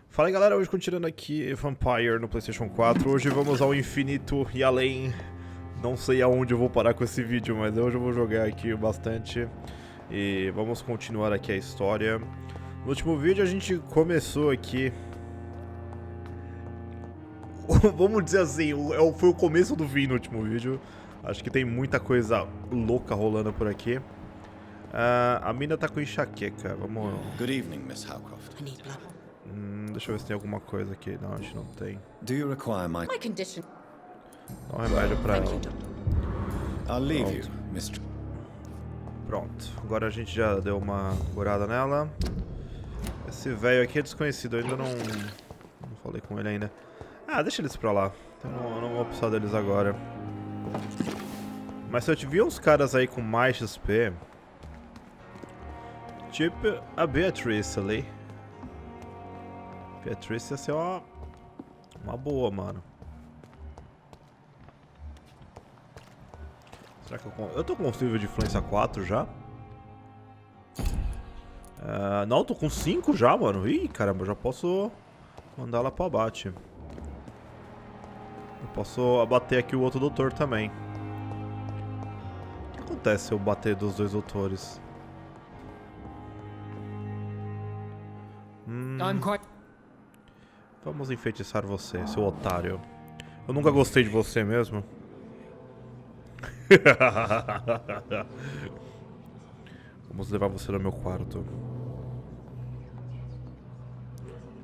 Fala aí galera, hoje continuando aqui Vampyr no PlayStation 4. Hoje vamos ao infinito e além. Não sei aonde eu vou parar com esse vídeo, mas hoje eu vou jogar aqui bastante. E vamos continuar aqui a história. No último vídeo a gente começou aqui. Vamos dizer assim, foi o começo do fim no último vídeo. Acho que tem muita coisa louca rolando por aqui. A mina tá com enxaqueca, vamos... Good evening, Miss Howcroft. Deixa eu ver se tem alguma coisa aqui. Não, a gente não tem. Do you require my condition? Dá um remédio pra ela. I'll leave you, Miss. Pronto, agora a gente já deu uma curada nela. Esse velho aqui é desconhecido, eu ainda não falei com ele ainda. Ah, deixa eles pra lá. Eu não vou precisar deles agora. Mas se eu te vi uns caras aí com mais XP, tipo a Beatrice ali. Beatrice ia ser uma boa, mano. Será que eu tô com o nível de influência 4 já? Não, eu tô com 5 já, mano. Ih, caramba, eu já posso mandar ela pro abate. Eu posso abater aqui o outro doutor também. O que acontece se eu bater dos dois doutores? Vamos enfeitiçar você, seu otário. Eu nunca gostei de você mesmo. Vamos levar você no meu quarto.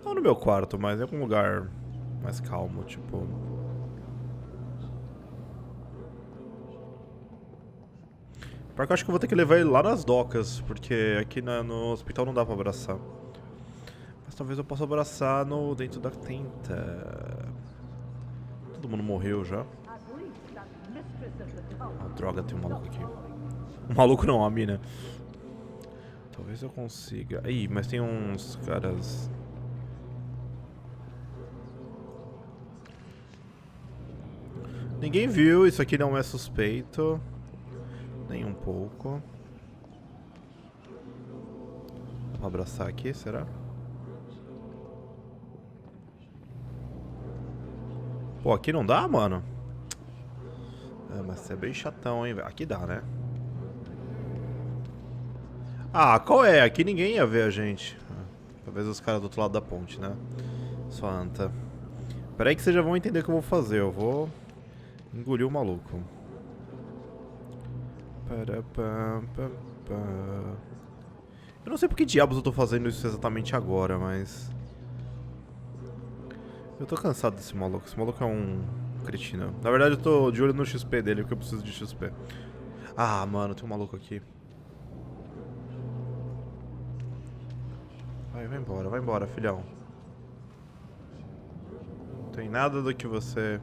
Não no meu quarto, mas em algum lugar mais calmo, tipo... Pior que eu acho que eu vou ter que levar ele lá nas docas, porque aqui no hospital não dá pra abraçar. Mas talvez eu possa abraçar dentro da tenta. Todo mundo morreu já. Ah, droga, tem um maluco aqui. Um maluco não, a mina. Talvez eu consiga. Ih, mas tem uns caras... Ninguém viu, isso aqui não é suspeito. Nem um pouco. Dá pra abraçar aqui, será? Pô, aqui não dá, mano? Mas é bem chatão, hein, velho. Aqui dá, né? Ah, qual é? Aqui ninguém ia ver a gente. Talvez os caras do outro lado da ponte, né? Só anta. Pera aí que vocês já vão entender o que eu vou fazer. Eu vou engolir o maluco. Eu não sei por que diabos eu tô fazendo isso exatamente agora, mas... Eu tô cansado desse maluco. Esse maluco é um cretino. Na verdade eu tô de olho no XP dele, porque eu preciso de XP. Ah, mano, tem um maluco aqui. Vai embora, filhão. Não tem nada do que você...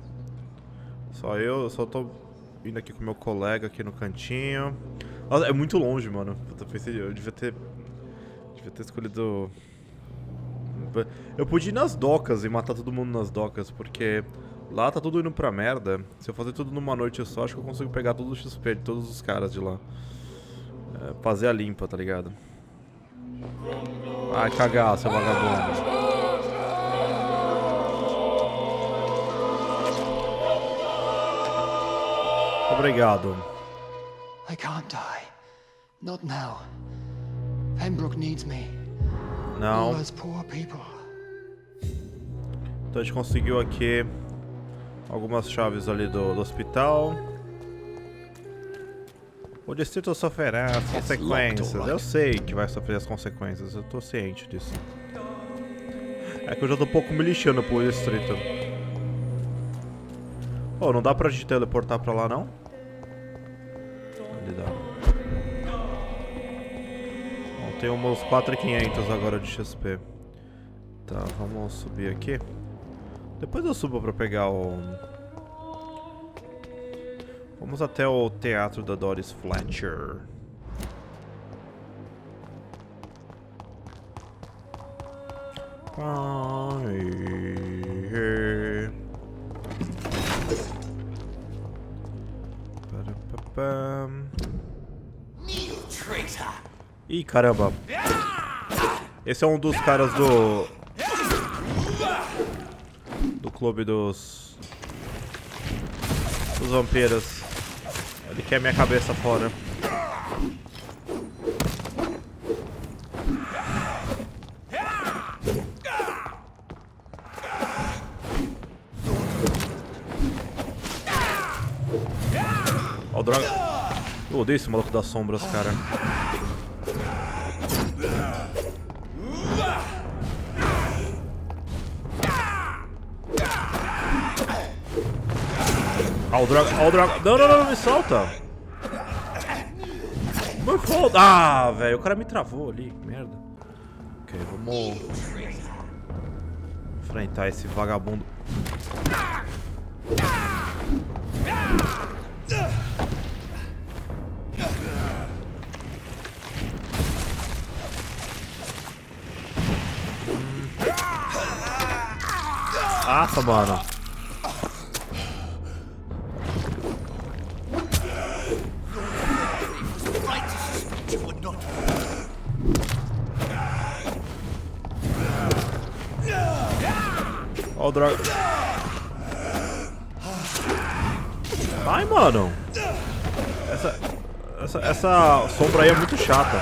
eu só tô indo aqui com meu colega aqui no cantinho. Nossa, é muito longe, mano. Eu devia ter escolhido... Eu podia ir nas docas e matar todo mundo nas docas, porque lá tá tudo indo pra merda. Se eu fazer tudo numa noite só, acho que eu consigo pegar todo o XP de todos os caras de lá. Fazer a limpa, tá ligado? Ai, cagar, seu vagabundo. Obrigado. I can't die. Not now. Pembroke needs me. Não. All those poor people. Então a gente conseguiu aqui algumas chaves ali do hospital. O distrito sofrerá as consequências. Eu sei que vai sofrer as consequências, eu tô ciente disso. É que eu já tô um pouco me lixando pro distrito. Oh, não dá pra gente teleportar pra lá, não? Ali dá. Bom, tem uns 4.500 agora de XP. Tá, vamos subir aqui. Depois eu subo pra pegar o... Vamos até o teatro da Doris Fletcher. Ih, caramba. Esse é um dos caras do clube dos vampiros. Ele quer minha cabeça fora. Ó, droga. Eu odeio esse maluco das sombras, cara. Ó, o droga. Ó, o droga. Não, não, não, me solta. Não foda. Ah, velho, o cara me travou ali. Merda. Ok, vamos enfrentar esse vagabundo. Nossa, mano. Ó, o droga. Vai, mano. Essa sombra aí é muito chata.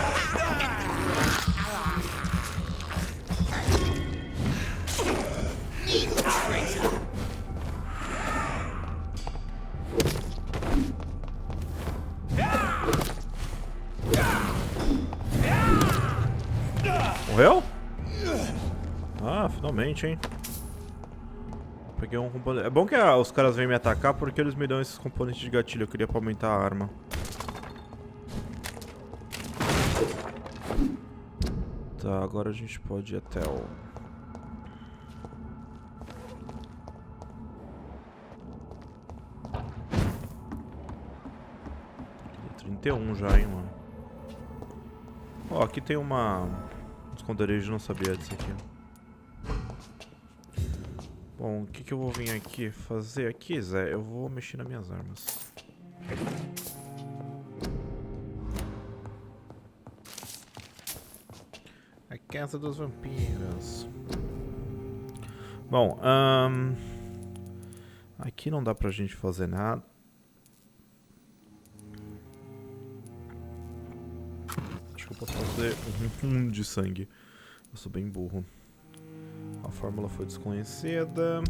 Morreu? Ah, finalmente, hein? Peguei um componente. É bom que os caras vêm me atacar porque eles me dão esses componentes de gatilho. Eu queria pra aumentar a arma. Tá, agora a gente pode ir até o... 31 já, hein, mano. Ó, aqui tem um esconderijo, não sabia disso aqui. Bom, o que eu vou vir aqui fazer aqui, Zé? Eu vou mexer nas minhas armas. A casa dos vampiros. Bom, aqui não dá pra gente fazer nada. Acho que eu posso fazer um de sangue. Eu sou bem burro. A fórmula foi desconhecida.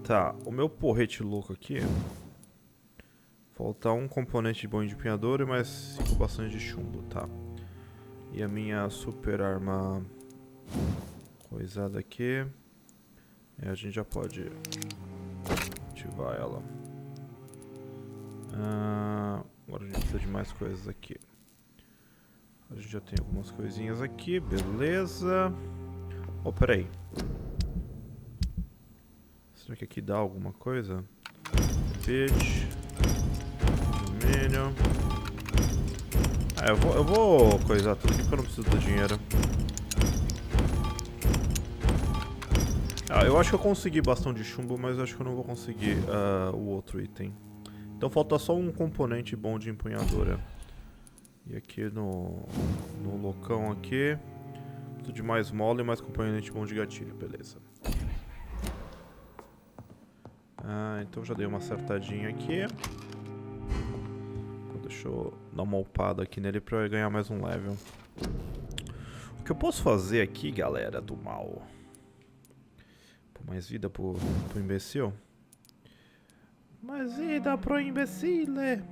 Tá, o meu porrete louco aqui. Falta um componente bom de empunhadura e mais 5 bastões de chumbo, tá. E a minha super arma coisada aqui. A gente já pode ativar ela. Agora a gente precisa de mais coisas aqui. A gente já tem algumas coisinhas aqui, beleza. Oh, peraí. Será que aqui dá alguma coisa? Pitch. Alumínio. Eu vou coisar tudo aqui porque eu não preciso do dinheiro. Eu acho que eu consegui bastão de chumbo, mas eu acho que eu não vou conseguir o outro item. Então falta só um componente bom de empunhadura. E aqui no locão aqui, tudo de mais mola e mais componente bom de gatilho, beleza. Então já dei uma acertadinha aqui. Então deixa eu dar uma upada aqui nele pra eu ganhar mais um level. O que eu posso fazer aqui, galera, do mal? Pô, mais vida pro imbecil? Mais vida pro imbecile!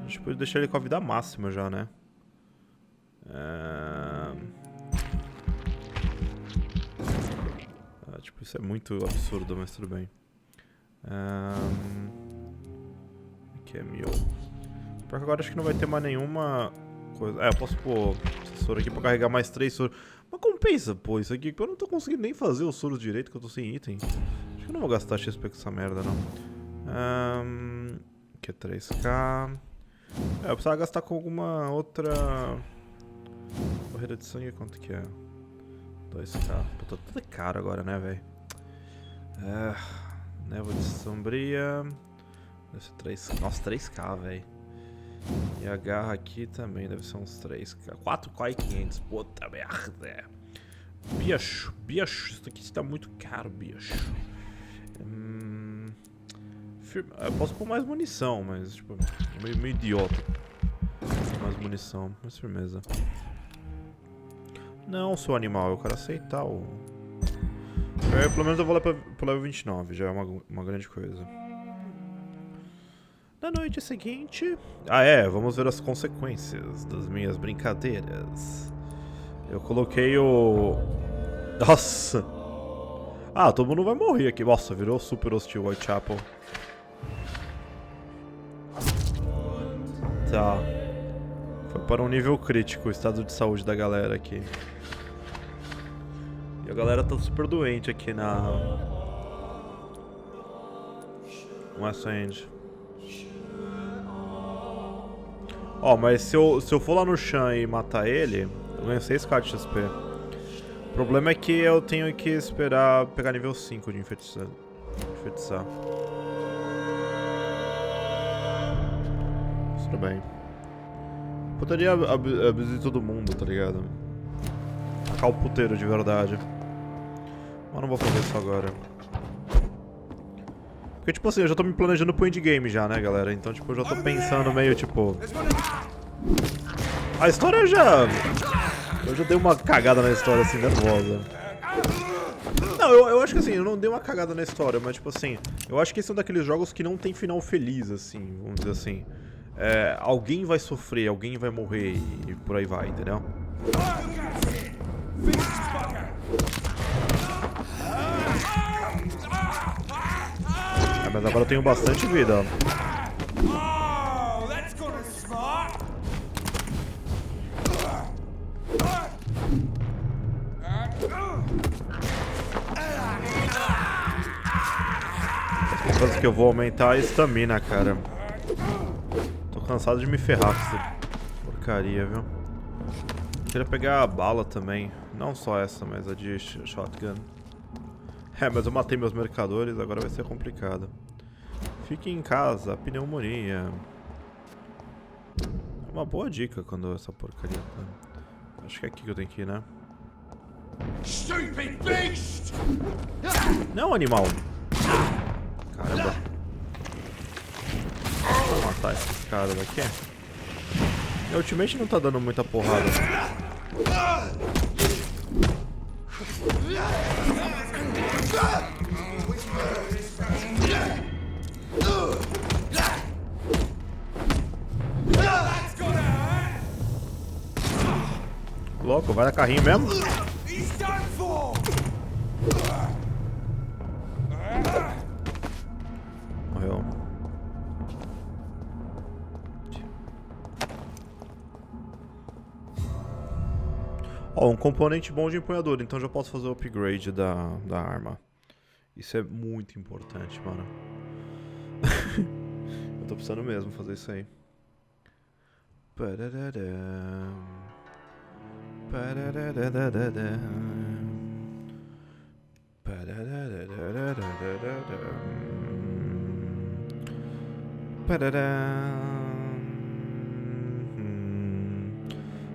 A gente pode deixar ele com a vida máxima já, né? Tipo, isso é muito absurdo, mas tudo bem. Aqui é 1000. Porque agora acho que não vai ter mais nenhuma coisa. Eu posso pôr esse soro aqui pra carregar mais 3 soros. Mas compensa, pô, isso aqui. Eu não tô conseguindo nem fazer os soros direito, que eu tô sem item. Acho que eu não vou gastar XP com essa merda, não. Aqui é 3k. Eu precisava gastar com alguma outra barreira de sangue. Quanto que é? 2k. Pô, tá tudo caro agora, né, velho? Névoa de sombria. Deve ser 3k. Nossa, 3k, velho. E a garra aqui também deve ser uns 3. 4 Koi 500. Puta merda. Bicho, isso aqui está muito caro, bicho. Eu posso pôr mais munição, mas tipo, meio idiota. Mais munição, mais firmeza. Não, seu animal, eu quero aceitar o... pelo menos eu vou lá pro level 29, já é uma grande coisa. Na noite seguinte... vamos ver as consequências das minhas brincadeiras. Eu coloquei o... Nossa! Todo mundo vai morrer aqui. Nossa, virou super hostil Whitechapel. Tá. Foi para um nível crítico o estado de saúde da galera aqui. E a galera tá super doente aqui na... West End. Mas se eu for lá no chão e matar ele, eu ganho 6k de XP. O problema é que eu tenho que esperar pegar nível 5 de enfeitiçar. Tudo bem. Poderia abusar todo mundo, tá ligado? Tacar o puteiro de verdade. Mas não vou fazer isso agora. Porque, tipo assim, eu já tô me planejando pro endgame já, né, galera? Então, tipo, eu já tô pensando meio, tipo... A história eu já dei uma cagada na história, assim, nervosa. Não, eu acho que assim, eu não dei uma cagada na história, mas, tipo assim... Eu acho que esse é um daqueles jogos que não tem final feliz, assim, vamos dizer assim. Alguém vai sofrer, alguém vai morrer e por aí vai, entendeu? Mas agora eu tenho bastante vida. As coisas que eu vou aumentar a estamina, cara. Tô cansado de me ferrar com essa porcaria, viu? Queria pegar a bala também. Não só essa, mas a de shotgun. Mas eu matei meus mercadores, agora vai ser complicado. Fique em casa, pneumonia. É uma boa dica quando essa porcaria tá... Acho que é aqui que eu tenho que ir, né? Não, animal! Caramba. Vou matar esses caras daqui. Meu ultimate não tá dando muita porrada. Louco, vai dar carrinho mesmo? Morreu. Um componente bom de empunhadura, então já posso fazer o upgrade da arma. Isso é muito importante, mano. Eu tô precisando mesmo fazer isso aí.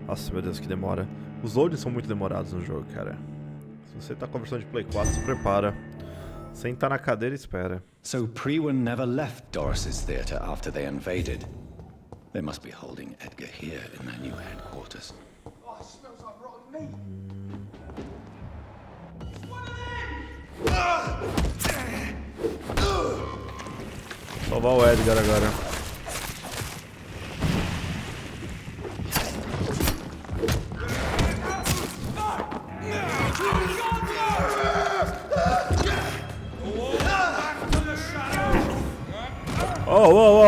Nossa, meu Deus, que demora. Os loadings são muito demorados no jogo, cara. Se você tá com a versão de Play 4, se prepara. Senta na cadeira e espera. So Priwen never left Doris's theatre after they invaded. They must be holding Edgar here in their new headquarters. Oh, it smells like rotten meat. Salvar o Edgar agora.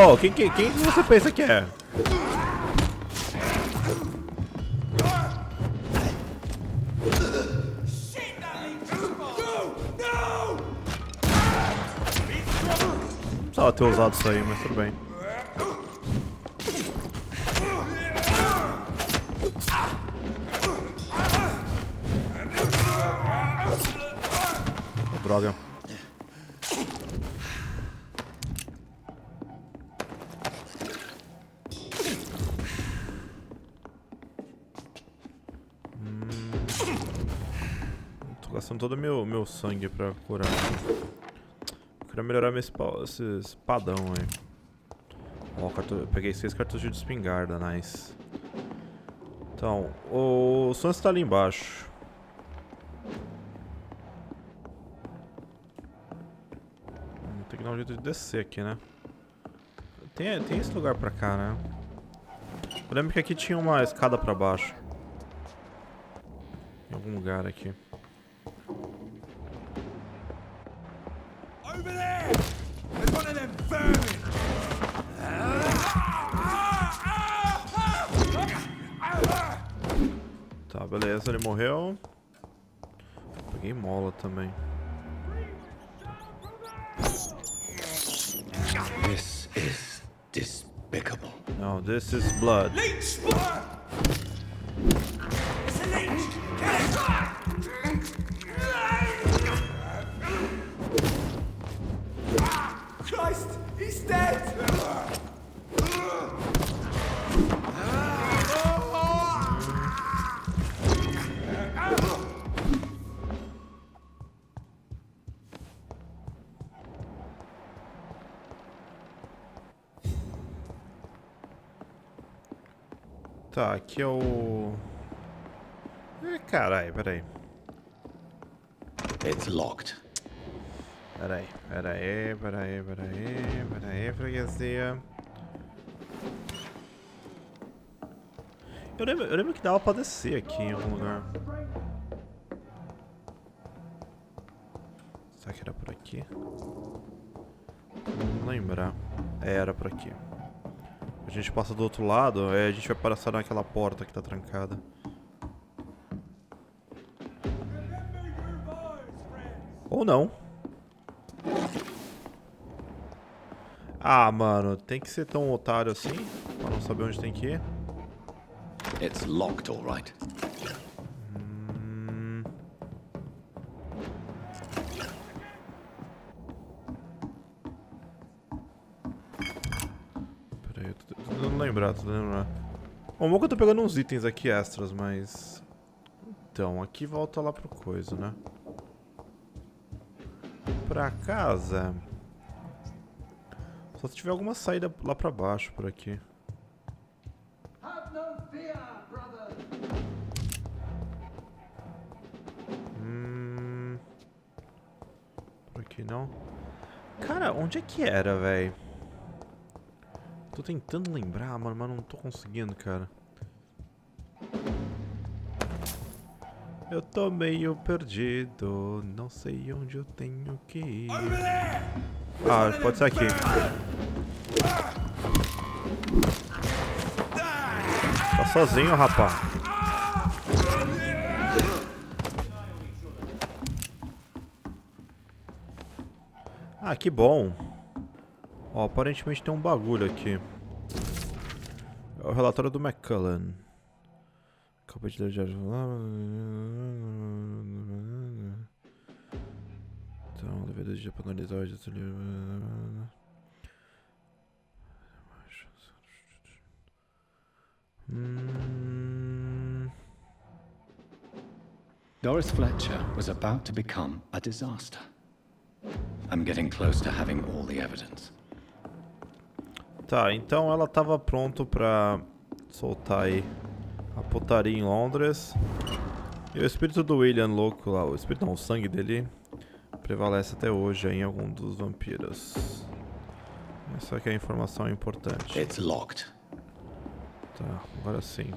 Oh, quem você pensa que é? Não precisava ter usado isso aí, mas tudo bem. Oh, droga. gastando todo meu sangue pra curar. Eu queria melhorar esse espadão aí. Ó, eu peguei 6 cartuchos de espingarda, nice. Então, o Sans tá ali embaixo. Tem que dar um jeito de descer aqui, né? Tem esse lugar pra cá, né? Eu lembro que aqui tinha uma escada pra baixo. Em algum lugar aqui. Over there! There's one of them vermin! Tá, beleza, ele morreu. Peguei mola também. This is despicable. No, this is blood. Leech spore! It's a leech! Christ! He's dead! Tá, aqui é o... Carai, peraí. It's locked. Peraí, freguesia. Eu lembro que dava pra descer aqui em algum lugar. Será que era por aqui? Não lembrar. Era por aqui. A gente passa do outro lado, aí a gente vai passar naquela porta que tá trancada. Ou não. Ah, mano, tem que ser tão otário assim pra não saber onde tem que ir. It's locked, all right. Peraí, tô tentando lembrar, Bom, bom que eu tô pegando uns itens aqui extras, mas... Então, aqui volta lá pro coisa, né? Pra casa... Só se tiver alguma saída lá pra baixo, por aqui. Have no fear, brother! Por aqui não. Cara, onde é que era, velho? Tô tentando lembrar, mano, mas não tô conseguindo, cara. Eu tô meio perdido, não sei onde eu tenho que ir. Ah, pode ser aqui. Tá sozinho, rapaz. Ah, que bom. Ó, aparentemente tem um bagulho aqui. É o relatório do McCullen. Acabei de ler já. Então, devido de analisar esse livro. Doris Fletcher was about to become a disaster. I'm getting close to having all the evidence. Tá, então ela tava pronto pra soltar aí a putaria em Londres. E o espírito do William louco lá, o espírito não, o sangue dele prevalece até hoje em algum dos vampiros. Essa aqui é a informação importante. It's locked. Tá, agora sim.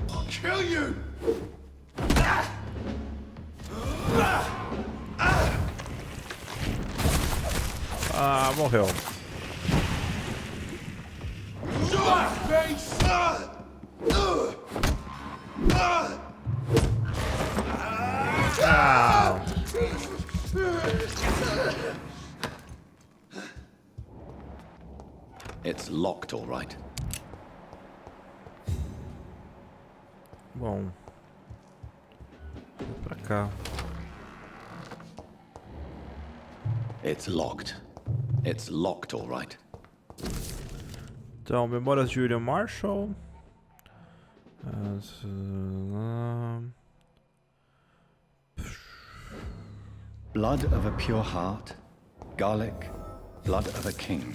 I'll kill you! Ah, morreu. Ah. It's locked, all right. Bom. Vou pra cá. It's locked. It's locked, all right. Então, memórias de William Marshall. Blood of a pure heart, garlic, blood of a king.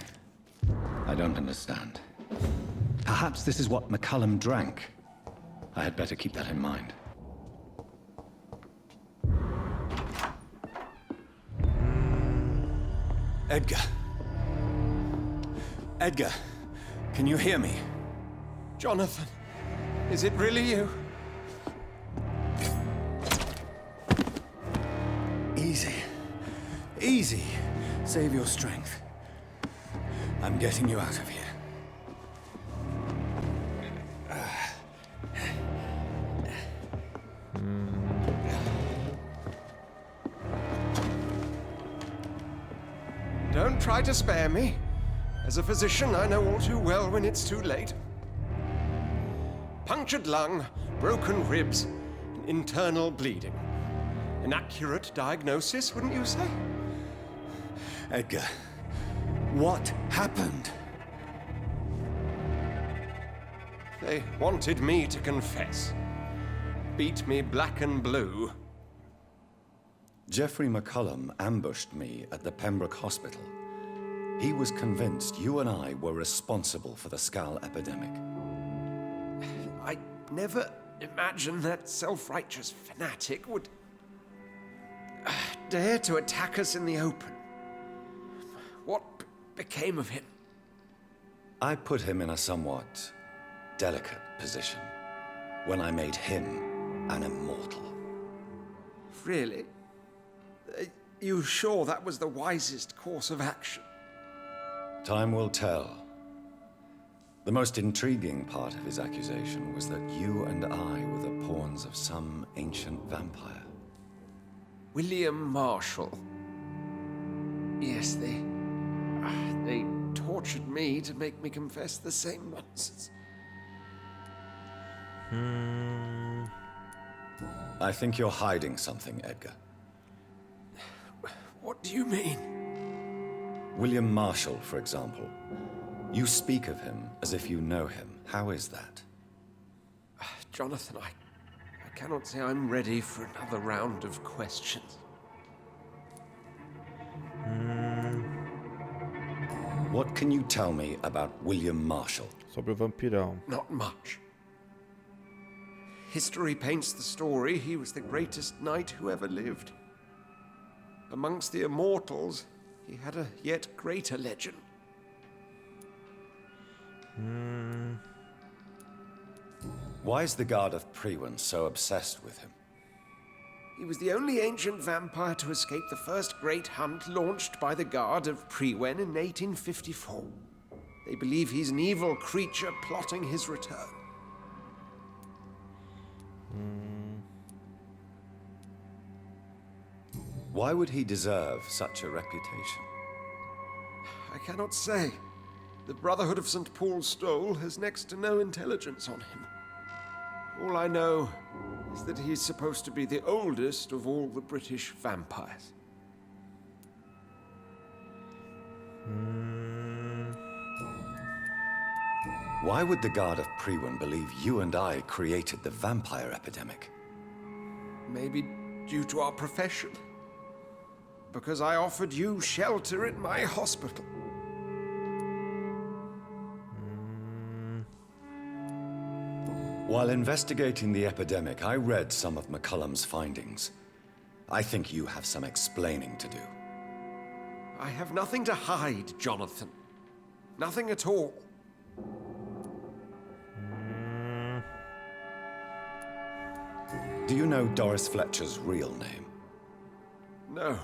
I don't understand. Perhaps this is what McCullum drank. I had better keep that in mind. Edgar. Edgar, can you hear me? Jonathan, is it really you? Easy. Easy. Save your strength. I'm getting you out of here. Don't try to spare me. As a physician, I know all too well when it's too late. Punctured lung, broken ribs, internal bleeding. An accurate diagnosis, wouldn't you say? Edgar, what happened? They wanted me to confess. Beat me black and blue. Geoffrey McCullum ambushed me at the Pembroke Hospital. He was convinced you and I were responsible for the Skal epidemic. I never imagined that self-righteous fanatic would dare to attack us in the open. What became of him? I put him in a somewhat delicate position when I made him an immortal. Really? You sure that was the wisest course of action? Time will tell. The most intriguing part of his accusation was that you and I were the pawns of some ancient vampire. William Marshall. Yes, they tortured me to make me confess the same nonsense. I think you're hiding something, Edgar. What do you mean? William Marshall, for example. You speak of him as if you know him. How is that? Jonathan, I cannot say I'm ready for another round of questions. What can you tell me about William Marshall? Sobre o vampirão. Not much. History paints the story he was the greatest knight who ever lived. Amongst the immortals, he had a yet greater legend. Why is the Guard of Priwen so obsessed with him? He was the only ancient vampire to escape the first great hunt launched by the Guard of Priwen in 1854. They believe he's an evil creature plotting his return. Why would he deserve such a reputation? I cannot say. The Brotherhood of St. Paul's Stole has next to no intelligence on him. All I know is that he's supposed to be the oldest of all the British vampires. Why would the Guard of Priwen believe you and I created the vampire epidemic? Maybe due to our profession. Because I offered you shelter in my hospital. While investigating the epidemic, I read some of McCullum's findings. I think you have some explaining to do. I have nothing to hide, Jonathan. Nothing at all. Do you know Doris Fletcher's real name? No,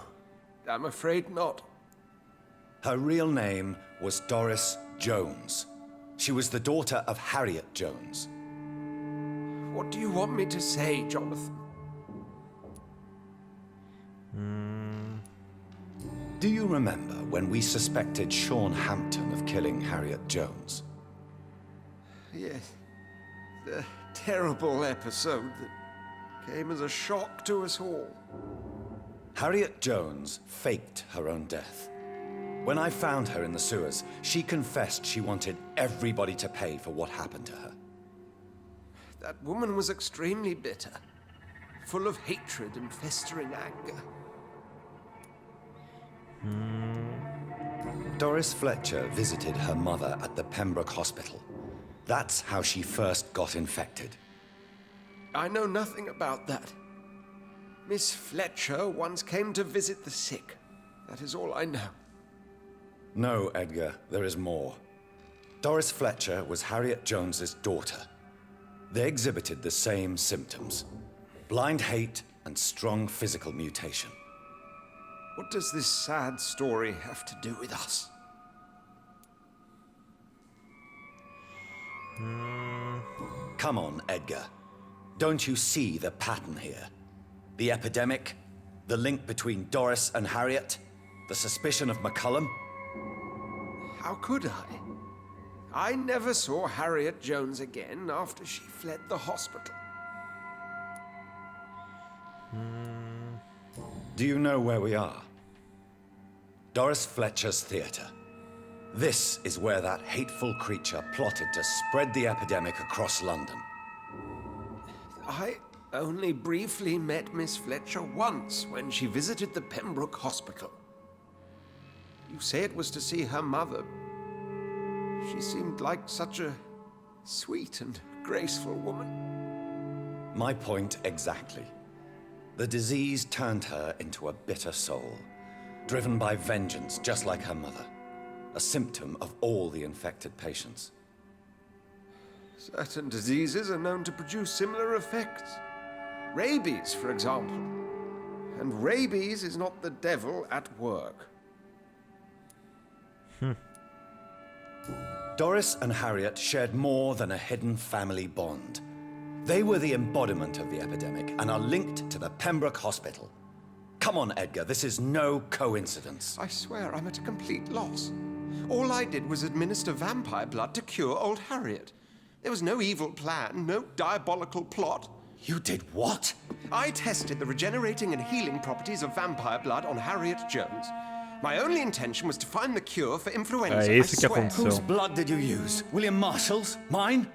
I'm afraid not. Her real name was Doris Jones. She was the daughter of Harriet Jones. What do you want me to say, Jonathan? Do you remember when we suspected Sean Hampton of killing Harriet Jones? Yes. The terrible episode that came as a shock to us all. Harriet Jones faked her own death. When I found her in the sewers, she confessed she wanted everybody to pay for what happened to her. That woman was extremely bitter, full of hatred and festering anger. Doris Fletcher visited her mother at the Pembroke Hospital. That's how she first got infected. I know nothing about that. Miss Fletcher once came to visit the sick. That is all I know. No, Edgar, there is more. Doris Fletcher was Harriet Jones's daughter. They exhibited the same symptoms: blind hate and strong physical mutation. What does this sad story have to do with us? Come on, Edgar. Don't you see the pattern here? The epidemic, the link between Doris and Harriet, the suspicion of McCullum. How could I? I never saw Harriet Jones again after she fled the hospital. Do you know where we are? Doris Fletcher's theater. This is where that hateful creature plotted to spread the epidemic across London. I only briefly met Miss Fletcher once when she visited the Pembroke Hospital. You say it was to see her mother. She seemed like such a sweet and graceful woman. My point exactly. The disease turned her into a bitter soul, driven by vengeance just like her mother. A symptom of all the infected patients. Certain diseases are known to produce similar effects. Rabies, for example. And rabies is not the devil at work. Doris and Harriet shared more than a hidden family bond. They were the embodiment of the epidemic and are linked to the Pembroke Hospital. Come on, Edgar, this is no coincidence. I swear I'm at a complete loss. All I did was administer vampire blood to cure old Harriet. There was no evil plan, no diabolical plot. You did what? I tested the regenerating and healing properties of vampire blood on Harriet Jones. My only intention was to find the cure for influenza, I swear. Whose blood did you use? William Marshall's? Mine?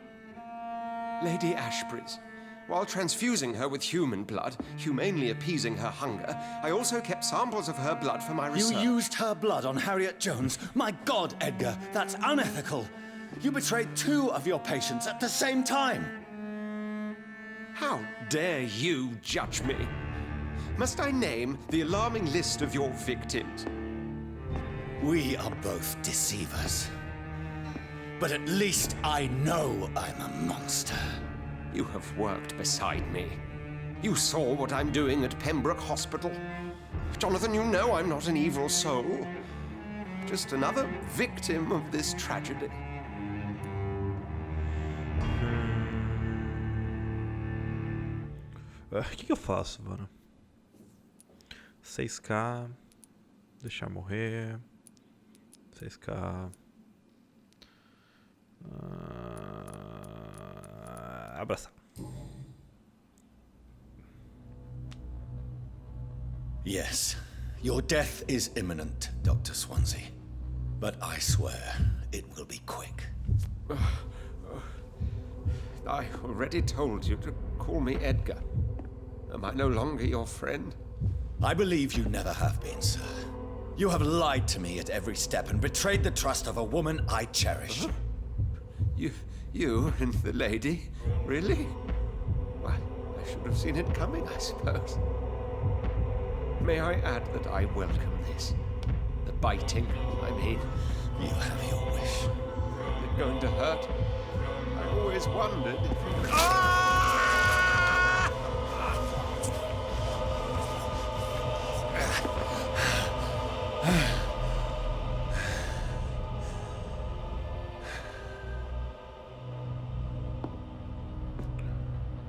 Lady Ashbury's. While transfusing her with human blood, humanely appeasing her hunger, I also kept samples of her blood for my research. You used her blood on Harriet Jones? My God, Edgar, that's unethical. You betrayed 2 of your patients at the same time. How dare you judge me? Must I name the alarming list of your victims? We are both deceivers. But at least I know I'm a monster. You have worked beside me. You saw what I'm doing at Pembroke Hospital. Jonathan, you know I'm not an evil soul. Just another victim of this tragedy. O que eu faço, mano? 6k. Deixar morrer. 6k. Abraçar. Yes, your death is imminent, Dr. Swansea. But I swear it will be quick. I already told you to call me Edgar. Am I no longer your friend? I believe you never have been, sir. You have lied to me at every step and betrayed the trust of a woman I cherish. You and the lady? Really? Why, I should have seen it coming, I suppose. May I add that I welcome this? The biting, I mean. You have your wish. Is it going to hurt? I always wondered if...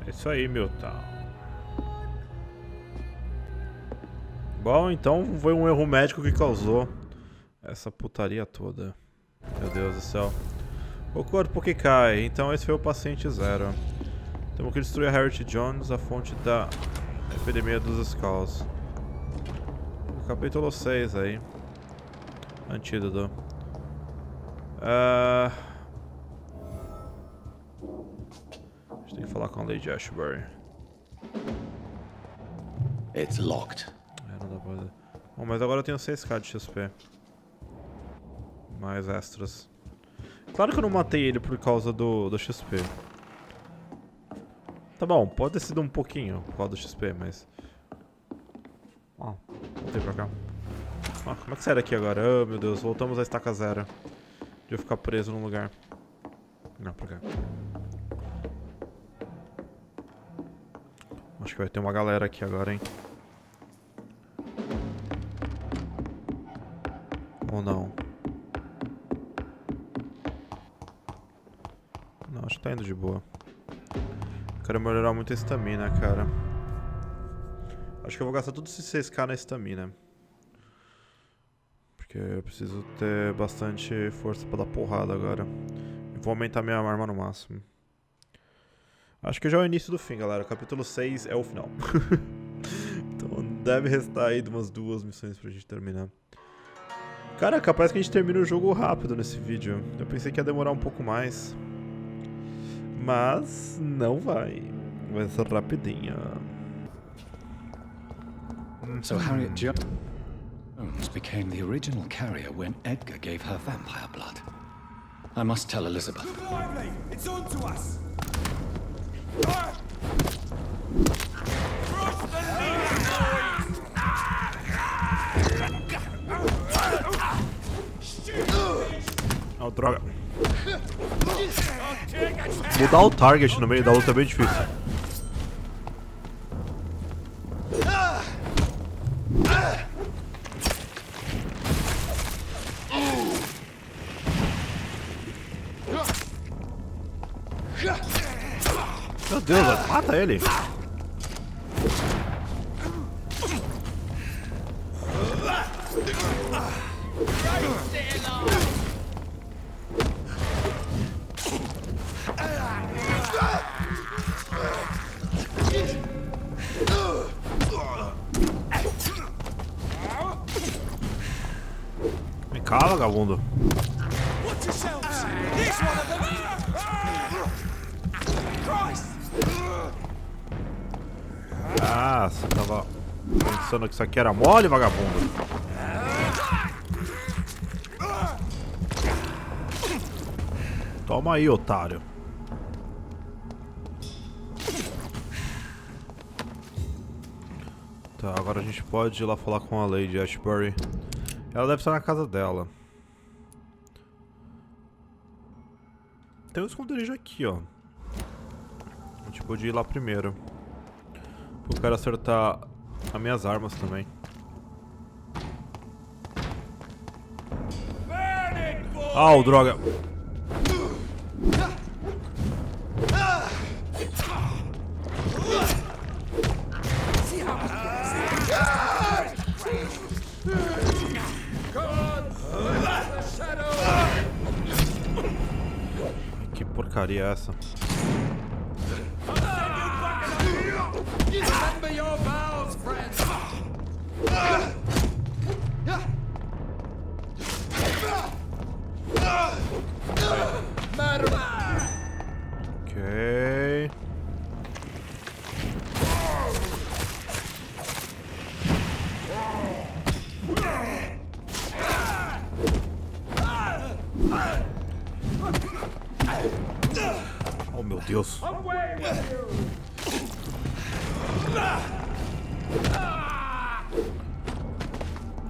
É isso aí, meu tal. Bom, então foi um erro médico que causou essa putaria toda. Meu Deus do céu. O corpo que cai. Então esse foi o paciente 0. Temos que destruir a Harriet Jones, a fonte da epidemia dos Skulls. Capítulo 6 aí. Antídoto. A gente tem que falar com a Lady Ashbury. It's locked. Não dá pra... Bom, mas agora eu tenho 6k de XP. Mais extras. Claro que eu não matei ele por causa do XP. Tá bom, pode ter sido um pouquinho por causa do XP, mas... voltei pra cá. Como é que sai daqui agora? Oh, meu Deus, voltamos à estaca zero. De eu ficar preso num lugar. Não, pra cá. Acho que vai ter uma galera aqui agora, hein? Ou não? Não, acho que tá indo de boa. Quero melhorar muito a estamina, cara. Acho que eu vou gastar todos esses 6k na estamina. Porque eu preciso ter bastante força pra dar porrada agora. E vou aumentar minha arma no máximo. Acho que já é o início do fim, galera. O capítulo 6 é o final. Então deve restar aí umas 2 missões pra gente terminar. Cara, capaz que a gente termine o jogo rápido nesse vídeo. Eu pensei que ia demorar um pouco mais. Mas não vai. Vai ser rapidinho. So Harriet Jones became the original carrier when Edgar gave her vampire blood. I must tell Elizabeth. Lively! It's on to us! Oh, droga. Mudar o target no meio da luta é bem difícil. Meu Deus, mata ele. Vem cá, vagabundo. Watch yourselves! Here's one of them! Christ! Ah, você tava pensando que isso aqui era mole, vagabundo? Toma aí, otário. Tá, agora a gente pode ir lá falar com a Lady Ashbury. Ela deve estar na casa dela. Tem um esconderijo aqui, ó. A gente pode ir lá primeiro. Eu quero acertar as minhas armas também. Ah, droga! Que porcaria é essa? Remember your vows, friends! Ok. Oh, meu Deus.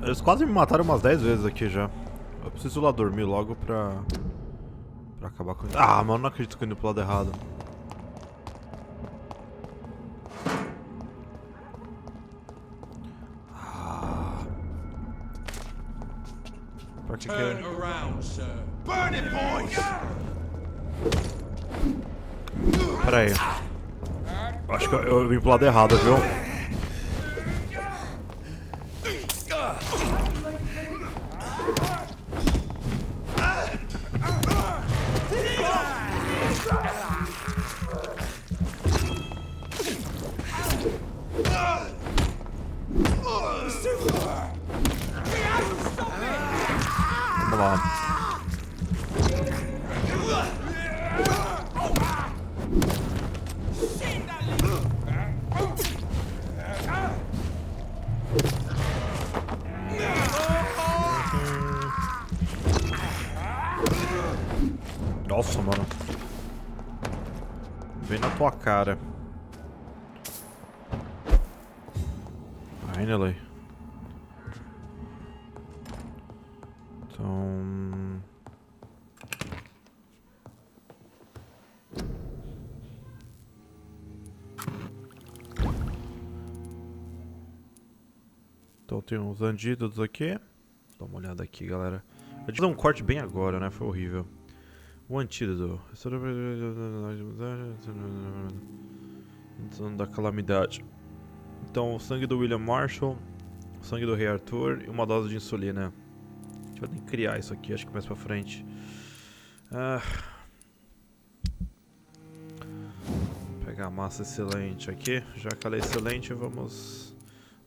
Eles quase me mataram umas 10 vezes aqui já. Eu preciso ir lá dormir logo pra acabar com isso. Ah, mano, não acredito que eu indo pro lado errado. Pra que Turn around, sir. Burn it, boys! Pera aí. Acho que eu vim pro lado errado, viu? Vamos lá. Nossa, mano. Vem na tua cara. Finally. Então... Então tem uns antídotos aqui. Dá uma olhada aqui, galera. Eu tive um corte bem agora, né? Foi horrível. O antídoto. Da calamidade. Então, o sangue do William Marshall, o sangue do Rei Arthur e uma dose de insulina. A gente vai ter que criar isso aqui, acho que mais pra frente. Vou pegar a massa excelente aqui. Já que ela é excelente, vamos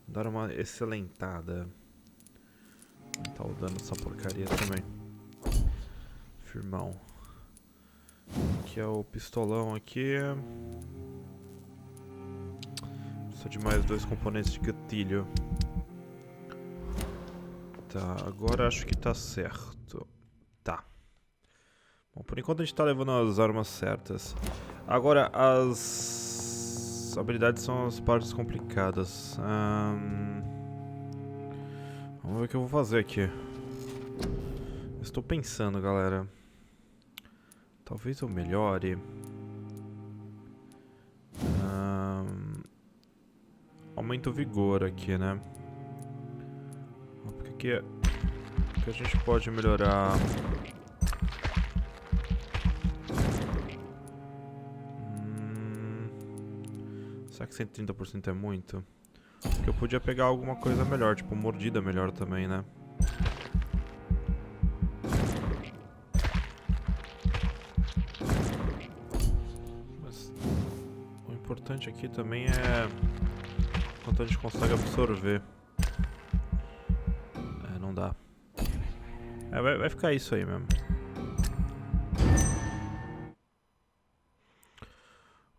dar uma excelentada. Aumentar o dano dessa porcaria também. Firmão. Aqui é o pistolão aqui. Precisa de mais 2 componentes de gatilho. Tá, agora acho que tá certo. Tá. Bom, por enquanto a gente tá levando as armas certas. Agora, as habilidades são as partes complicadas. Vamos ver o que eu vou fazer aqui. Estou pensando, galera. Talvez eu melhore. Aumenta o vigor aqui, né? Porque aqui que a gente pode melhorar. Será que 130% é muito? Porque eu podia pegar alguma coisa melhor, tipo mordida melhor também, né? Mas o importante aqui também é quanto a gente consegue absorver. Não dá. Vai ficar isso aí mesmo.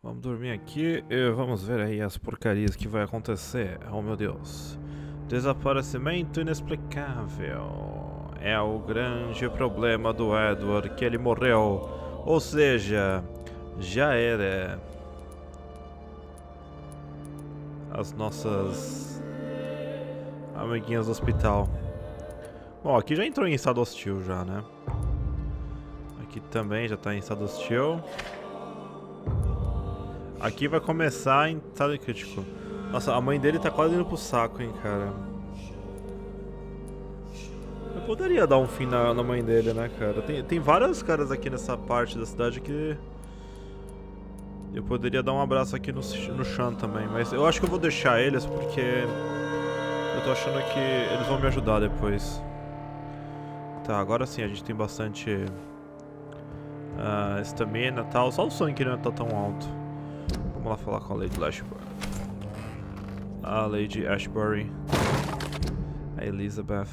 Vamos dormir aqui e vamos ver aí as porcarias que vai acontecer. Oh meu Deus. Desaparecimento inexplicável. É o grande problema do Edward, que ele morreu. Ou seja, já era. As nossas amiguinhas do hospital. Bom, aqui já entrou em estado hostil já, né? Aqui também já tá em estado hostil. Aqui vai começar em estado crítico. Nossa, a mãe dele tá quase indo pro saco, hein, cara. Eu poderia dar um fim na mãe dele, né, cara? Tem vários caras aqui nessa parte da cidade que... eu poderia dar um abraço aqui no chão também, mas eu acho que eu vou deixar eles porque eu tô achando que eles vão me ajudar depois. Tá, agora sim a gente tem bastante estamina e tal, só o sangue não tá tão alto. Vamos lá falar com a Lady Ashbury. A Lady Ashbury. A Elizabeth.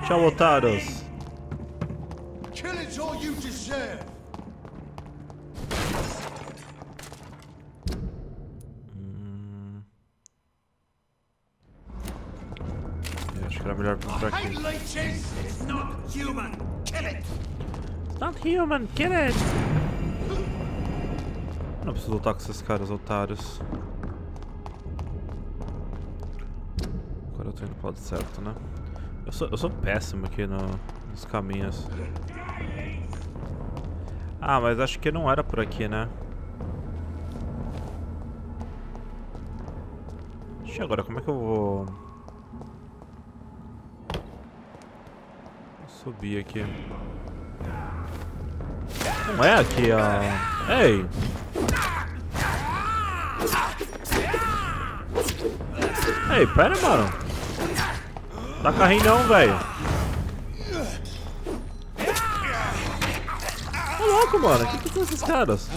Tchau, otários. Killing's all you deserve. Acho que era melhor vir pra aqui. It's not human. Kill it. Not human, kill it! Não preciso lutar com esses caras otários. Agora eu tô indo pro lado certo, né? Eu sou péssimo aqui nos caminhos. Ah, mas acho que não era por aqui, né? Ixi, agora como é que eu vou subir aqui? Não é aqui, ó. Ei! Ei, pera, mano. Dá carrinho não, velho. Tá louco, mano. O que são esses caras?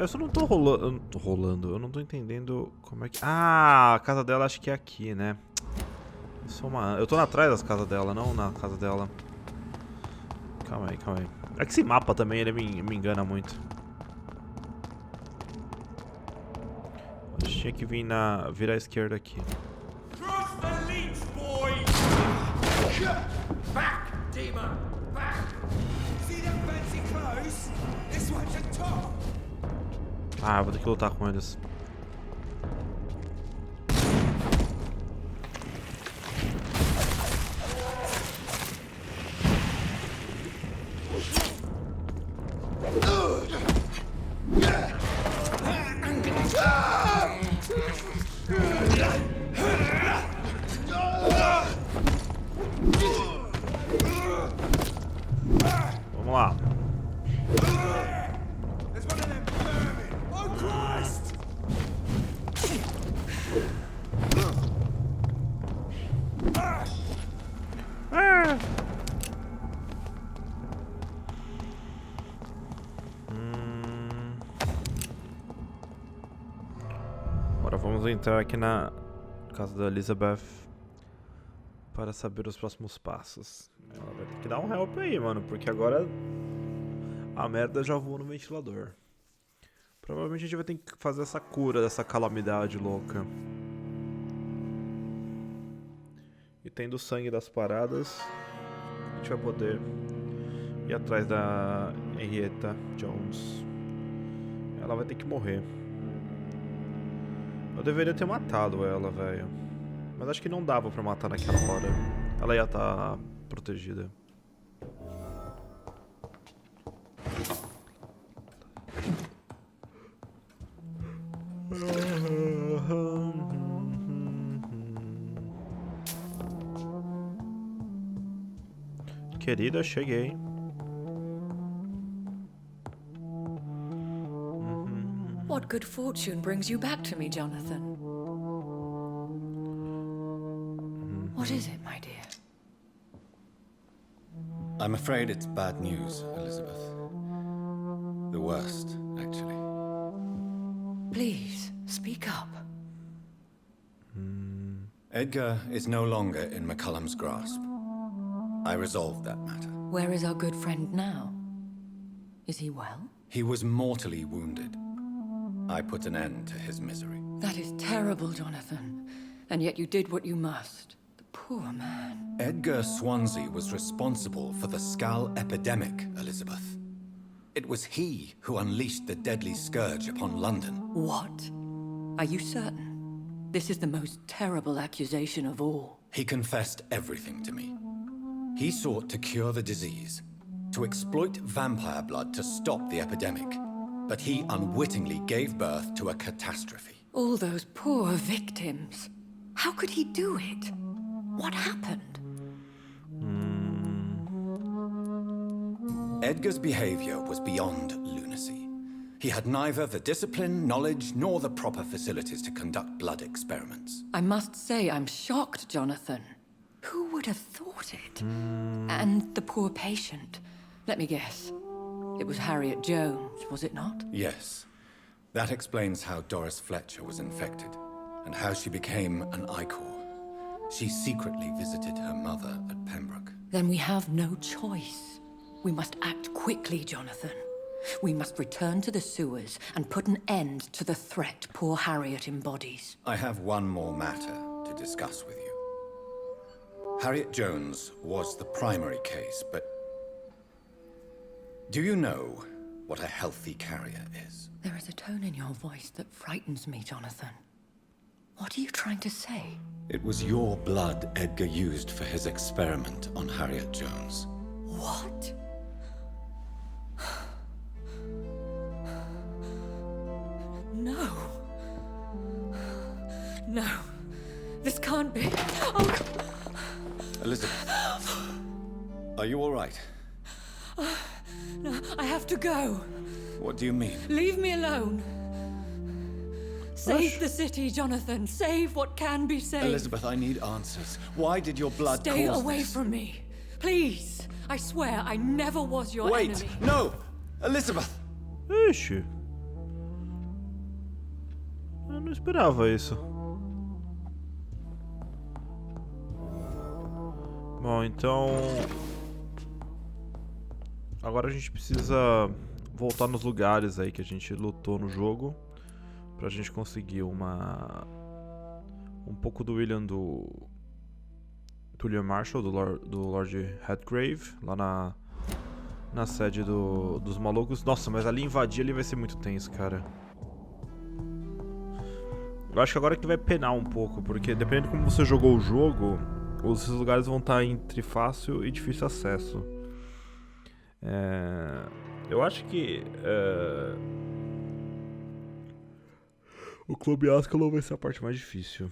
Eu só não tô rolando. Eu não tô entendendo como é que... Ah, a casa dela acho que é aqui, né? Eu tô atrás das casas dela, não na casa dela. Calma aí, calma aí. É que esse mapa também, ele me engana muito. A gente tinha que virar à esquerda aqui. Cross the leech, boy! Back, demon! Back! See them fancy clothes? This one's a top! Ah, vou ter que lutar com eles. Vamos lá. There's one of them vermin! Oh, Christ! Agora vamos entrar aqui na casa da Elizabeth para saber os próximos passos. Ela vai ter que dar um help aí, mano, porque agora a merda já voou no ventilador. Provavelmente a gente vai ter que fazer essa cura dessa calamidade louca. E tendo sangue das paradas, a gente vai poder ir atrás da Henrietta Jones. Ela vai ter que morrer. Eu deveria ter matado ela, velho. Mas acho que não dava pra matar naquela hora. Ela ia estar protegida. Querida, cheguei. What good fortune brings you back to me, Jonathan? What is it, my dear? I'm afraid it's bad news, Elizabeth. The worst, actually. Please, speak up. Edgar is no longer in McCullum's grasp. I resolved that matter. Where is our good friend now? Is he well? He was mortally wounded. I put an end to his misery. That is terrible, Jonathan. And yet you did what you must. The poor man. Edgar Swansea was responsible for the Skull epidemic, Elizabeth. It was he who unleashed the deadly scourge upon London. What? Are you certain? This is the most terrible accusation of all. He confessed everything to me. He sought to cure the disease, to exploit vampire blood to stop the epidemic. But he unwittingly gave birth to a catastrophe. All those poor victims. How could he do it? What happened? Edgar's behavior was beyond lunacy. He had neither the discipline, knowledge, nor the proper facilities to conduct blood experiments. I must say I'm shocked, Jonathan. Who would have thought it? And the poor patient. Let me guess. It was Harriet Jones, was it not? Yes. That explains how Doris Fletcher was infected, and how she became an Ichor. She secretly visited her mother at Pembroke. Then we have no choice. We must act quickly, Jonathan. We must return to the sewers and put an end to the threat poor Harriet embodies. I have one more matter to discuss with you. Harriet Jones was the primary case, but do you know what a healthy carrier is? There is a tone in your voice that frightens me, Jonathan. What are you trying to say? It was your blood Edgar used for his experiment on Harriet Jones. What? No. No. This can't be. Oh. Elizabeth, are you all right? No, I have to go. What do you mean? Leave me alone. Save the city, Jonathan. Save what can be saved. Elizabeth, I need answers. Why did your blood Stay cause away this? from me. Please. I swear I never was your Wait! enemy. No! Elizabeth! Ixi. não esperava isso. Bom, então... Agora a gente precisa voltar nos lugares aí que a gente lutou no jogo. Pra gente conseguir um pouco do William William Marshall, do Lord Redgrave, lá na sede dos malucos. Nossa, mas ali invadir ali vai ser muito tenso, cara. Eu acho que agora que vai penar um pouco, porque dependendo de como você jogou o jogo, os lugares vão estar entre fácil e difícil acesso. Eu acho que o Clube Ascalon vai ser a parte mais difícil.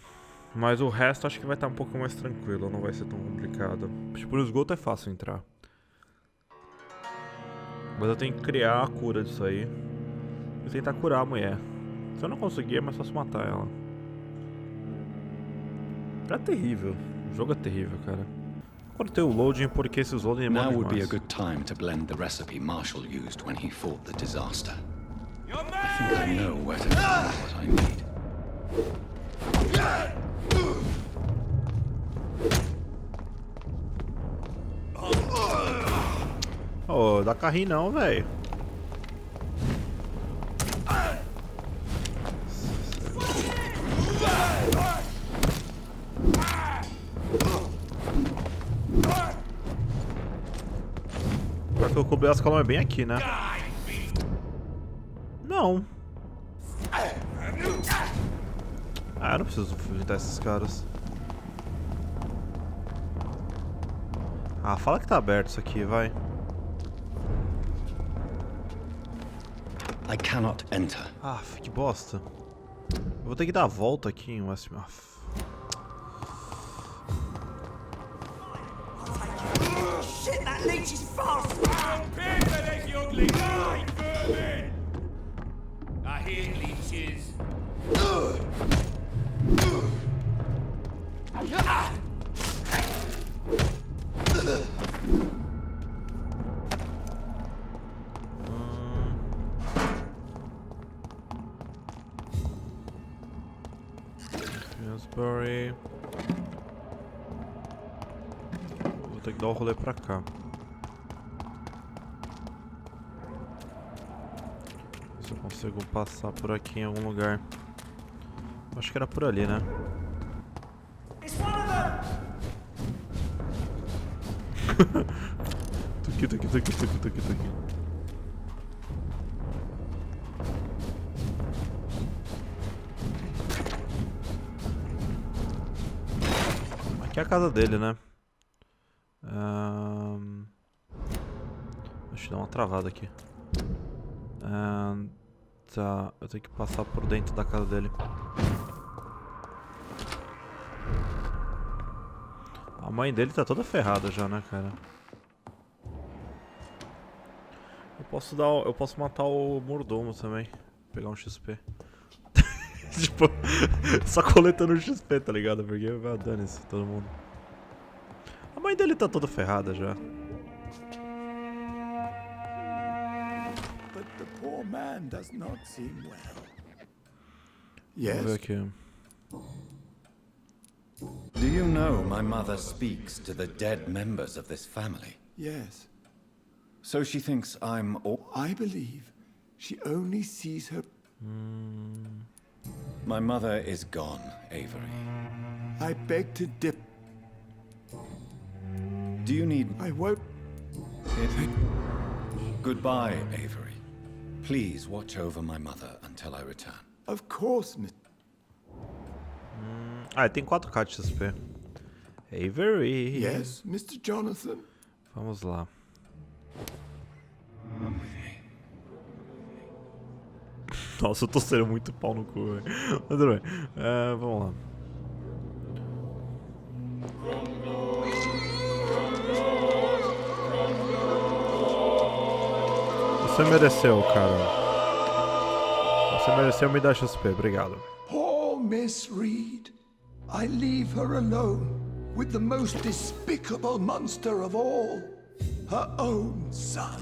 Mas o resto acho que vai estar um pouco mais tranquilo, não vai ser tão complicado. Tipo, no esgoto é fácil entrar. Mas eu tenho que criar a cura disso aí. E tentar curar a mulher. Se eu não conseguir, é mais fácil matar ela. É terrível. O jogo é terrível, cara. Quando tem o loading, porque esses loading Now demoram would be a demais. good time to blend the recipe Marshall used when he fought the disaster. I think I know where to find what I need. Ô, dá carrinho não, velho. Porque o Clube Ascalon é bem aqui, né? Não. Ah, eu não preciso enfrentar esses caras. Ah, fala que tá aberto isso aqui, vai. I cannot enter. Ah, que bosta. Eu vou ter que dar a volta aqui em West... Shit, that leech is fast! Pimp, you ugly guy, vermin! I hear leeches. Ashbury. Vou ter que dar o rolê pra cá. Se eu consigo passar por aqui em algum lugar. Acho que era por ali, né? Tuqui. Aqui é a casa dele, né? Deixa eu dar uma travada aqui. Tá, eu tenho que passar por dentro da casa dele. A mãe dele tá toda ferrada já, né, cara? Eu posso matar o mordomo também. Pegar um XP. Tipo, só coletando XP, tá ligado? Porque vai dane-se todo mundo. A mãe dele tá toda ferrada já. But the poor man does not seem well. Vamos ver Yes? aqui. Do you know my mother speaks to the dead members of this family? Yes. So she thinks I'm all... I believe she only sees her... My mother is gone, Avery. I beg to dip. Do you need... I won't... Goodbye, Avery. Please watch over my mother until I return. Of course, Miss... Ah, tem 4k de XP. Avery. Yes, Mr. Jonathan? Vamos lá. Nossa, eu tô sendo muito pau no cu, velho. Mas tudo bem. Vamos lá. Você mereceu, cara. Você mereceu me dar XP, obrigado. Poor Miss Reid. I leave her alone with the most despicable monster of all. Her own son.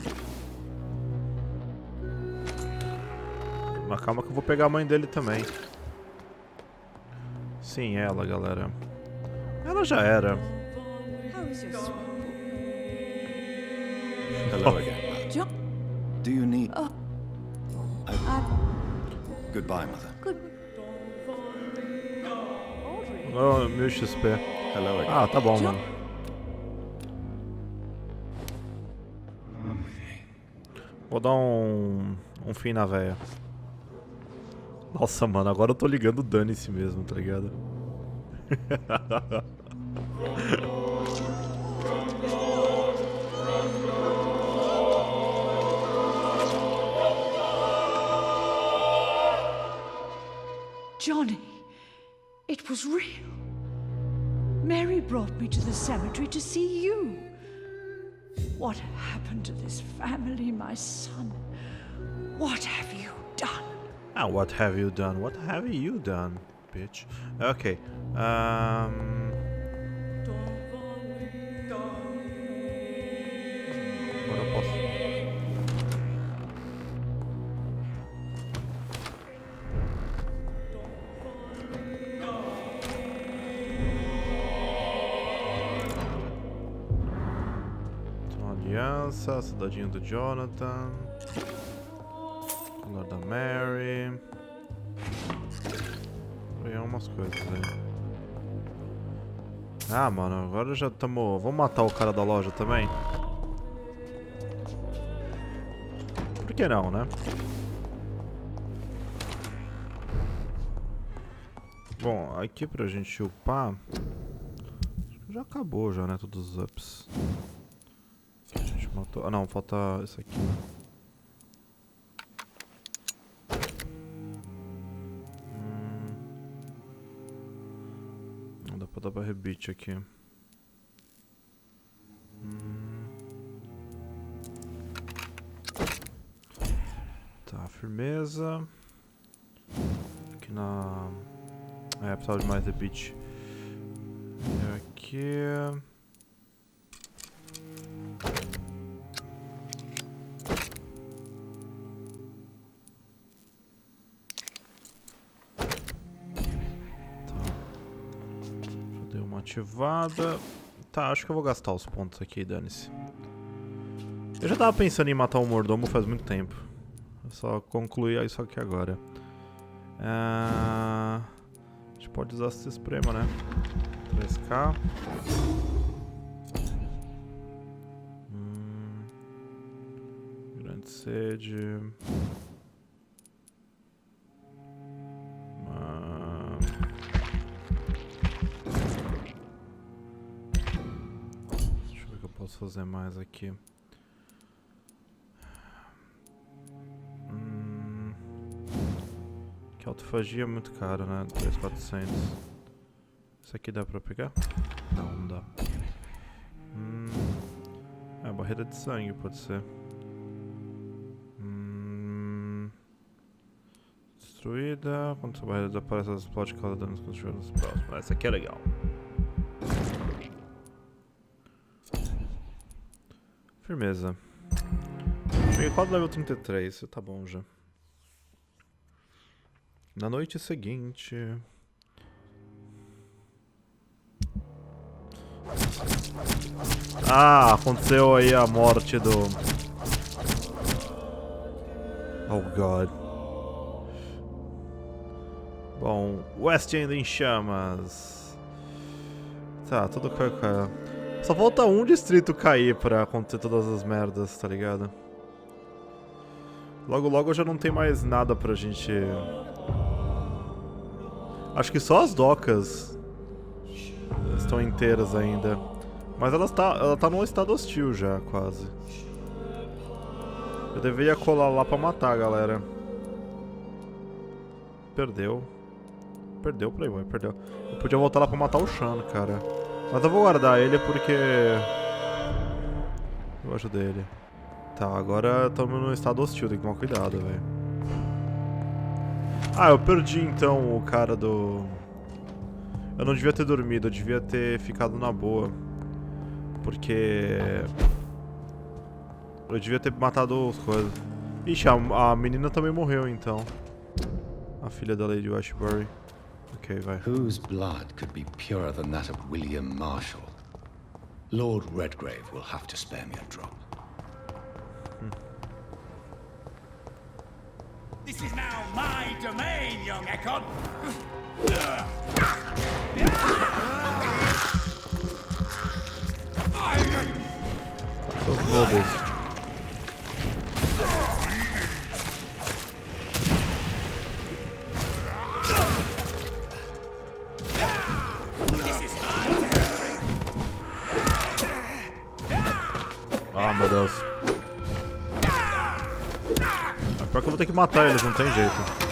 Mas calma que eu vou pegar a mãe dele também. Sim, ela, galera. Ela já era. Hello again. John. Do you need... Goodbye, Mother. Oh, 1000 XP. Hello again. Ah, tá bom, mano. Vou dar um fim na véia. Nossa, mano, agora eu tô ligando dane-se mesmo, tá ligado? Johnny, it was real. Mary brought me to the cemetery to see you. What happened to this family, my son? What have you done? Ah, what have you done? What have you done, bitch? Ok. Agora eu posso... Aliança, cidadinho do Jonathan, Lord da Mary, e umas coisas aí. Ah, mano, agora já estamos... Vamos matar o cara da loja também? Por que não, né? Bom, aqui pra gente upar... Já acabou já, né, todos os ups. A gente matou... Ah não, falta isso aqui. Não dá pra dar pra rebite aqui. Tá, firmeza. Aqui na... É, precisava de mais rebite. E aqui... Ativada. Tá, acho que eu vou gastar os pontos aqui, dane-se. Eu já tava pensando em matar o mordomo faz muito tempo. Eu só concluí isso aqui agora. A gente pode usar esse esprema, né? 3k. Grande sede. Posso fazer mais aqui. Que autofagia é muito caro, né? 3.400. Isso aqui dá pra pegar? Não, não dá. É, barreira de sangue pode ser. Destruída. Quando essa barreira desaparece, ela explode e causa danos quando estiver nos próximos. Essa aqui é legal. Firmeza. Cheguei quase level 33, tá bom já. Na noite seguinte... Ah, aconteceu aí a morte do... Oh god. Bom, West ainda em chamas. Tá, tudo caiu. Só falta um distrito cair pra acontecer todas as merdas, tá ligado? Logo logo já não tem mais nada pra gente... Acho que só as docas estão inteiras ainda. Mas ela tá num estado hostil já, quase. Eu deveria colar lá pra matar a galera. Perdeu. Perdeu o Playboy, perdeu. Eu podia voltar lá pra matar o Sean, cara. Mas eu vou guardar ele porque... eu ajudei ele. Tá, agora estamos num estado hostil, tem que tomar cuidado, velho. Ah, eu perdi então o cara do... Eu não devia ter dormido, eu devia ter ficado na boa. Porque... eu devia ter matado as coisas. Ixi, a menina também morreu então. A filha da Lady Ashbury. Ok, vai. Whose blood could be purer than that of William Marshall? Lord Redgrave will have to spare me a drop. This is now my domain, young Ekon. Ah, meu Deus. Pior que eu vou ter que matar eles, não tem jeito.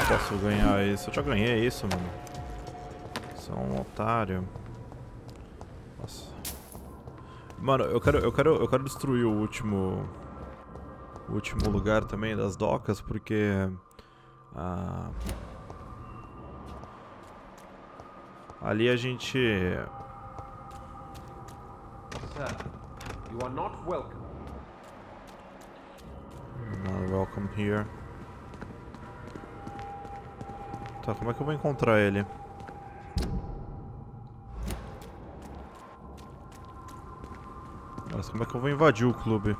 Posso ganhar isso? Eu já ganhei isso, mano. Sou um otário. Nossa. Mano, eu quero destruir o último lugar também das docas, porque ali a gente You are not welcome. not welcome here. Tá, como é que eu vou encontrar ele? Mas como é que eu vou invadir o clube?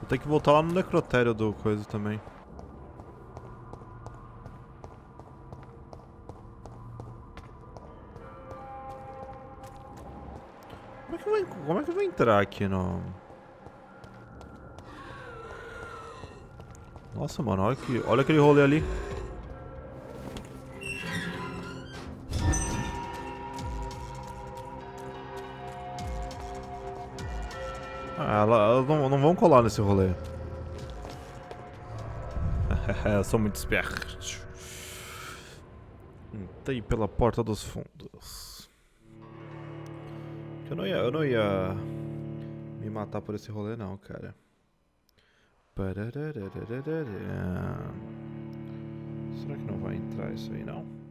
Vou ter que voltar lá no necrotério do coisa também. Como é que eu vou entrar aqui no... Nossa, mano, olha aquele rolê ali. Ah, elas não vão colar nesse rolê. Eu sou muito esperto. Entrei pela porta dos fundos. Eu não ia me matar por esse rolê não, cara. Será que não vai entrar isso aí não?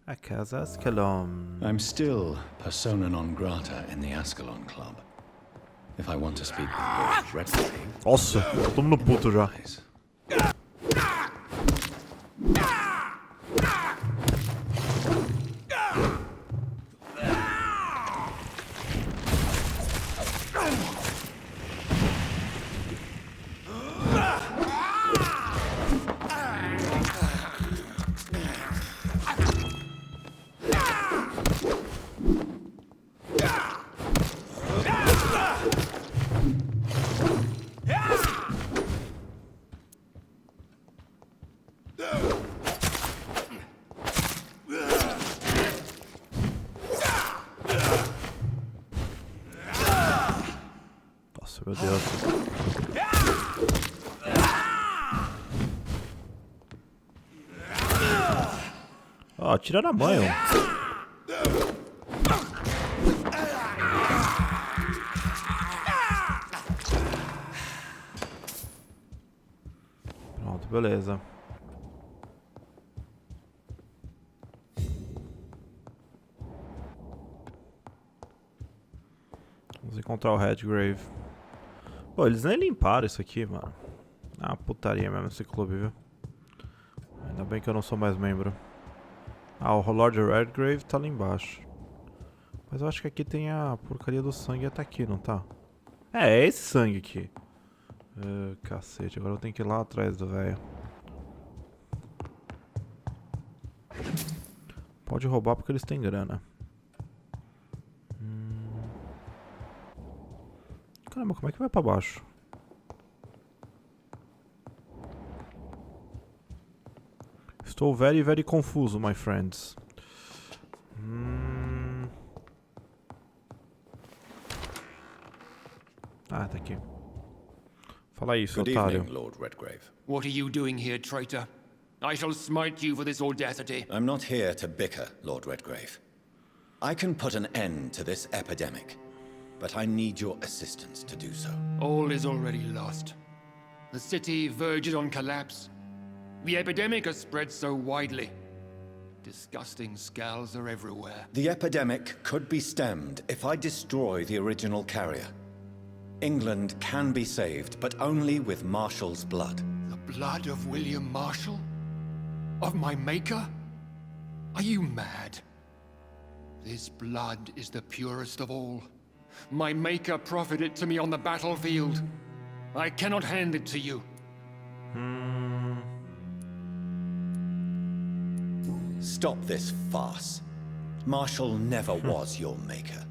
A casa Ascalon. I'm still persona non grata in the Ascalon Club. If I want to speak with Lord Redgrave... Nossa, todo mundo puto já. Nossa, meu Deus. Ó, tira na mãe, ó. Pronto, beleza. Vamos encontrar o Redgrave. Pô, eles nem limparam isso aqui, mano. Ah, putaria mesmo esse clube, viu? Ainda bem que eu não sou mais membro. Ah, o Lord Redgrave tá ali embaixo. Mas eu acho que aqui tem a porcaria do sangue até aqui, não tá? É esse sangue aqui. Cacete, agora eu tenho que ir lá atrás do velho. Pode roubar porque eles têm grana. Caramba, como é que vai pra baixo? Estou very, very confuso, my friends. Ah, tá aqui. Fala isso, Good otário. evening, Lord Redgrave. What are you doing here, traitor? I shall smite you for this audacity. I'm not here to bicker, Lord Redgrave. I can put an end to this epidemic, but I need your assistance to do so. All is already lost. The city verges on collapse. The epidemic has spread so widely. Disgusting skulls are everywhere. The epidemic could be stemmed if I destroy the original carrier. England can be saved, but only with Marshall's blood. The blood of William Marshall? Of my maker? Are you mad? This blood is the purest of all. My maker proffered it to me on the battlefield. I cannot hand it to you. Stop this farce. Marshall never was your maker.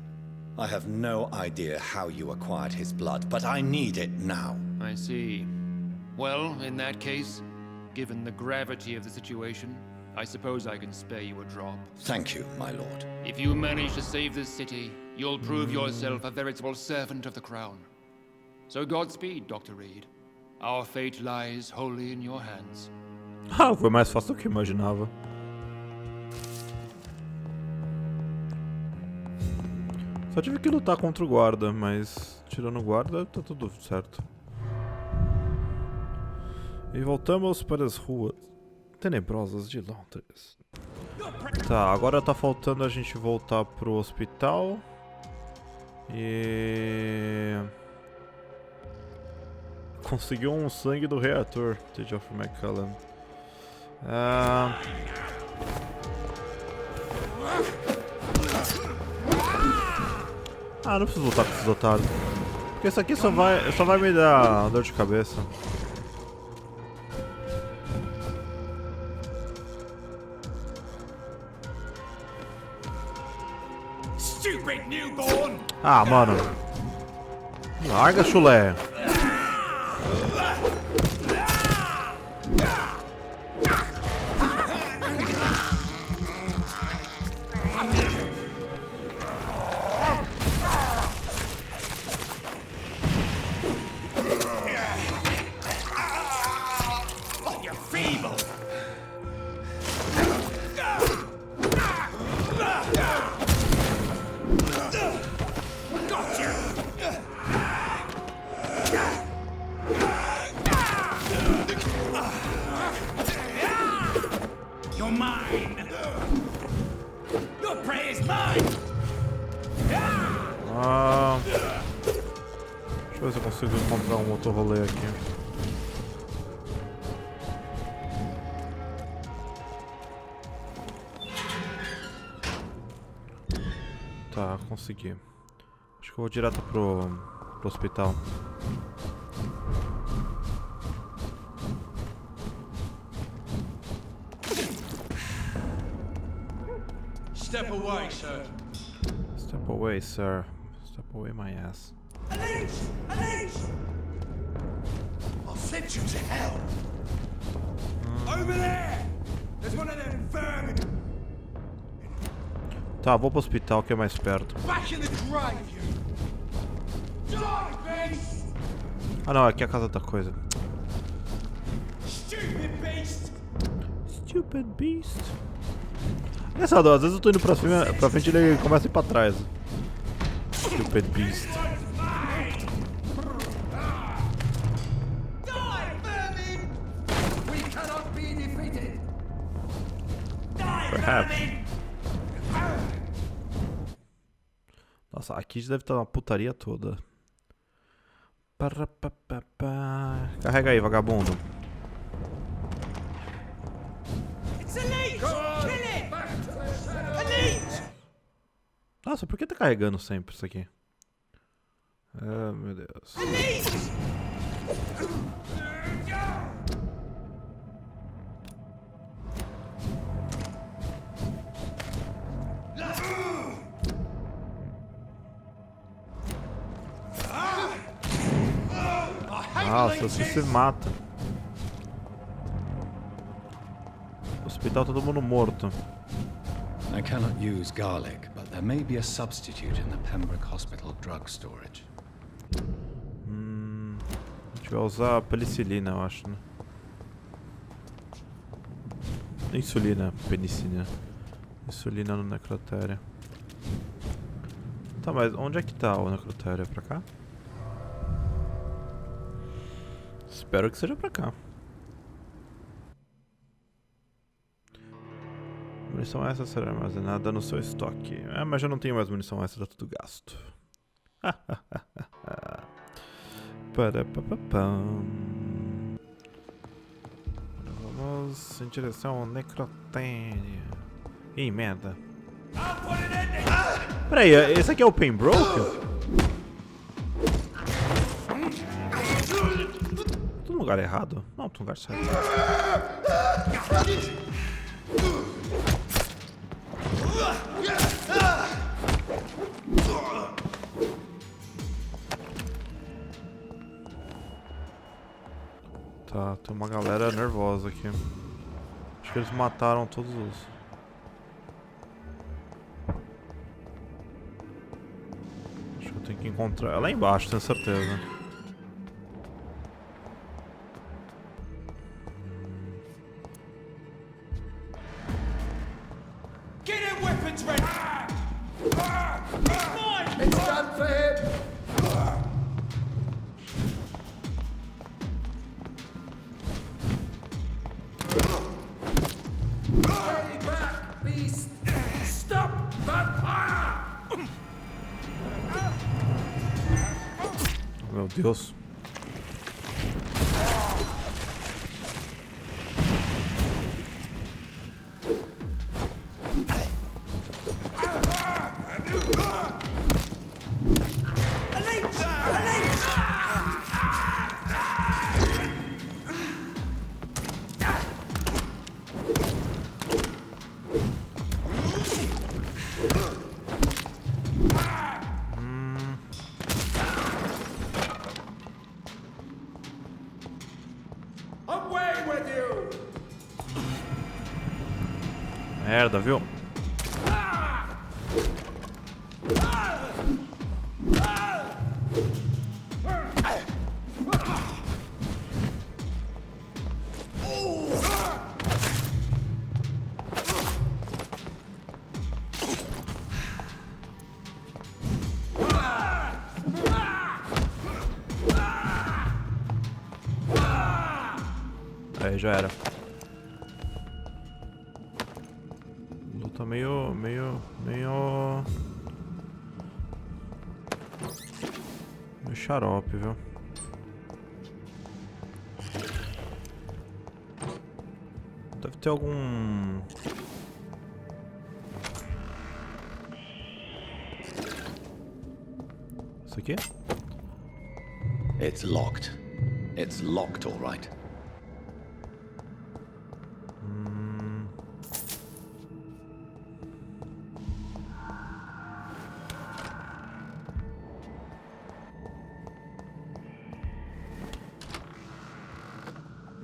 I have no idea how you acquired his blood, but I need it now. I see. Well, in that case, given the gravity of the situation, I suppose I can spare you a drop. Thank you, my lord. If you manage to save this city, you'll prove yourself a veritable servant of the crown. So Godspeed, Dr. Reid. Our fate lies wholly in your hands. Ah, foi mais fácil do que eu imaginava. Só tive que lutar contra o guarda, mas tirando o guarda, tá tudo certo. E voltamos para as ruas tenebrosas de Londres. Tá, agora tá faltando a gente voltar pro hospital. E... conseguiu um sangue do reator, de Geoffrey McCallum. Ah, não preciso lutar com esses otários. Porque isso aqui só vai me dar dor de cabeça. Stupid newborn! Ah, mano. Larga, chulé. You're mine! Your prey is mine! Deixa eu ver se eu consigo encontrar um outro rolê aqui. Tá, consegui. Acho que eu vou direto pro hospital. Step away, sir. Step away, sir. Step away my ass. Unleash! Unleash! I'll send you to hell! Over there! There's one of them vermin! Tá, vou pro hospital que é mais perto. Back in the grave, you! Die, beast! Ah não, aqui é a casa da coisa. Stupid beast! Stupid beast. Engraçado, às vezes eu tô indo pra frente e ele começa a ir pra trás. Stupid beast. Perhaps. Nossa, aqui deve estar uma putaria toda. Carrega aí, vagabundo. Nossa, por que tá carregando sempre isso aqui? Ah, meu Deus. Nossa, você se mata. No hospital todo mundo morto. I cannot use garlic, but there may be a substitute in the Pembroke Hospital drug storage. A gente vai usar penicilina, eu acho, né? Insulina, penicilina. Insulina no necrotério. Tá, mas onde é que tá o necrotério? É pra cá? Espero que seja pra cá. Munição extra será armazenada no seu estoque. Ah, mas já não tenho mais munição extra, tá tudo gasto. Vamos em direção ao necrotério. Ih, merda. Peraí, esse aqui é o Pembroke? Tô no lugar errado? Não, tô no lugar certo. Tá, tem uma galera nervosa aqui. Acho que eles mataram todos os... Acho que eu tenho que encontrar... É lá embaixo, tenho certeza. Meu Deus. Merda, viu? Aí, já era. Luta meio xarope, viu? Deve ter algum... Isso aqui? It's locked. It's locked, all right.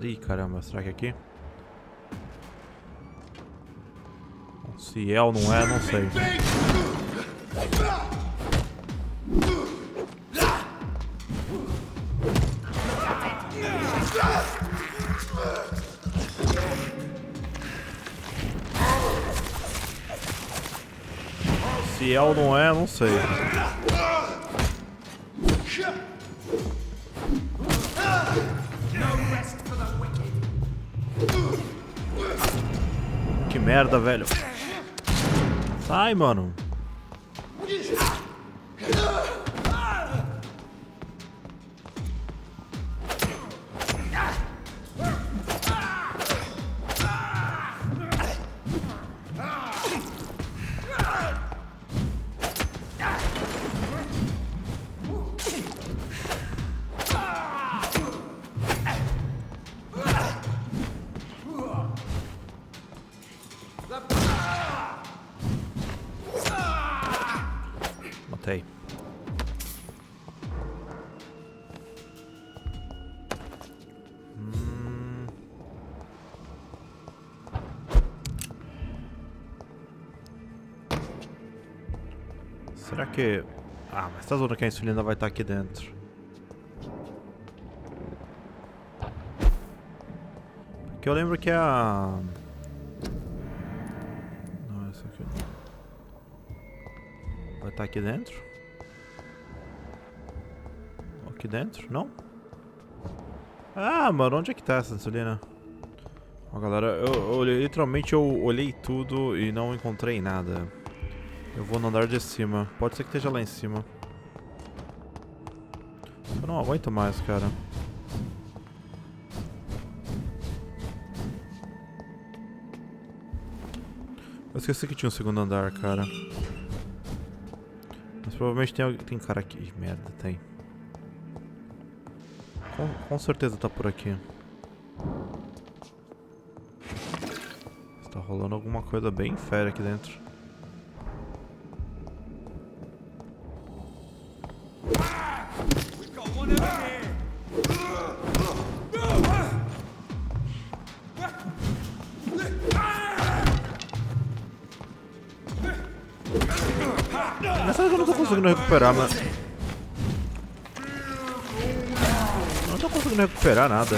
Ih, caramba, será que é aqui? Se é ou não é, não sei. Se é ou não é, não sei. Que merda, velho. Sai, mano. Voltei. Será que... Ah, mas tá zoando que a insulina vai estar aqui dentro. Porque eu lembro que a... Não, essa aqui não. Vai estar aqui dentro? Aqui dentro? Não? Ah, mano, onde é que tá essa insulina? Ó, galera, eu literalmente olhei tudo e não encontrei nada. Eu vou no andar de cima. Pode ser que esteja lá em cima. Eu não aguento mais, cara. Eu esqueci que tinha um segundo andar, cara. Mas provavelmente tem cara aqui. Ih, merda, tem. Com certeza tá por aqui. Está rolando alguma coisa bem fera aqui dentro. Nessa hora eu não tô conseguindo recuperar, mas... Não tô conseguindo recuperar nada.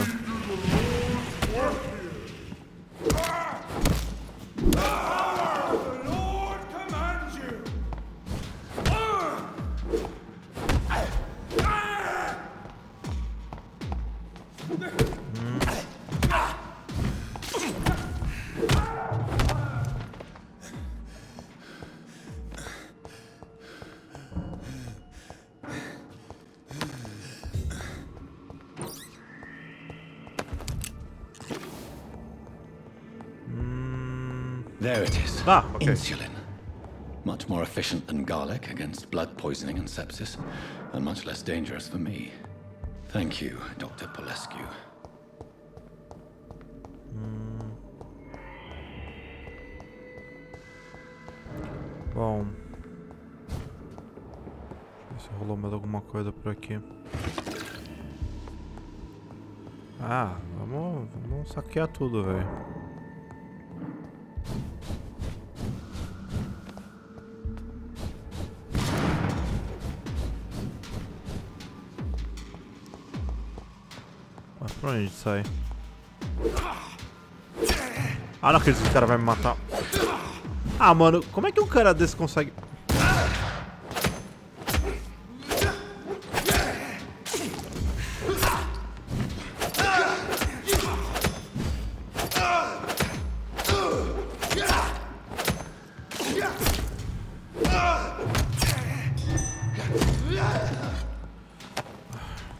There it is. Ah, okay. Insulin. Much more efficient than garlic against blood poisoning and sepsis, and much less dangerous for me. Thank you, Dr. Polescu. Bom. Deixa eu ver se rolou mais alguma coisa por aqui. Ah, vamos saquear tudo, velho. Mas pra onde a gente sai? Ah, não acredito que o cara vai me matar. Ah, mano, como é que um cara desse consegue...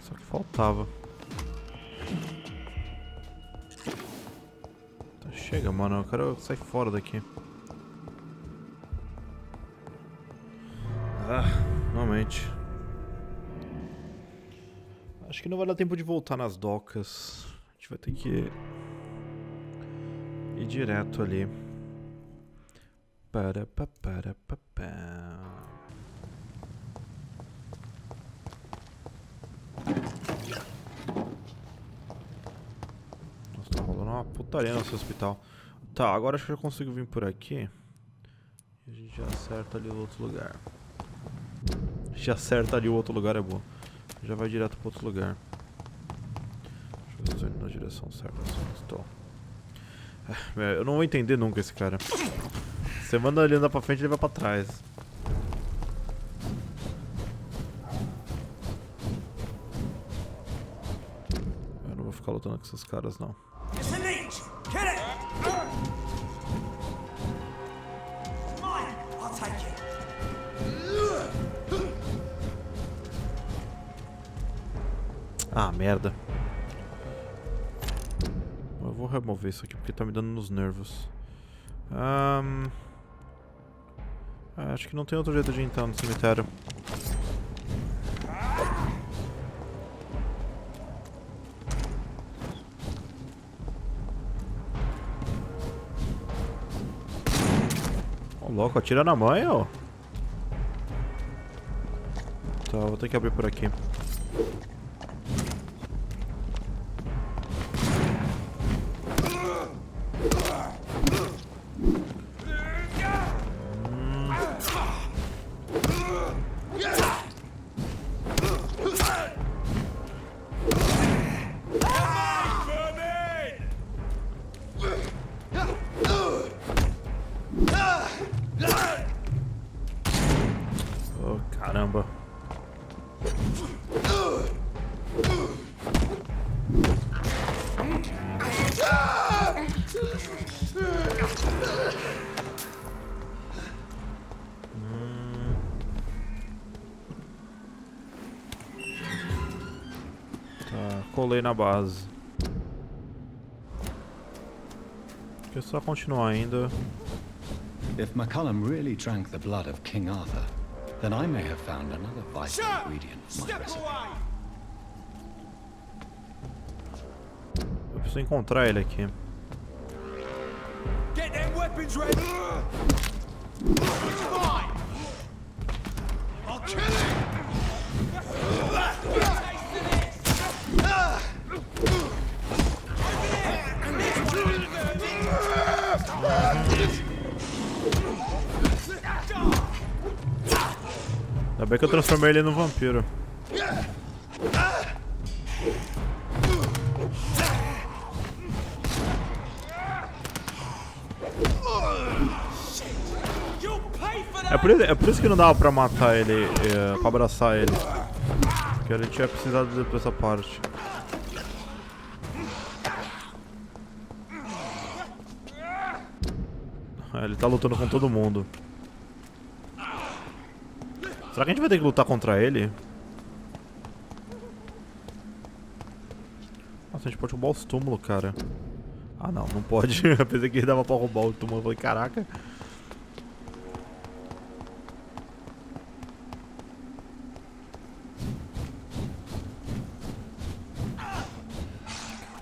Só que faltava. Chega, mano, eu quero sair fora daqui. Ah, realmente. Acho que não vai dar tempo de voltar nas docas. A gente vai ter que ir direto ali. Nossa, tá rolando uma putaria nesse hospital. Tá, agora acho que eu consigo vir por aqui. E a gente já acerta ali o outro lugar. Já acerta ali o outro lugar, é bom. Já vai direto pro outro lugar. Deixa eu ver se estou indo na direção certa. Estou. Eu não vou entender nunca esse cara. Você manda ele andar pra frente e ele vai pra trás. Eu não vou ficar lutando com esses caras, não. Ah, merda. Eu vou remover isso aqui porque tá me dando nos nervos. Acho que não tem outro jeito de entrar no cemitério. Ô, louco, atira na mãe, ó. Tá, vou ter que abrir por aqui. Oh, caramba. Tá, colei na base. Deixa eu só continuar ainda. If McCullum really drank the blood of King Arthur, then I may have found another vital ingredient for my recipe. Eu preciso encontrar ele aqui. Get them weapons ready! Fine! I'll kill him! Ainda bem que eu transformei ele no vampiro. É por isso que não dava pra matar ele, pra abraçar ele. Porque ele tinha precisado dessa parte. Ele tá lutando com todo mundo. Será que a gente vai ter que lutar contra ele? Nossa, a gente pode roubar os túmulos, cara. Ah, não, não pode. Eu pensei que dava pra roubar o túmulo. Eu falei, caraca.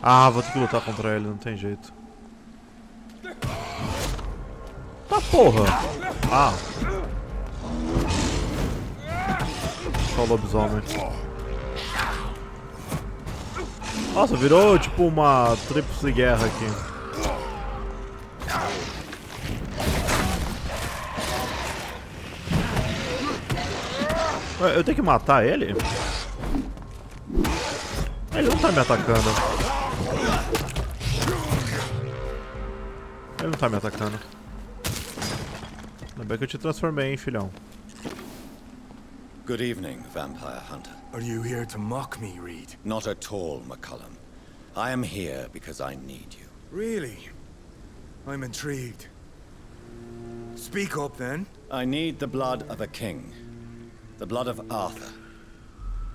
Ah, vou ter que lutar contra ele, não tem jeito. Tá porra! Ah! Só o lobisomem. Nossa, virou tipo uma tríplice guerra aqui. Eu tenho que matar ele? Ele não tá me atacando. Ele não tá me atacando. Ainda bem que eu te transformei, hein, filhão. Good evening, Vampire Hunter. Are you here to mock me, Reid? Not at all, McCullum. I am here because I need you. Really? I'm intrigued. Speak up, then. I need the blood of a king. The blood of Arthur.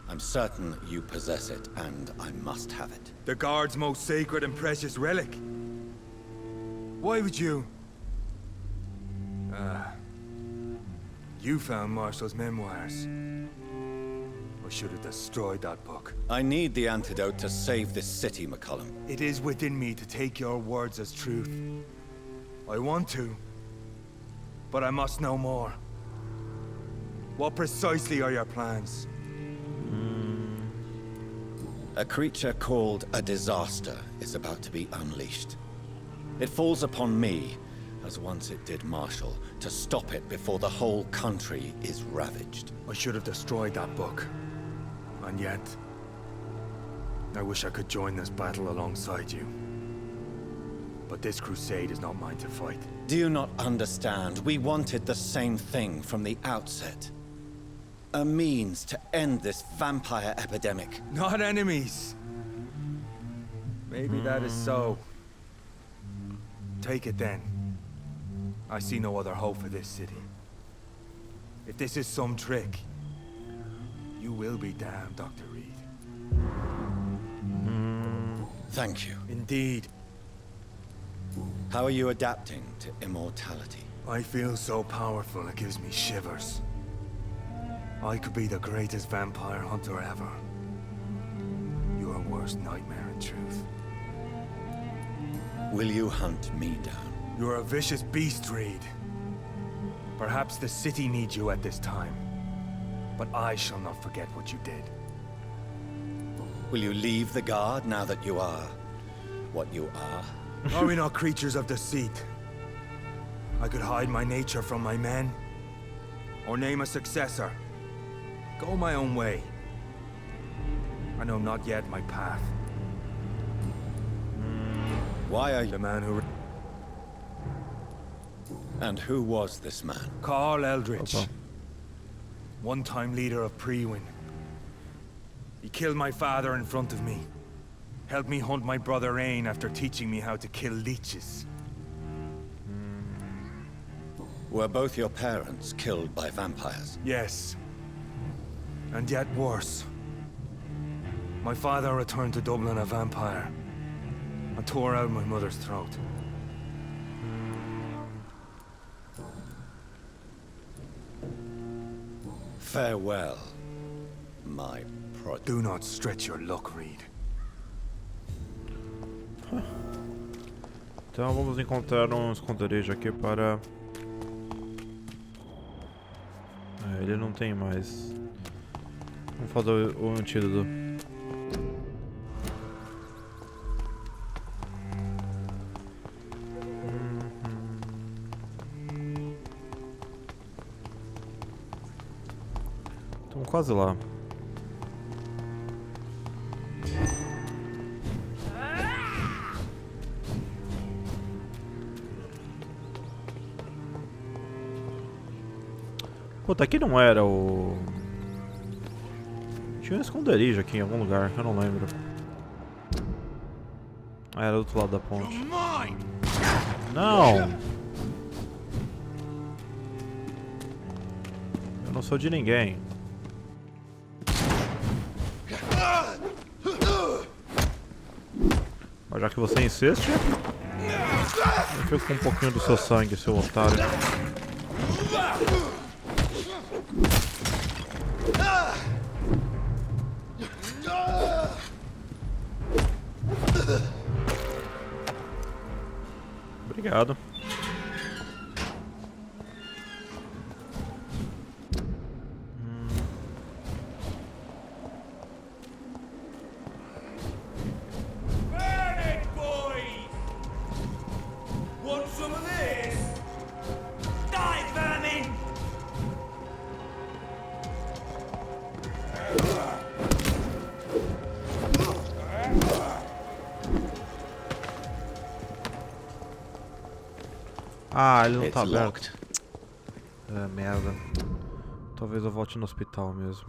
I'm certain you possess it, and I must have it. The Guard's most sacred and precious relic. Why would you... You found Marshall's memoirs. I should have destroyed that book. I need the antidote to save this city, McCullum. It is within me to take your words as truth. I want to, but I must know more. What precisely are your plans? A creature called a disaster is about to be unleashed. It falls upon me, as once it did Marshall, to stop it before the whole country is ravaged. I should have destroyed that book. And yet, I wish I could join this battle alongside you. But this crusade is not mine to fight. Do you not understand? We wanted the same thing from the outset. A means to end this vampire epidemic. Not enemies. Maybe that is so. Take it then. I see no other hope for this city. If this is some trick, you will be damned, Dr. Reid. Thank you. Indeed. How are you adapting to immortality? I feel so powerful it gives me shivers. I could be the greatest vampire hunter ever. Your worst nightmare, in truth. Will you hunt me down? You're a vicious beast, Reid. Perhaps the city needs you at this time. but I shall not forget what you did. Will you leave the guard now that you are what you are? Are we not creatures of deceit? I could hide my nature from my men, or name a successor. Go my own way. I know not yet my path. Why are you... The man who... And who was this man? Carl Eldritch. One-time leader of Priwen. He killed my father in front of me. Helped me hunt my brother Ain after teaching me how to kill leeches. Were both your parents killed by vampires? Yes. And yet worse. My father returned to Dublin a vampire. And tore out my mother's throat. Farewell, my prodigy. Do not stretch your luck, Reid. Então vamos encontrar um esconderijo aqui para... ele não tem mais. Vamos fazer o antídoto. Estamos quase lá. Puta, aqui não era o... Tinha um esconderijo aqui em algum lugar, eu não lembro. Ah, era do outro lado da ponte. Não! Eu não sou de ninguém. Mas já que você insiste, eu fico com um pouquinho do seu sangue, seu otário. Obrigado. Ah, ele não tá aberto. É, merda. Talvez eu volte no hospital mesmo.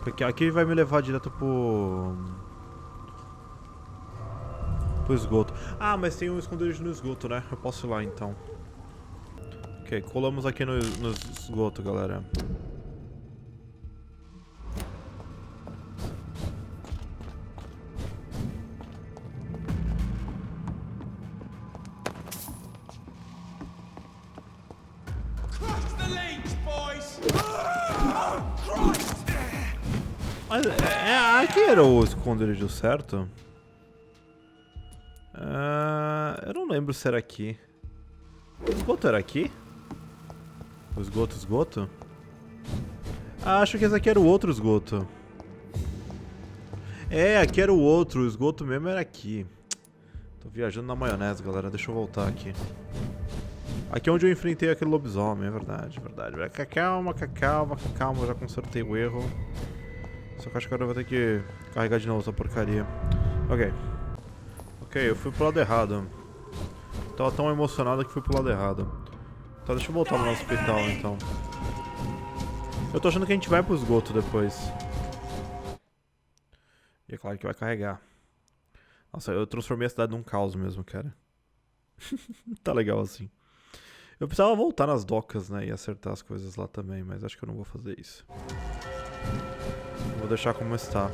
Porque aqui vai me levar direto pro esgoto. Ah, mas tem um esconderijo no esgoto, né? Eu posso ir lá então. Ok, colamos aqui no esgoto, galera. Mas aqui era o esconderijo certo? Eu não lembro se era aqui. O esgoto era aqui? O esgoto? Ah, acho que esse aqui era o outro esgoto. É, aqui era o outro. O esgoto mesmo era aqui. Tô viajando na maionese, galera. Deixa eu voltar aqui. Aqui é onde eu enfrentei aquele lobisomem, é verdade, verdade. Calma, eu já consertei o erro. Só que acho que agora eu vou ter que carregar de novo essa porcaria. Ok, eu fui pro lado errado. Tava tão emocionado que fui pro lado errado. Tá, deixa eu voltar no hospital então. Eu tô achando que a gente vai pro esgoto depois. E é claro que vai carregar. Nossa, eu transformei a cidade num caos mesmo, cara. Tá legal assim. Eu precisava voltar nas docas, né, e acertar as coisas lá também, mas acho que eu não vou fazer isso. Vou deixar como está.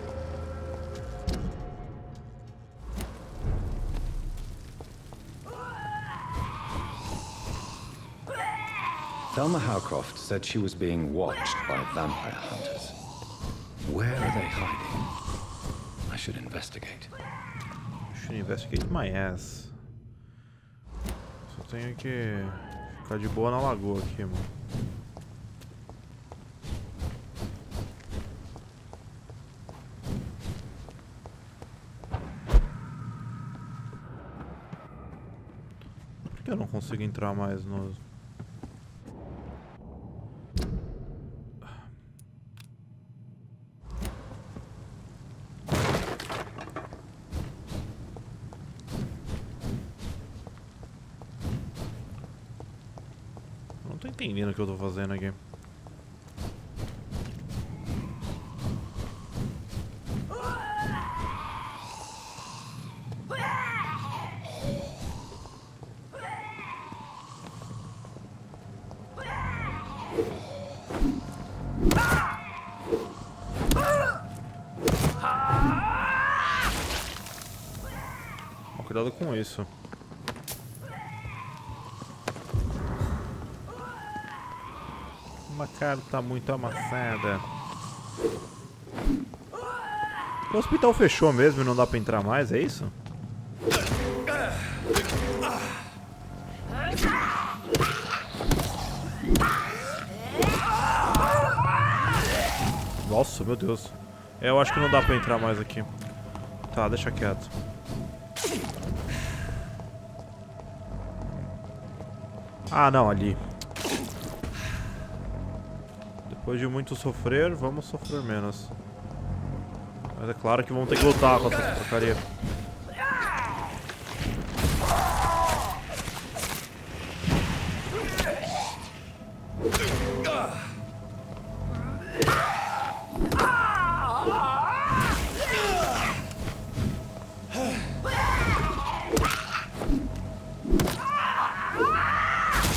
Thelma Howcroft said she was being watched by vampire hunters. Where are they hiding? I should investigate. Should investigate my ass. Só tenho que ficar de boa na lagoa aqui, mano. que eu não consigo entrar mais no... Não tô entendendo o que eu tô fazendo aqui. Cuidado com isso. Uma carta muito amassada. O hospital fechou mesmo e não dá pra entrar mais, é isso? Nossa, meu Deus. Eu acho que não dá pra entrar mais aqui. Tá, deixa quieto. Ah, não, ali. Depois de muito sofrer, vamos sofrer menos. Mas é claro que vamos ter que lutar com essa porcaria.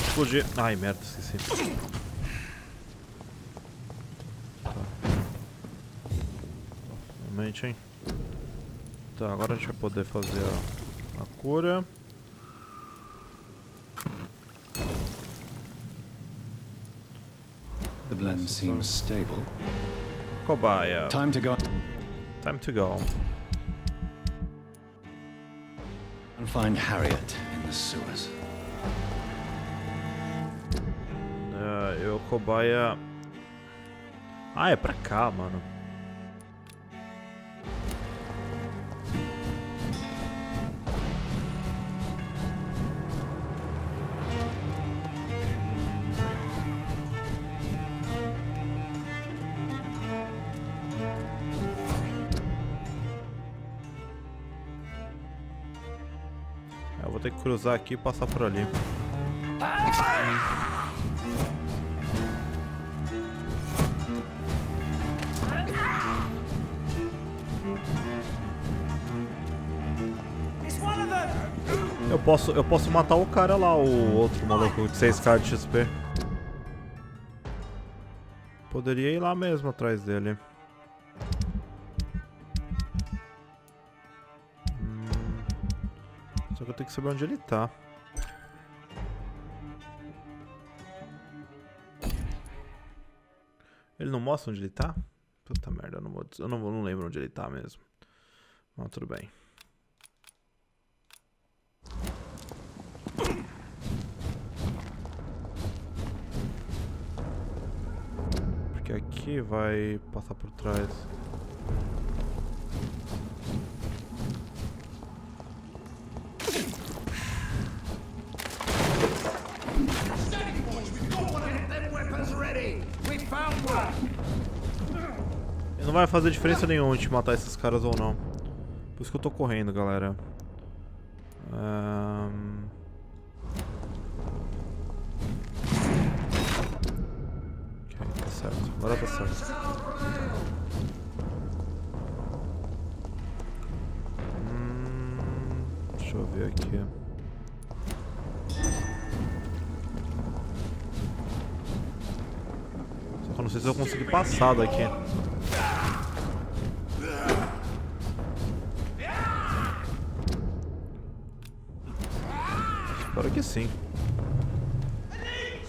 Explodir. Ai, merda, esqueci. Tá. Realmente, hein? Tá, agora a gente vai poder fazer a cura. The blend seems stable. Cobaia. Time to go. Time to go. And find Harriet in the sewers. Eu, cobaia... Ah, é pra cá, mano. Eu vou ter que cruzar aqui e passar por ali. Eu posso matar o cara lá, o outro maluco de 6k de XP. Poderia ir lá mesmo atrás dele. Só que eu tenho que saber onde ele tá. Ele não mostra onde ele tá? Puta merda, eu não lembro onde ele tá mesmo. Mas tudo bem. Porque aqui vai passar por trás. E não vai fazer diferença nenhuma de matar esses caras ou não. Por isso que eu tô correndo, galera. Ok, tá certo. Agora tá certo. Deixa eu ver aqui. Só que eu não sei se eu consegui passar daqui. Espero que sim.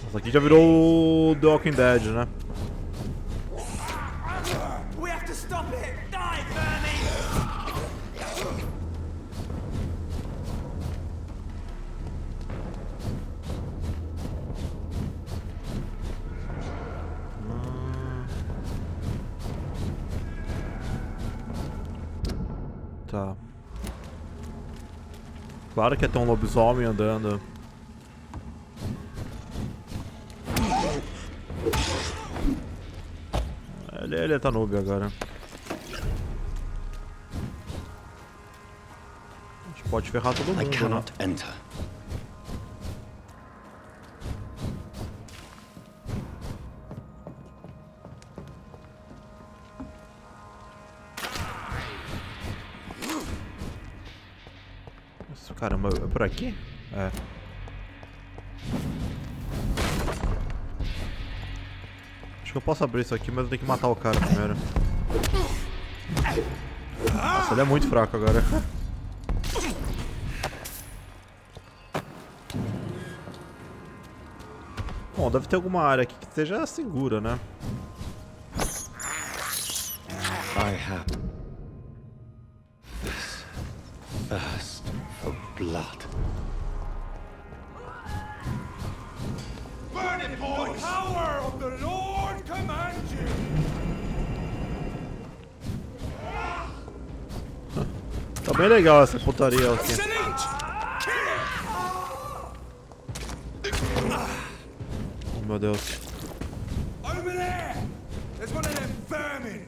Isso aqui já virou o The Walking Dead, né? Tá. Claro que ia ter um lobisomem andando Ele tá noob agora. A gente pode ferrar todo mundo, I né? cannot enter. Nossa, caramba, é por aqui? É. Acho que eu posso abrir isso aqui, mas eu tenho que matar o cara primeiro. Nossa, ele é muito fraco agora. Bom, deve ter alguma área aqui que esteja segura, né? I have this thirst for blood. Burn it, boys! The power of the Lord commands you! Tá bem legal essa putaria aqui. Oh, meu Deus. Over there! There's one of them vermin!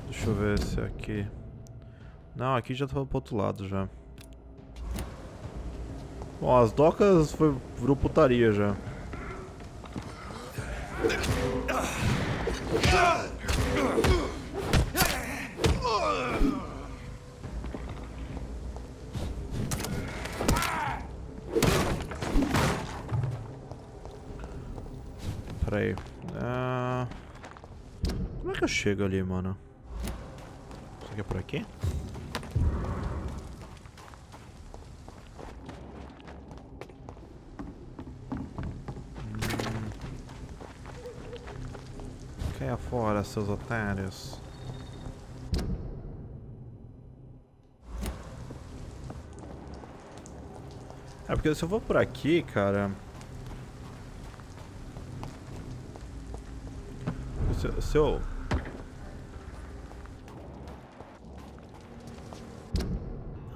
Deixa eu ver se é aqui. Não, aqui já tá pro outro lado já. Bom, as docas virou putaria já. Pera aí. Como é que eu chego ali, mano? Isso aqui é por aqui? Caia fora, seus otários. É porque se eu for por aqui, cara... Se eu...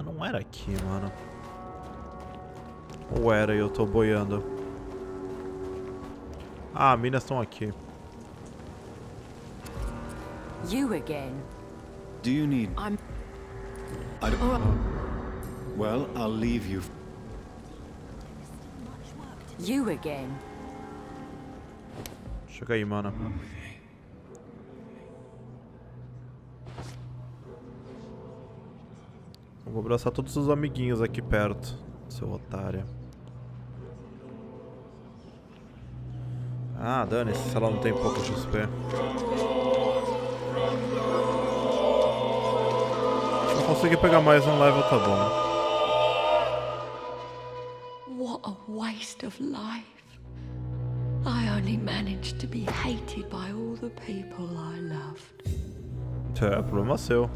Não era aqui, mano. Ou era e eu tô boiando? Ah, minas estão aqui. You again. Do you need... I'm... I don't... Well, I'll leave you. You again. Chega aí, mano. Eu vou abraçar todos os amiguinhos aqui perto, seu otário. Ah, dane-se, se ela não tem pouco XP. Se eu conseguir pegar mais um level, tá bom. What a waste of life. I only managed to be hated by all the people I loved. É, problema seu.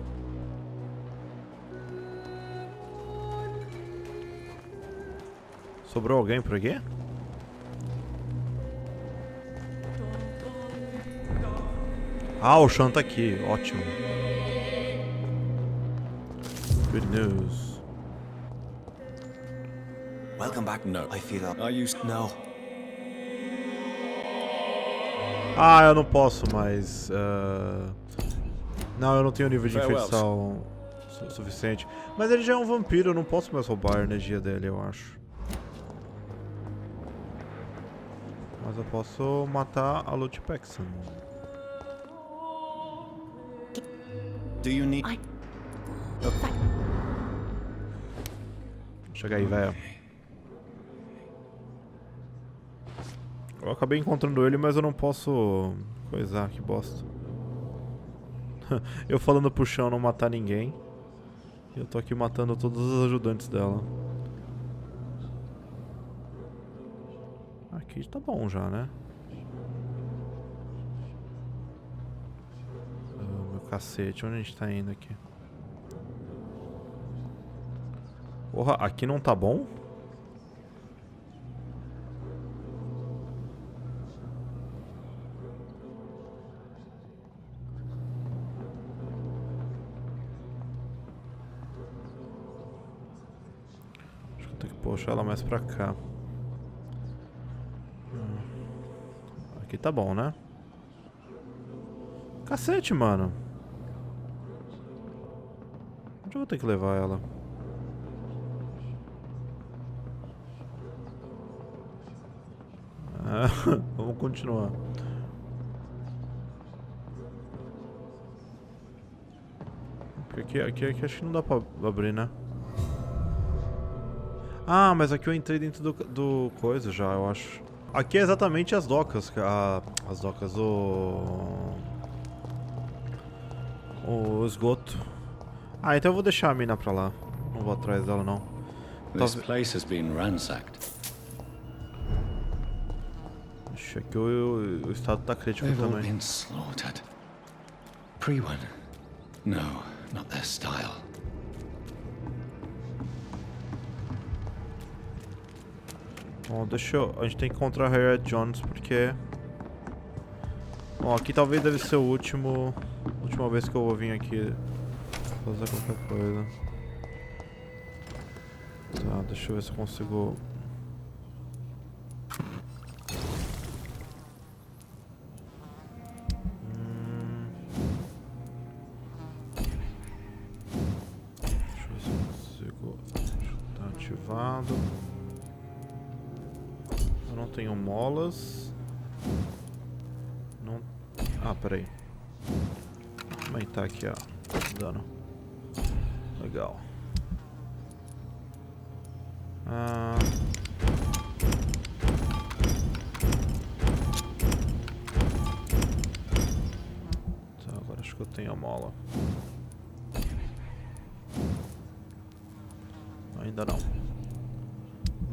Sobrou alguém por aqui? Ah, o Sean tá aqui. Ótimo. Good news. Welcome back. No. I feel that. Are you... No. Ah, eu não posso mais. Não, eu não tenho nível de infecção suficiente. Mas ele já é um vampiro, eu não posso mais roubar a energia dele, eu acho. Mas eu posso matar a Lutipexan. Do you need... Chega aí, velho. Eu acabei encontrando ele, mas eu não posso coisar, que bosta. Eu falando pro chão não matar ninguém. E eu tô aqui matando todos os ajudantes dela. Aqui tá bom já, né? Oh, meu cacete, onde a gente tá indo aqui? Porra, aqui não tá bom? Acho que eu tenho que puxar ela mais pra cá. Aqui tá bom, né? Cacete, mano. Onde eu vou ter que levar ela? Vamos continuar. Aqui acho que não dá pra abrir, né? Ah, mas aqui eu entrei dentro do coisa já, eu acho. Aqui é exatamente as docas, as docas, o esgoto. Ah, então eu vou deixar a mina pra lá. Não vou atrás dela, não. This place has been ransacked. Ixi, aqui o estado tá crítico They've all também. been slaughtered. Pre-one? No, not their style. Bom, a gente tem que encontrar Reid Jones porque... Bom, aqui talvez deve ser a última vez que eu vou vir aqui fazer qualquer coisa. Tá, deixa eu ver se eu consigo... Deixa eu ver se eu consigo... Tá ativado. Eu não tenho molas. Não... Ah, peraí. Vou aumentar aqui, ó. Dano. Legal. Tá, agora acho que eu tenho a mola. Ainda não.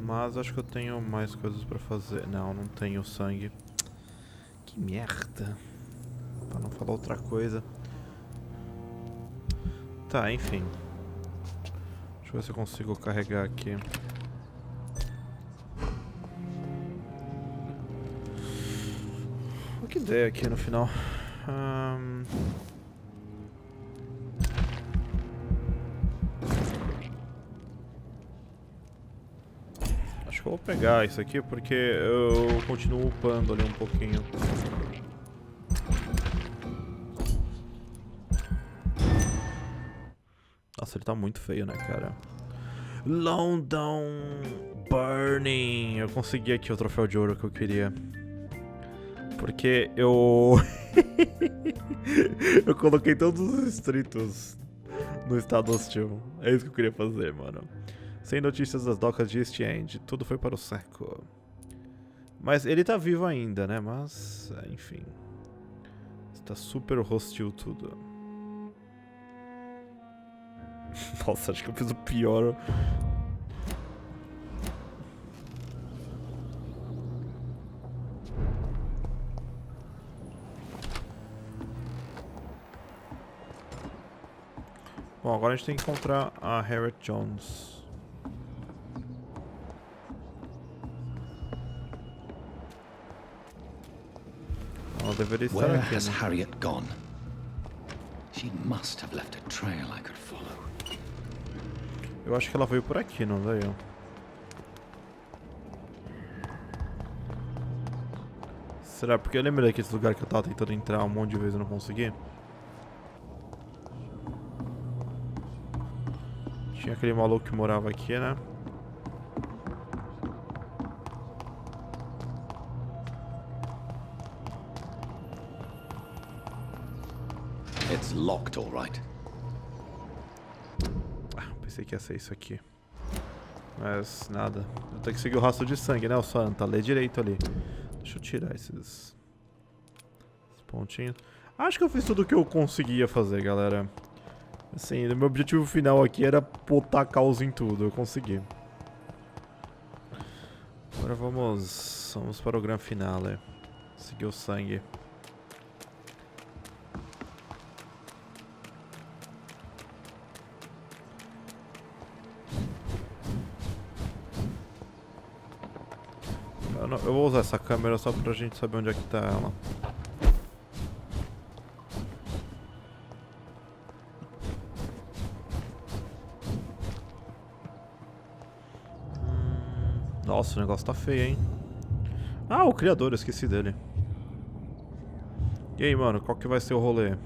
Mas acho que eu tenho mais coisas pra fazer. Não tenho sangue. Que merda. Pra não falar outra coisa. Tá, enfim. Deixa eu ver se eu consigo carregar aqui. O que ideia aqui no final? Acho que eu vou pegar isso aqui porque eu continuo upando ali um pouquinho. Nossa, ele tá muito feio, né, cara? London Burning. Eu consegui aqui o troféu de ouro que eu queria. Porque eu... eu coloquei todos os distritos no estado hostil. É isso que eu queria fazer, mano. Sem notícias das docas de East End. Tudo foi para o saco. Mas ele tá vivo ainda, né? Mas, enfim. Está super hostil tudo. Nossa, acho que eu fiz o pior. Bom, agora a gente tem que encontrar a Reid Jones. Ela deveria estar Where aqui, has né? Harriet gone? She must have left a trail I could follow. Eu acho que ela veio por aqui, não veio? Será? Porque eu lembro daquele lugar que eu tava tentando entrar um monte de vezes e não consegui. Tinha aquele maluco que morava aqui, né? It's locked, all right. Pensei que ia ser isso aqui. Mas nada. Eu tenho que seguir o rastro de sangue, né, o Santa? Lê direito ali. Deixa eu tirar esses pontinhos. Acho que eu fiz tudo o que eu conseguia fazer, galera. Assim, o meu objetivo final aqui era botar caos em tudo. Eu consegui. Agora vamos para o grande finale. Seguir o sangue. Eu vou usar essa câmera só pra gente saber onde é que tá ela. Nossa, o negócio tá feio, hein? Ah, o criador, eu esqueci dele. E aí, mano, qual que vai ser o rolê?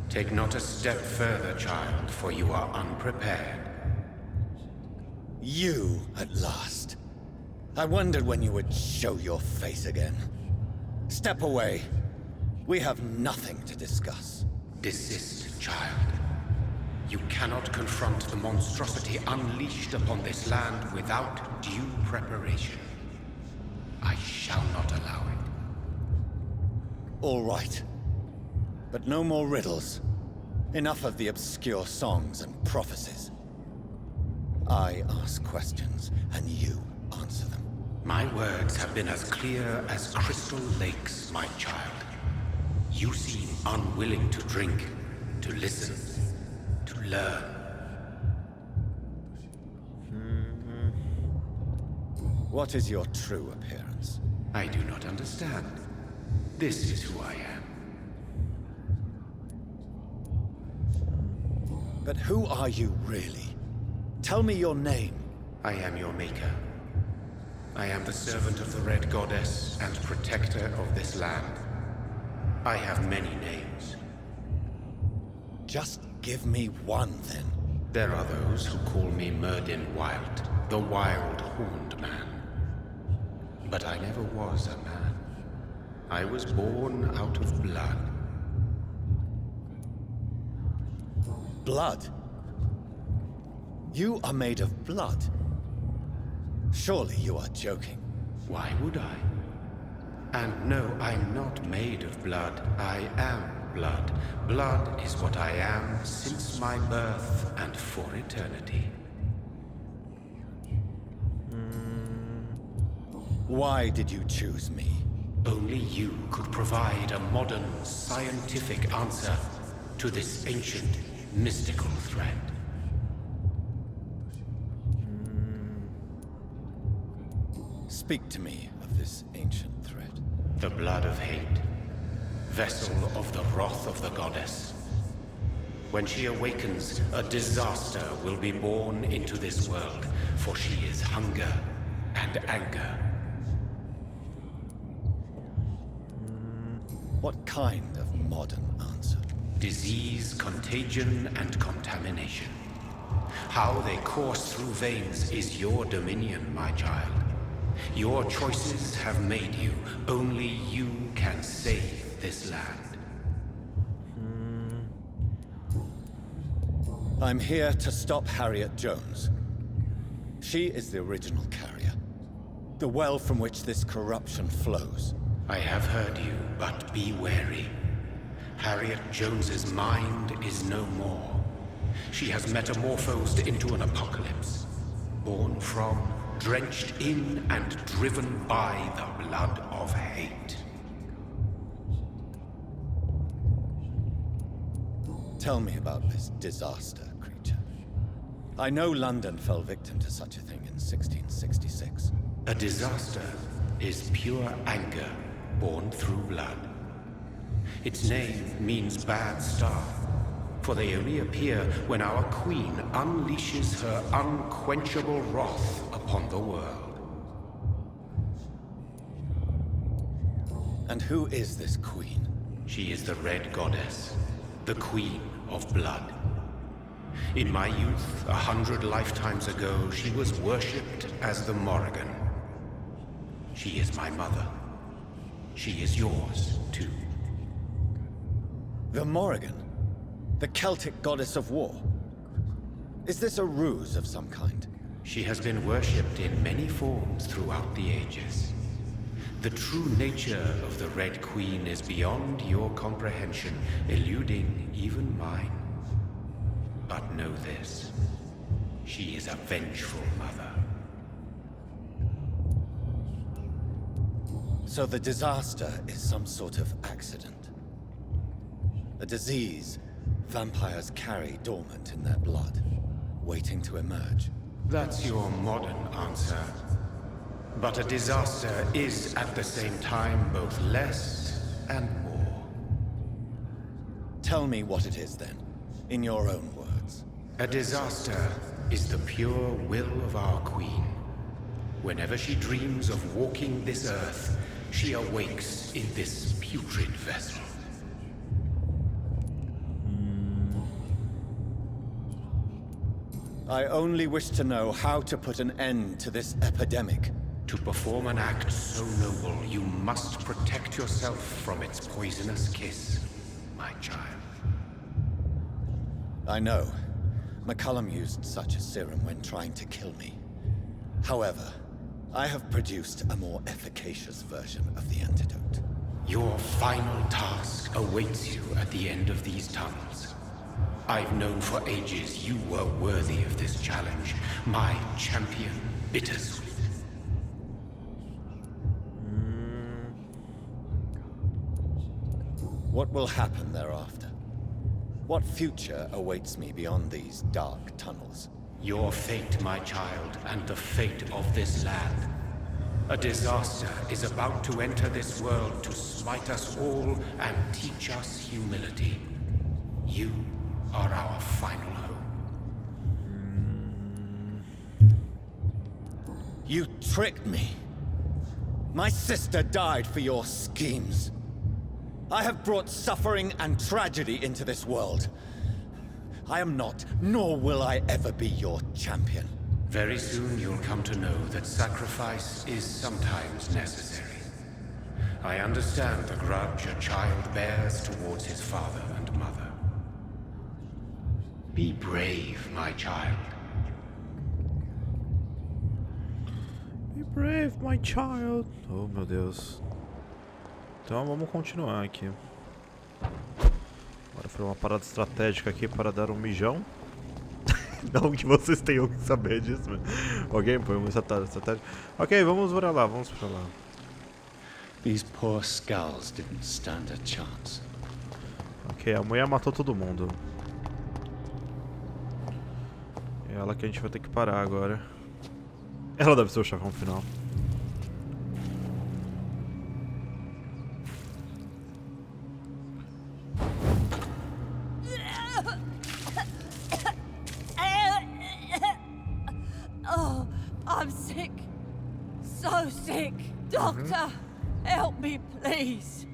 Take not a step further, child, for you are unprepared. You, at last. I wondered when you would show your face again. Step away. We have nothing to discuss. Desist, child. You cannot confront the monstrosity unleashed upon this land without due preparation. I shall not allow it. All right. But no more riddles. Enough of the obscure songs and prophecies. I ask questions, and you answer them. My words have been as clear as crystal lakes, my child. You seem unwilling to drink, to listen, to learn. What is your true appearance? I do not understand. This is who I am. But who are you really? Tell me your name. I am your maker. I am the servant of the Red Goddess and protector of this land. I have many names. Just give me one, then. There are those who call me Myrddin Wild, the Wild Horned Man. But I never was a man. I was born out of blood. Blood? You are made of blood. Surely you are joking. Why would I? And no, I'm not made of blood. I am blood. Blood is what I am since my birth and for eternity. Why did you choose me? Only you could provide a modern, scientific answer to this ancient, mystical threat. Speak to me of this ancient threat. The blood of hate, vessel of the wrath of the goddess. When she awakens, a disaster will be born into this world, for she is hunger and anger. What kind of modern answer? Disease, contagion, and contamination. How they course through veins is your dominion, my child. Your choices have made you. Only you can save this land. I'm here to stop Harriet Jones. She is the original carrier. The well from which this corruption flows. I have heard you, but be wary. Harriet Jones's mind is no more. She has metamorphosed into an apocalypse. Born from, drenched in, and driven by the blood of hate. Tell me about this disaster, creature. I know London fell victim to such a thing in 1666. A disaster is pure anger born through blood. Its name means bad star, for they only appear when our queen unleashes her unquenchable wrath upon the world. And who is this queen? She is the Red Goddess, the Queen of Blood. In my youth, 100 lifetimes ago, she was worshipped as the Morrigan. She is my mother. She is yours, too. The Morrigan? The Celtic goddess of war? Is this a ruse of some kind? She has been worshipped in many forms throughout the ages. The true nature of the Red Queen is beyond your comprehension, eluding even mine. But know this, she is a vengeful mother. So the disaster is some sort of accident. A disease vampires carry dormant in their blood, waiting to emerge. That's your modern answer. But a disaster is at the same time both less and more. Tell me what it is then, in your own words. A disaster is the pure will of our queen. Whenever she dreams of walking this earth, she awakes in this putrid vessel. I only wish to know how to put an end to this epidemic. To perform an act so noble, you must protect yourself from its poisonous kiss, my child. I know. McCullum used such a serum when trying to kill me. However, I have produced a more efficacious version of the antidote. Your final task awaits you at the end of these tunnels. I've known for ages you were worthy of this challenge, my champion, Bittersweet. What will happen thereafter? What future awaits me beyond these dark tunnels? Your fate, my child, and the fate of this land. A disaster is about to enter this world to smite us all and teach us humility. You are our final hope. You tricked me. My sister died for your schemes. I have brought suffering and tragedy into this world. I am not, nor will I ever be your champion. Very soon you'll come to know that sacrifice is sometimes necessary. I understand the grudge a child bears towards his father and mother. Be brave, my child. Be brave, my child. Oh, meu Deus. Então vamos continuar aqui. Agora foi uma parada estratégica aqui para dar um mijão. Não que vocês tenham que saber disso, mas... Ok, foi uma estratégia. Ok, vamos pra lá, vamos pra lá. These poor skulls didn't stand a chance. Ok, a mulher matou todo mundo. É ela que a gente vai ter que parar agora. Ela deve ser o chefão final. Oh, I'm sick. So sick. Doctor, help me, please.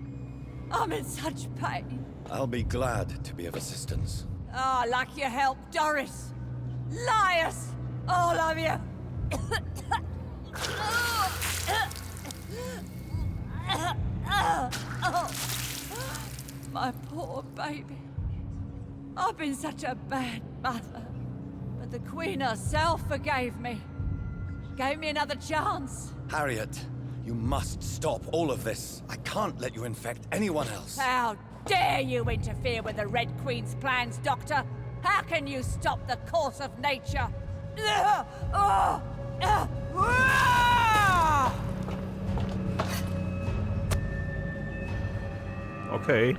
I'm in such pain. I'll be glad to be of assistance. Ah, like your help, Doris. Liars, all of you. My poor baby. I've been such a bad mother. But the Queen herself forgave me. Gave me another chance. Harriet, you must stop all of this. I can't let you infect anyone else. How dare you interfere with the Red Queen's plans, Doctor? How can you stop the course of nature? Ok.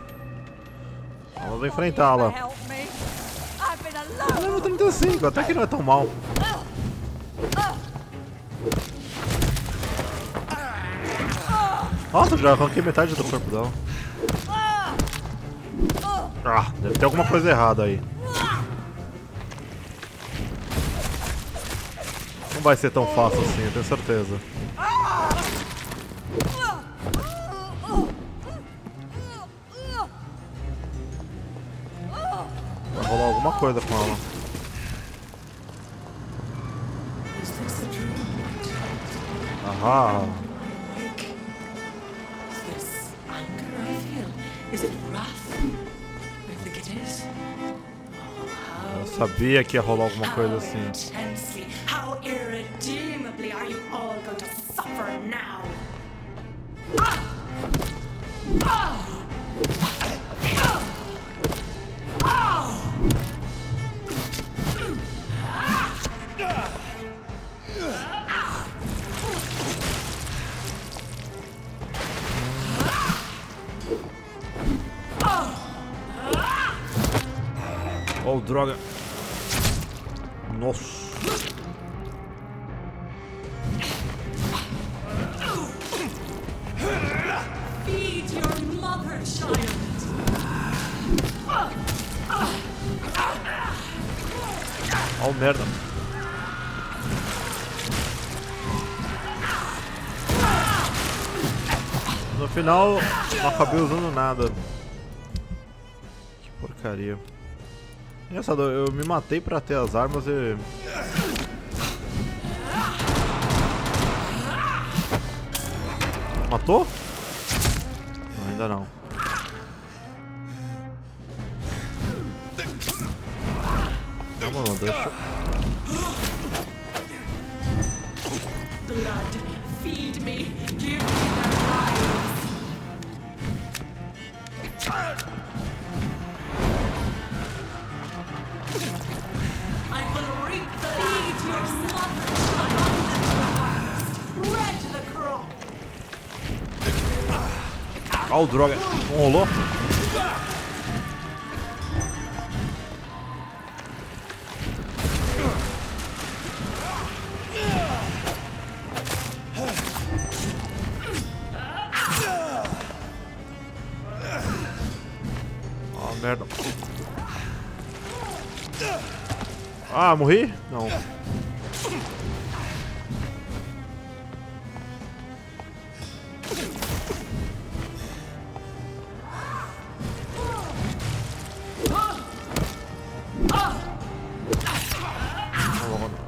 Vamos enfrentá-la. Level 35, até que não é tão mal. Nossa, já arranquei metade do corpo dela. Ah, deve ter alguma coisa errada aí. Não vai ser tão fácil assim, eu tenho certeza. Vai rolar alguma coisa com ela. Aham. Eu sabia que ia rolar alguma coisa assim. How irredeemably are you all going to suffer now? Oh, droga. Nossa. Feed your mother, child. Oh, merda. No final, não acabei usando nada. Que porcaria. Engraçado, eu me matei pra ter as armas e... Matou? Não, ainda não. Vamos lá, deixa... Blood, feed me, give me their lives. I will reap the seed your mother shall red the crop. Oh, droga! Não rolou? Merda. Ah, morri? Não.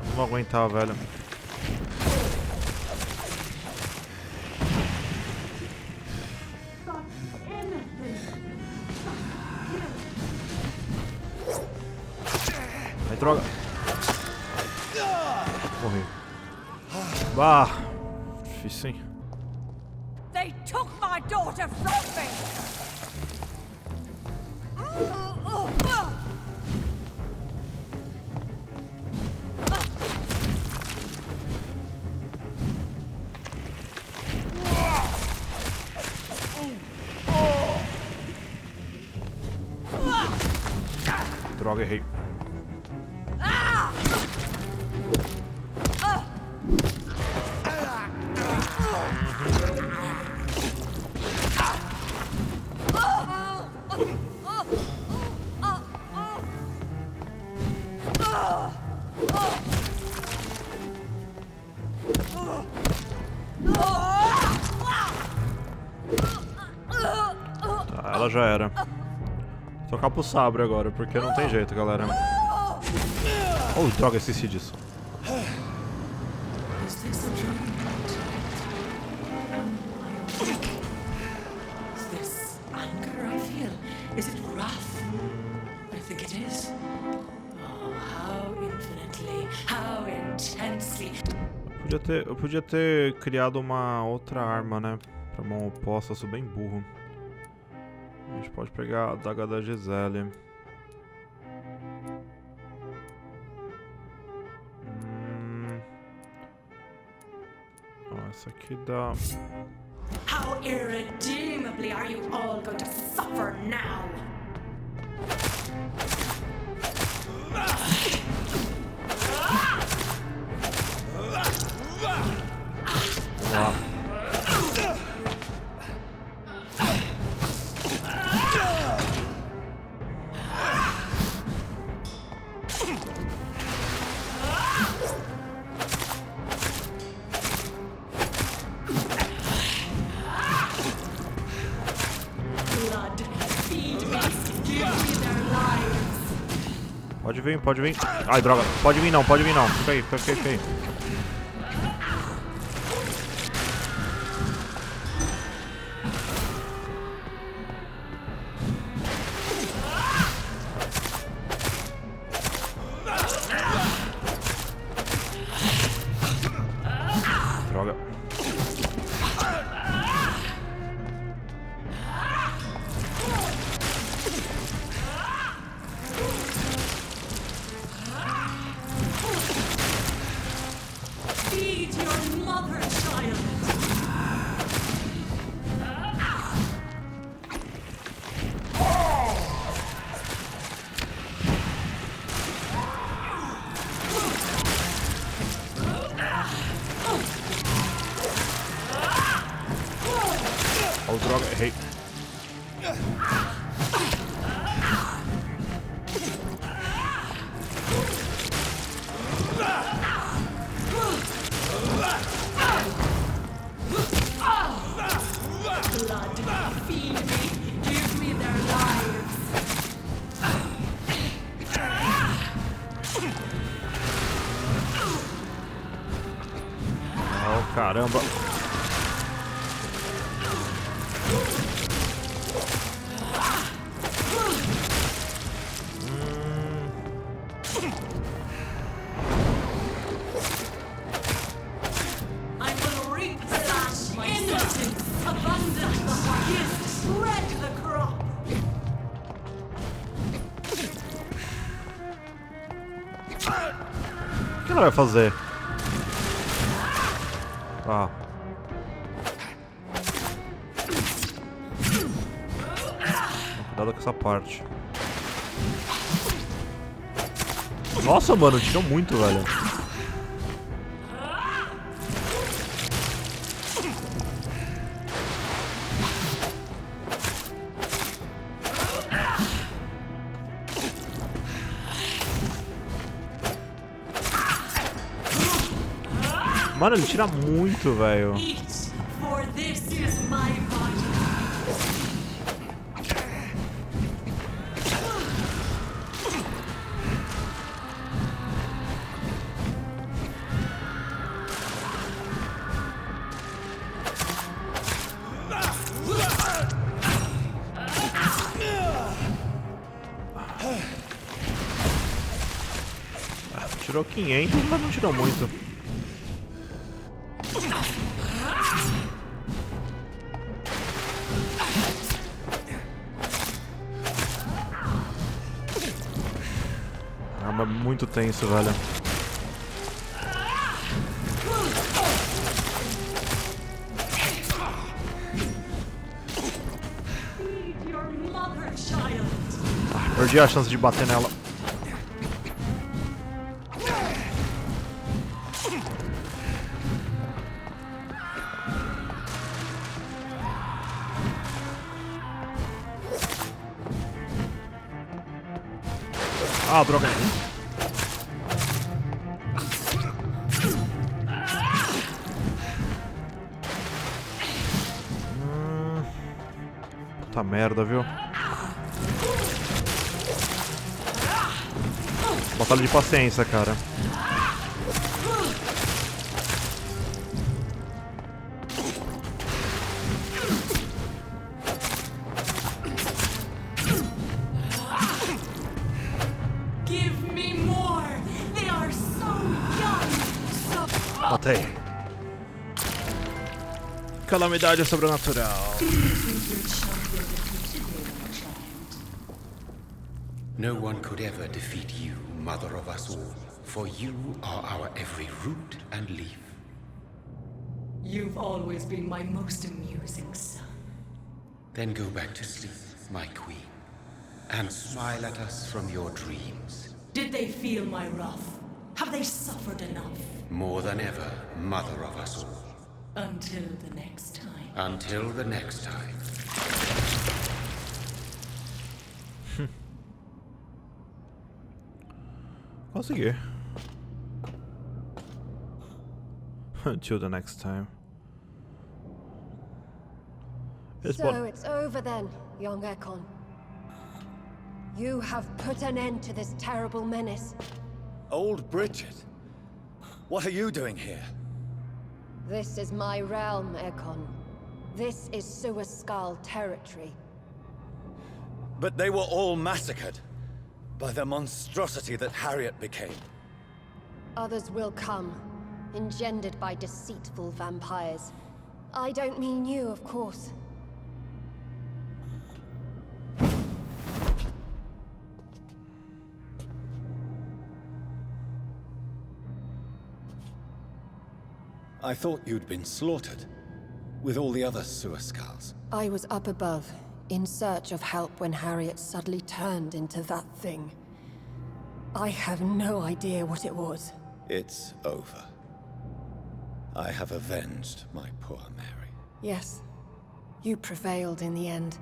Não vou aguentar, velho. Droga. Morri. Bah. Difícil, hein? They took my daughter from me. Droga, errei. Tá, ela já era. Trocar pro sabre agora, porque não tem jeito, galera. Oh, droga, esqueci disso. Eu podia ter criado uma outra arma, né? Pra mão oposta, eu sou bem burro. A gente pode pegar a adaga da Gisele. Ó, essa aqui dá... How irredeemably are you all going to suffer now? Lá. Pode vir. Ai, droga. Pode vir não. Fica aí. Droga. Oh, droga, errei. Caramba. I will reap such innocence, abundant gift, spread the crop. O que ela vai fazer? Ah. Cuidado com essa parte. Nossa, mano, tirou muito, velho. Mano, ele tira muito, velho. Eat, for this is my body. Tirou 500, mas não tirou muito. Muito tenso, velho. Perdi a chance de bater nela. Ah, droga. Puta merda, viu? Batalha de paciência, cara. Matei. Calamidade sobrenatural. No one could ever defeat you, mother of us all, for you are our every root and leaf. You've always been my most amusing son. Then go back to sleep, my queen, and smile at us from your dreams. Did they feel my wrath? Have they suffered enough? More than ever, mother of us all. Until the next time. Until the next time. Consegui. Until the next time. So it's over then, young Ekon. You have put an end to this terrible menace. Old Bridget? What are you doing here? This is my realm, Ekon. This is Suascal territory. But they were all massacred by the monstrosity that Harriet became. Others will come, engendered by deceitful vampires. I don't mean you, of course. I thought you'd been slaughtered, with all the other Suascals. I was up above, in search of help when Harriet suddenly turned into that thing. I have no idea what it was. It's over. I have avenged my poor Mary. Yes, you prevailed in the end.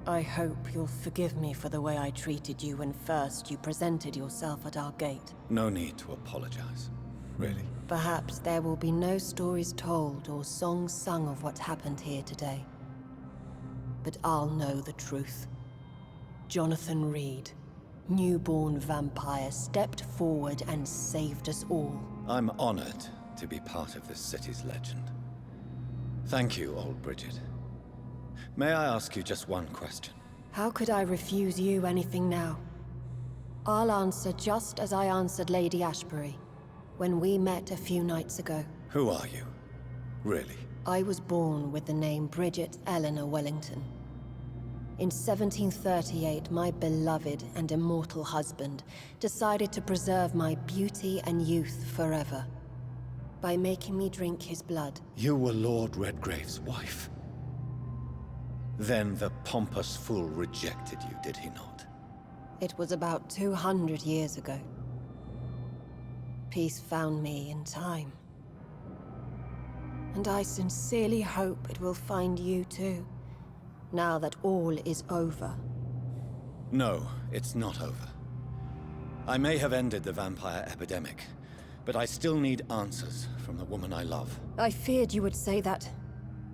I hope you'll forgive me for the way I treated you when first you presented yourself at our gate. No need to apologize, really. Perhaps there will be no stories told or songs sung of what happened here today. But I'll know the truth. Jonathan Reid, newborn vampire, stepped forward and saved us all. I'm honored to be part of this city's legend. Thank you, old Bridget. May I ask you just one question? How could I refuse you anything now? I'll answer just as I answered Lady Ashbury when we met a few nights ago. Who are you? Really? I was born with the name Bridget Eleanor Wellington. In 1738, my beloved and immortal husband decided to preserve my beauty and youth forever by making me drink his blood. You were Lord Redgrave's wife. Then the pompous fool rejected you, did he not? It was about 200 years ago. Peace found me in time. And I sincerely hope it will find you too, now that all is over. No, it's not over. I may have ended the vampire epidemic, but I still need answers from the woman I love. I feared you would say that.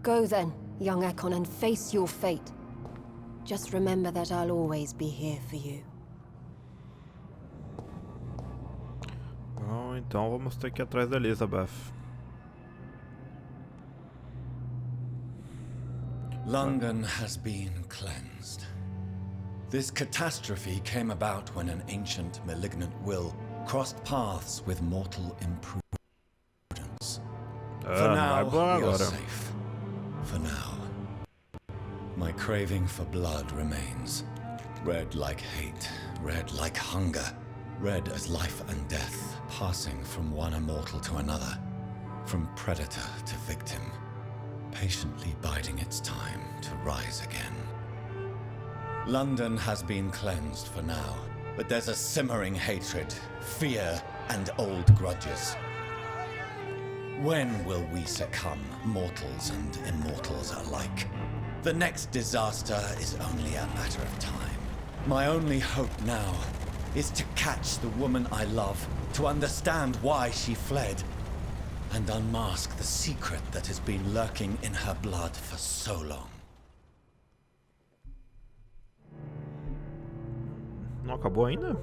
Go then, young Ekon, and face your fate. Just remember that I'll always be here for you. Bom, então vamos ter que ir atrás da Elizabeth. London has been cleansed. This catastrophe came about when an ancient, malignant will crossed paths with mortal imprudence. For now, you're safe. For now. My craving for blood remains. Red like hate, red like hunger. Red as life and death, passing from one immortal to another. From predator to victim. Patiently biding its time to rise again. London has been cleansed for now, but there's a simmering hatred, fear, and old grudges. When will we succumb, mortals and immortals alike? The next disaster is only a matter of time. My only hope now is to catch the woman I love, to understand why she fled, and unmask the secret that has been lurking in her blood for so long. Não acabou ainda?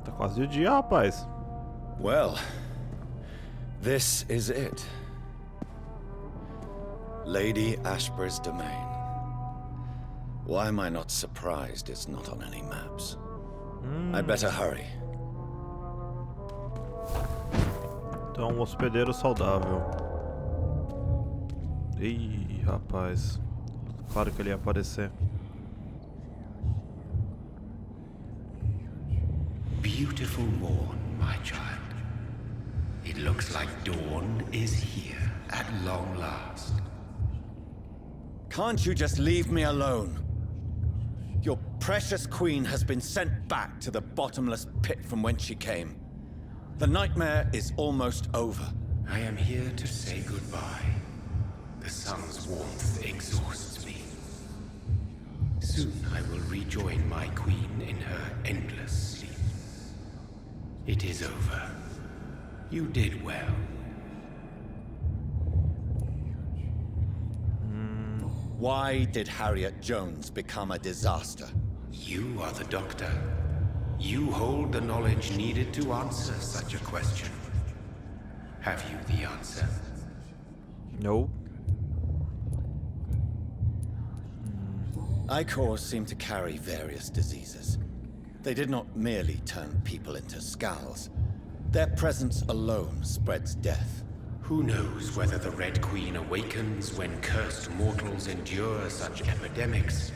Tá quase o dia, rapaz. Well, this is it. Lady Ashbury's domain. Why am I not surprised it's not on any maps? I'd better hurry. Então, um hospedeiro saudável. Ih, rapaz. Claro que ele ia aparecer. Beautiful morn, my child. It looks like dawn is here at long last. Can't you just leave me alone? Your precious queen has been sent back to the bottomless pit from whence she came. The nightmare is almost over. I am here to say goodbye. The sun's warmth exhausts me. Soon I will rejoin my queen in her endless sleep. It is over. You did well. Why did Harriet Jones become a disaster? You are the doctor. You hold the knowledge needed to answer such a question. Have you the answer? No. Icors seem to carry various diseases. They did not merely turn people into skulls. Their presence alone spreads death. Who knows whether the Red Queen awakens when cursed mortals endure such epidemics,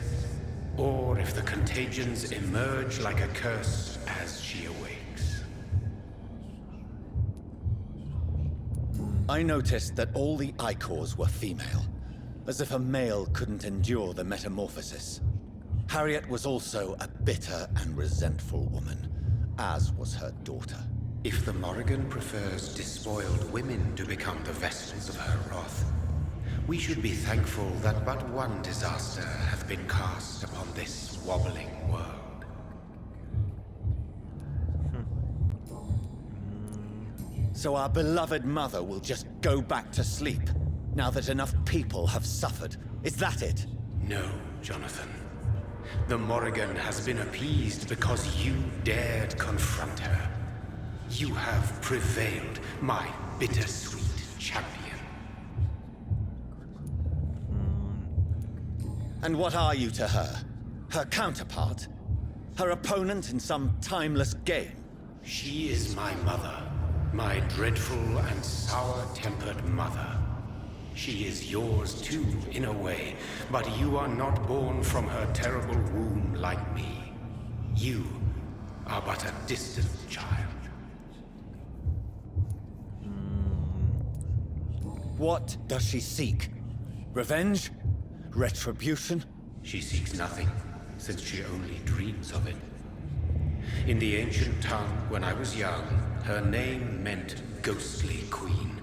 or if the contagions emerge like a curse as she awakes. I noticed that all the Icors were female, as if a male couldn't endure the metamorphosis. Harriet was also a bitter and resentful woman, as was her daughter. If the Morrigan prefers despoiled women to become the vessels of her wrath, We should be thankful that but one disaster hath been cast upon this wobbling world. So our beloved mother will just go back to sleep, now that enough people have suffered. Is that it? No, Jonathan. The Morrigan has been appeased because you dared confront her. You have prevailed, my bittersweet champion. And what are you to her? Her counterpart? Her opponent in some timeless game? She is my mother. My dreadful and sour-tempered mother. She is yours too, in a way, but you are not born from her terrible womb like me. You are but a distant child. What does she seek? Revenge? Retribution? She seeks nothing, since she only dreams of it. In the ancient tongue, when I was young, her name meant Ghostly Queen.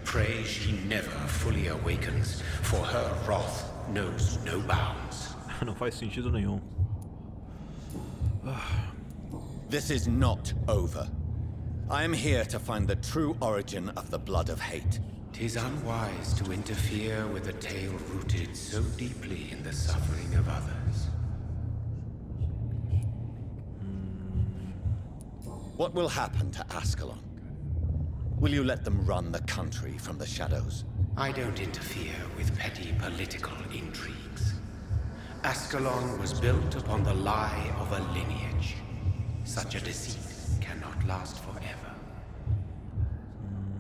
Pray she never fully awakens, for her wrath knows no bounds. Não faz sentido nenhum. This is not over. I am here to find the true origin of the blood of hate. 'Tis unwise to interfere with a tale rooted so deeply in the suffering of others. What will happen to Ascalon? Will you let them run the country from the shadows? I don't interfere with petty political intrigues. Ascalon was built upon the lie of a lineage. Such a deceit cannot last forever.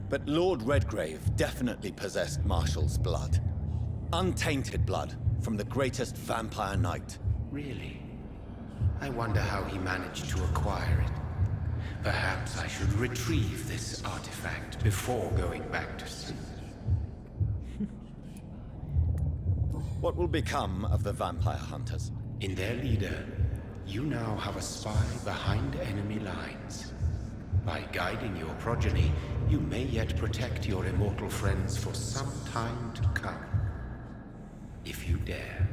But Lord Redgrave definitely possessed Marshall's blood. Untainted blood from the greatest vampire knight. Really? I wonder how he managed to acquire it. Perhaps I should retrieve this artifact before going back to sleep. What will become of the vampire hunters? In their leader, you now have a spy behind enemy lines. By guiding your progeny, you may yet protect your immortal friends for some time to come. If you dare.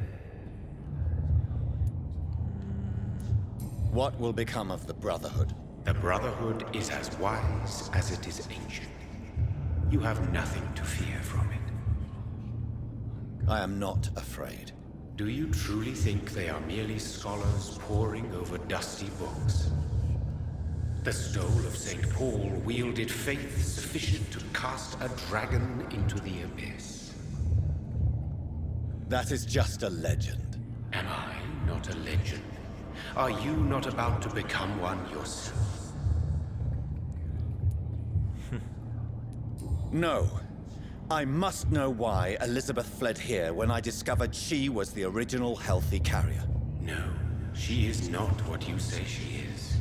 What will become of the Brotherhood? The Brotherhood is as wise as it is ancient. You have nothing to fear from it. I am not afraid. Do you truly think they are merely scholars poring over dusty books? The stole of St. Paul wielded faith sufficient to cast a dragon into the abyss. That is just a legend. Am I not a legend? Are you not about to become one yourself? No. I must know why Elizabeth fled here when I discovered she was the original healthy carrier. No, she is not what you say she is.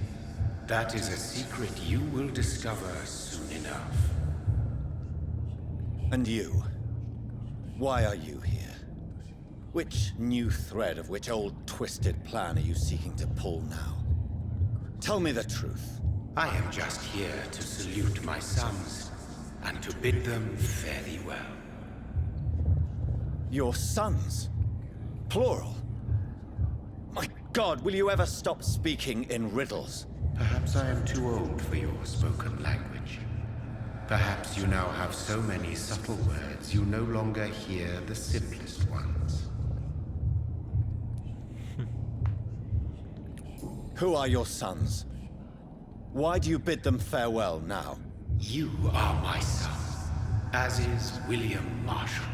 That is a secret you will discover soon enough. And you? Why are you here? Which new thread of which old twisted plan are you seeking to pull now? Tell me the truth. I am just here to salute my sons, and to bid them fare thee well. Your sons? Plural? My God, will you ever stop speaking in riddles? Perhaps I am too old for your spoken language. Perhaps you now have so many subtle words you no longer hear the simplest ones. Who are your sons? Why do you bid them farewell now? You are my son, as is William Marshall.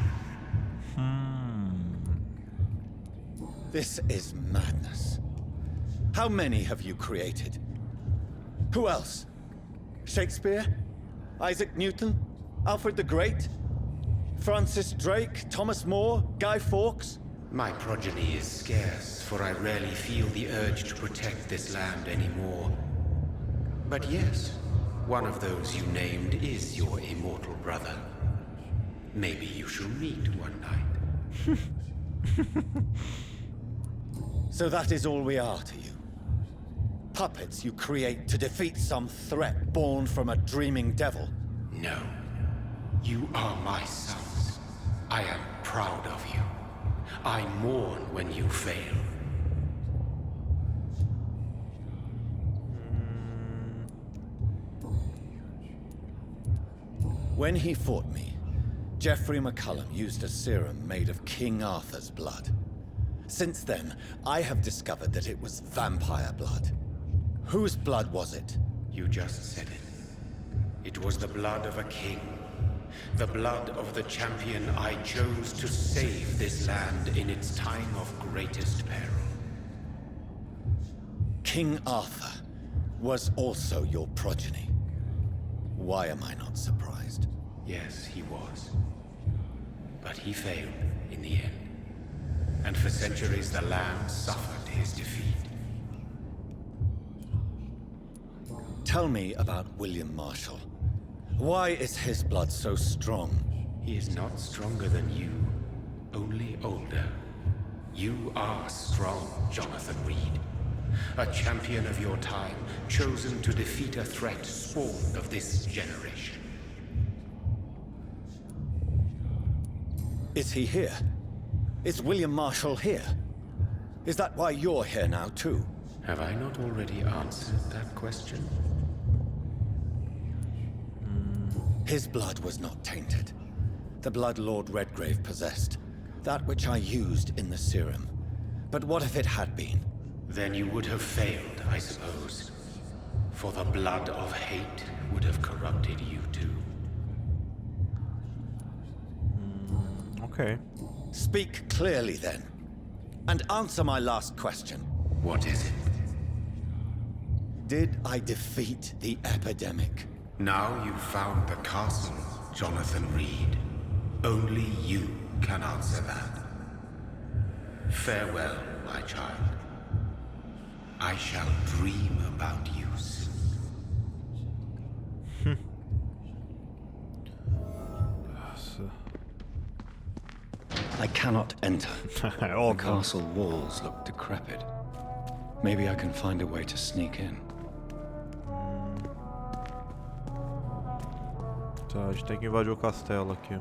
This is madness. How many have you created? Who else? Shakespeare? Isaac Newton? Alfred the Great? Francis Drake? Thomas More? Guy Fawkes? My progeny is scarce, for I rarely feel the urge to protect this land anymore. But yes, one of those you named is your immortal brother. Maybe you shall meet one night. So that is all we are to you? Puppets you create to defeat some threat born from a dreaming devil? No. You are my sons. I am proud of you. I mourn when you fail. When he fought me, Geoffrey McCullum used a serum made of King Arthur's blood. Since then, I have discovered that it was vampire blood. Whose blood was it? You just said it. It was the blood of a king. The blood of the champion I chose to save this land in its time of greatest peril. King Arthur was also your progeny. Why am I not surprised? Yes, he was. But he failed in the end. And for centuries the land suffered his defeat. Tell me about William Marshall. Why is his blood so strong? He is not stronger than you, only older. You are strong, Jonathan Reid. A champion of your time, chosen to defeat a threat spawned of this generation. Is he here? Is William Marshall here? Is that why you're here now, too? Have I not already answered that question? His blood was not tainted. The blood Lord Redgrave possessed. That which I used in the serum. But what if it had been? Then you would have failed, I suppose. For the blood of hate would have corrupted you too. Okay. Speak clearly then. And answer my last question. What is it? Did I defeat the epidemic? Now you've found the castle, Jonathan Reid. Only you can answer that. Farewell, my child. I shall dream about you soon. I cannot enter. The castle walls look decrepit. Maybe I can find a way to sneak in. Tá, a gente tem que invadir o castelo aqui.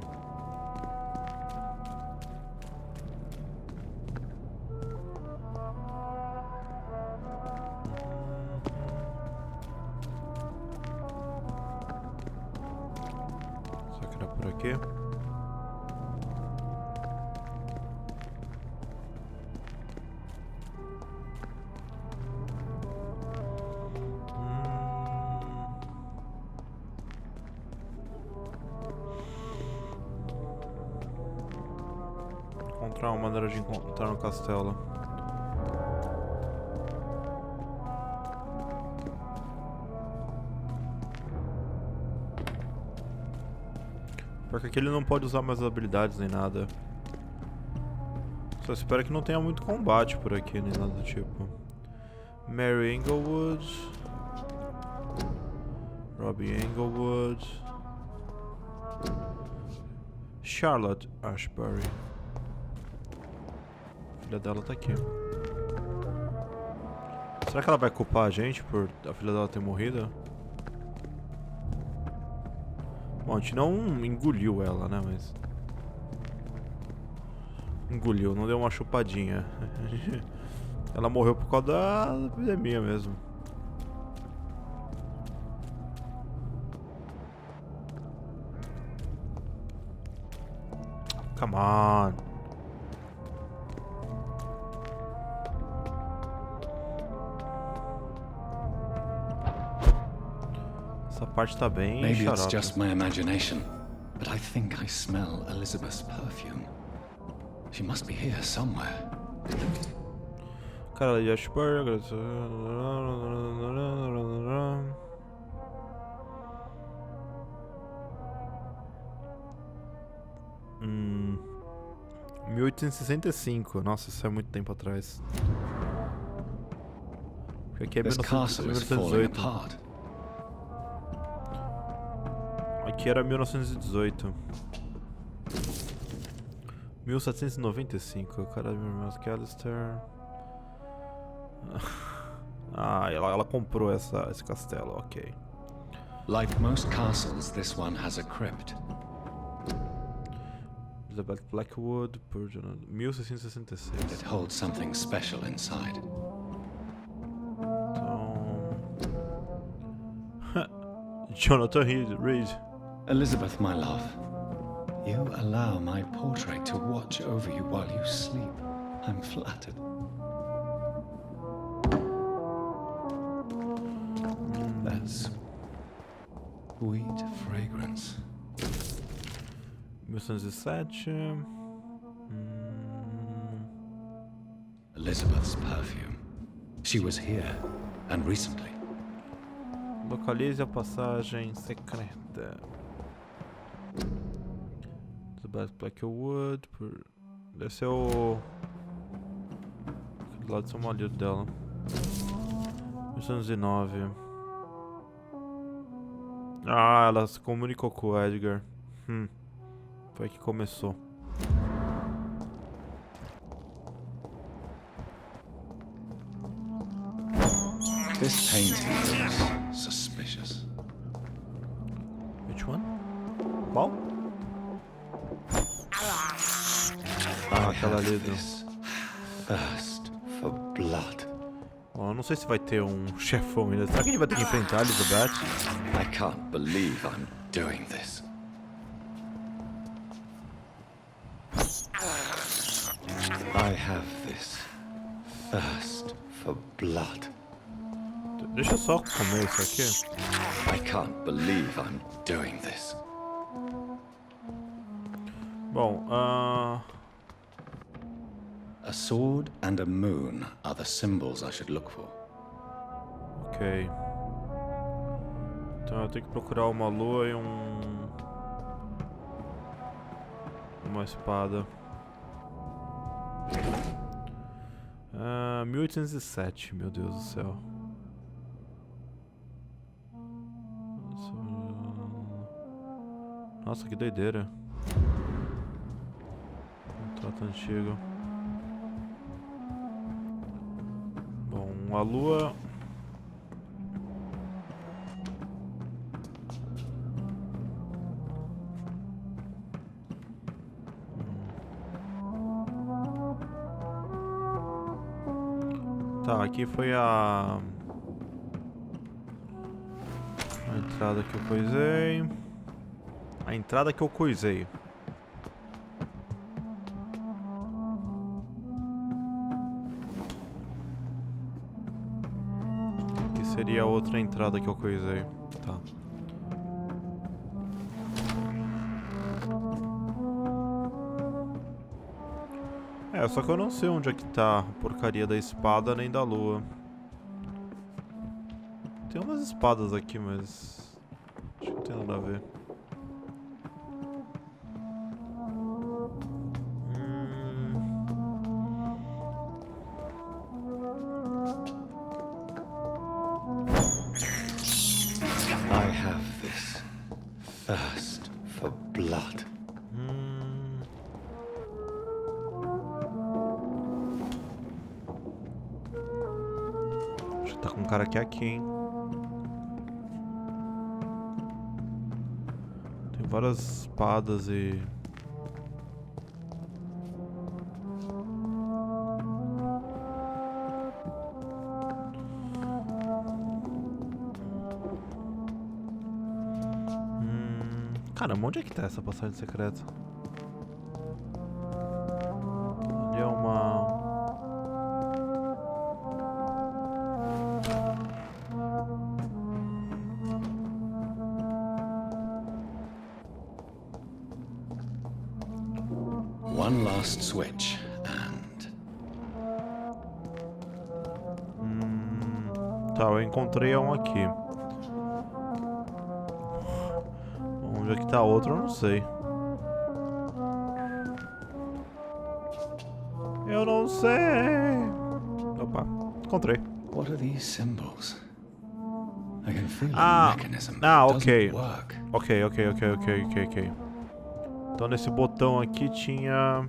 Será que era por aqui? Encontrar uma maneira de entrar no castelo. Porque aqui ele não pode usar mais habilidades nem nada. Só espero que não tenha muito combate por aqui, nem nada do tipo. Mary Englewood, Robbie Englewood, Charlotte Ashbury. A filha dela tá aqui. Será que ela vai culpar a gente por a filha dela ter morrido? Bom, a gente não engoliu ela, né, mas... Engoliu, não deu uma chupadinha. Ela morreu por causa da epidemia mesmo. Come on. Essa parte tá bem Maybe it's xarope. just my imagination, but I think I smell Elizabeth's perfume. She must be here somewhere. Cara de Ashbury. 1865. Nossa, isso é muito tempo atrás. Porque aqui é This castle is falling 1918. apart. Aqui era 1918. 1795. Cara, McAllister. Ah, ela comprou esse castelo, ok. Like most castles, this one has a crypt. Elizabeth Blackwood, por 1666. It holds something special inside. Jonathan Reid. Elizabeth, my love, you allow my portrait to watch over you while you sleep. I'm flattered. That's sweet fragrance. 1917. Elizabeth's perfume. She was here, and recently. Localize a passagem secreta. Elizabeth Blackwood. Deve ser o. Aquele lado do seu marido dela. 1909. Ah, ela se comunicou com o Edgar. Foi que começou. This painting looks suspicious. Which one? Qual? Aquela ali do... Thirst for blood. Bom, eu não sei se vai ter um chefão ainda. Será que a gente vai ter que enfrentar a Elizabeth? I can't believe I'm doing this. I have this thirst for blood. Deixa eu só comer isso aqui. I can't believe I'm doing this. Bom, A sword and a moon are the symbols I should look for. Ok. Então eu tenho que procurar uma lua e uma espada. 1807, meu Deus do céu. Nossa, que doideira. Um trato antigo. Bom, a lua... Tá, aqui foi a entrada que eu coisei. A entrada que eu coisei. Aqui seria a outra entrada que eu coisei. Tá. Só que eu não sei onde é que tá a porcaria da espada nem da lua. Tem umas espadas aqui, mas acho que não tem nada a ver. I have this thirst for blood. Acho que tá com um cara aqui, hein? Tem várias espadas e... Caramba, onde é que tá essa passagem secreta? Ali é uma... One last switch and... Tá, eu encontrei um aqui. Onde é que tá outro, eu não sei. Eu não sei. Opa, encontrei. What are these symbols? I can feel the mechanism. Ok. Ok. Então nesse botão aqui tinha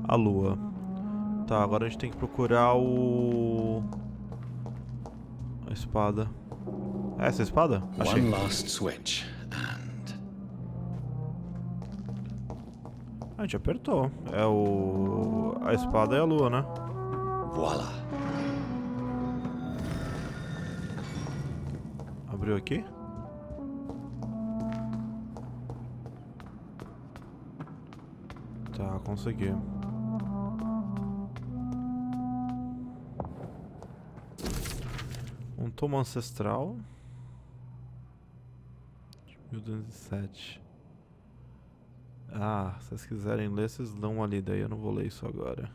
a lua. Tá, agora a gente tem que procurar a espada. É essa a espada? Achei. One last switch and... A gente apertou. É a espada e a lua, né? Voila. Abriu aqui? Tá, consegui. Um tomo ancestral. 1207. Ah, se vocês quiserem ler, vocês dão ali, daí eu não vou ler isso agora.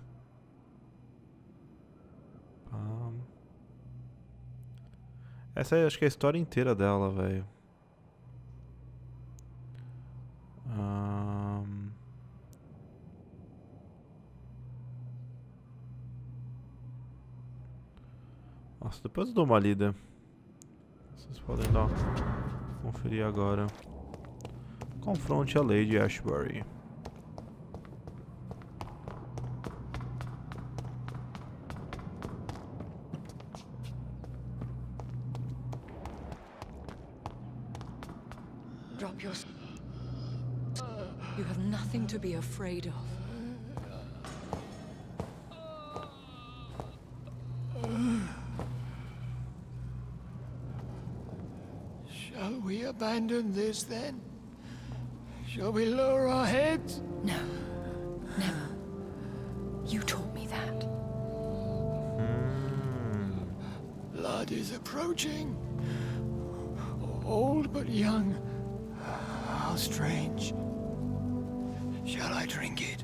Essa aí, acho que é a história inteira dela, velho. Nossa, depois eu dou uma lida. Vocês podem dar conferir agora. Confronte a Lady Ashbury. Drop your... You have nothing to be afraid of. Shall we abandon this then? Shall we lower our heads? No. Never. You taught me that. Blood is approaching. Old but young. How strange. Shall I drink it?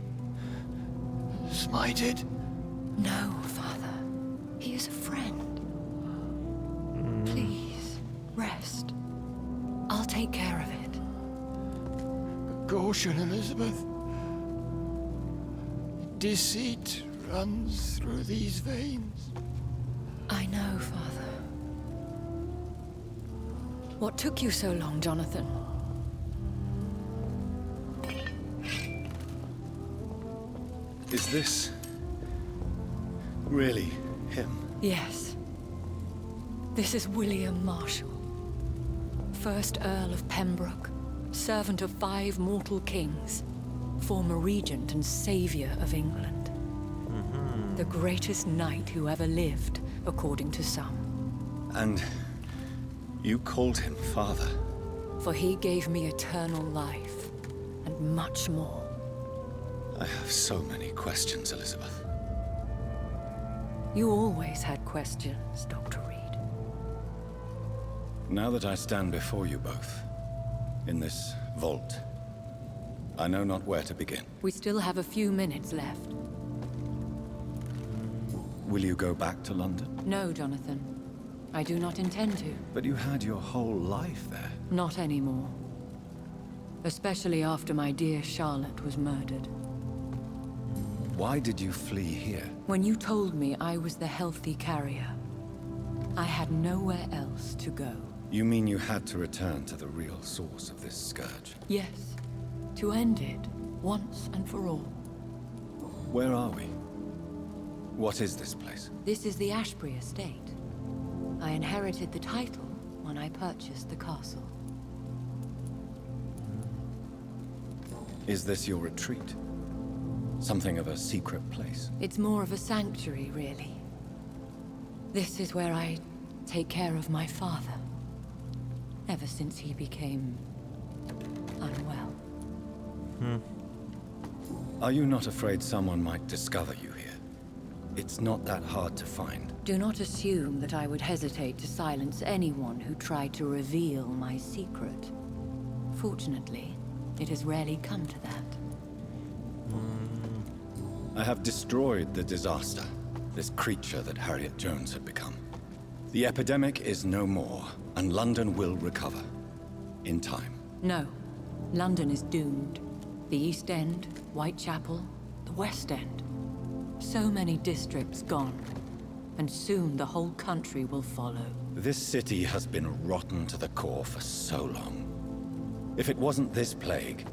Smite it? No, Father. He is a friend. Please, rest. I'll take care of it. Caution, Elizabeth. Deceit runs through these veins. I know, Father. What took you so long, Jonathan? Is this really him? Yes. This is William Marshall, 1st Earl of Pembroke, servant of 5 mortal kings, former regent and savior of England. The greatest knight who ever lived, according to some. And you called him father? For he gave me eternal life, and much more. I have so many questions, Elizabeth. You always had questions, Dr. Reid. Now that I stand before you both, in this vault, I know not where to begin. We still have a few minutes left. Will you go back to London? No, Jonathan. I do not intend to. But you had your whole life there. Not anymore. Especially after my dear Charlotte was murdered. Why did you flee here? When you told me I was the healthy carrier, I had nowhere else to go. You mean you had to return to the real source of this scourge? Yes. To end it, once and for all. Where are we? What is this place? This is the Ashbury Estate. I inherited the title when I purchased the castle. Is this your retreat? Something of a secret place? It's more of a sanctuary, really. This is where I take care of my father. Ever since he became unwell. Are you not afraid someone might discover you here? It's not that hard to find. Do not assume that I would hesitate to silence anyone who tried to reveal my secret. Fortunately, it has rarely come to that. I have destroyed the disaster, this creature that Harriet Jones had become. The epidemic is no more, and London will recover. In time. No. London is doomed. The East End, Whitechapel, the West End. So many districts gone. And soon the whole country will follow. This city has been rotten to the core for so long. If it wasn't this plague,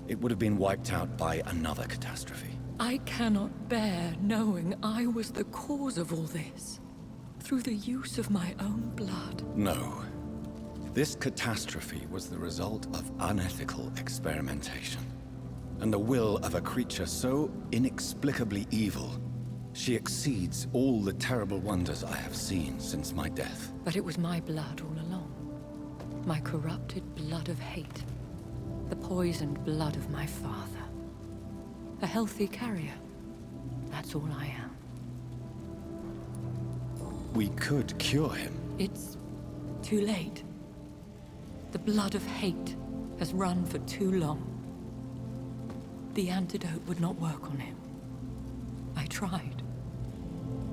it would have been wiped out by another catastrophe. I cannot bear knowing I was the cause of all this. Through the use of my own blood. No. This catastrophe was the result of unethical experimentation. and the will of a creature so inexplicably evil, she exceeds all the terrible wonders I have seen since my death. But it was my blood all along. My corrupted blood of hate. The poisoned blood of my father. A healthy carrier. That's all I am. We could cure him. It's too late. The blood of hate has run for too long. The antidote would not work on him. I tried.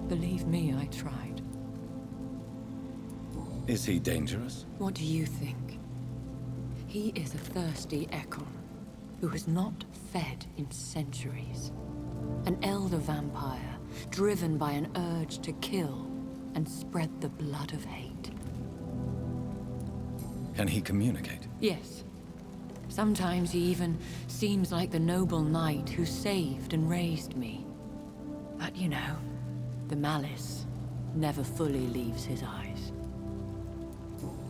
Believe me, I tried. Is he dangerous? What do you think? He is a thirsty Ekon, who has not fed in centuries. An elder vampire, driven by an urge to kill and spread the blood of hate. Can he communicate? Yes. Sometimes he even seems like the noble knight who saved and raised me. But you know, the malice never fully leaves his eyes.